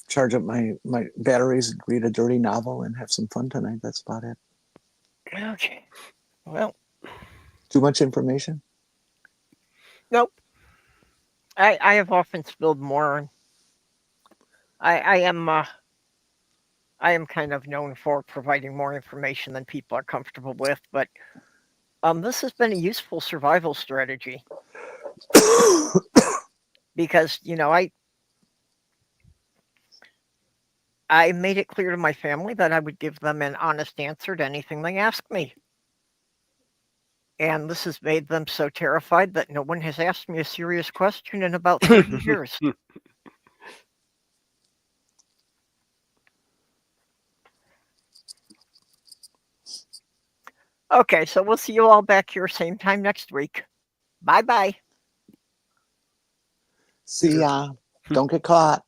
charge up my batteries, read a dirty novel, and have some fun tonight. That's about it. Okay. Well, Too much information? nope. I have often spilled more. I am kind of known for providing more information than people are comfortable with, but this has been a useful survival strategy because I made it clear to my family that I would give them an honest answer to anything they asked me. And this has made them so terrified that no one has asked me a serious question in about 30 years. Okay, so we'll see you all back here same time next week. Bye bye. See ya. Don't get caught.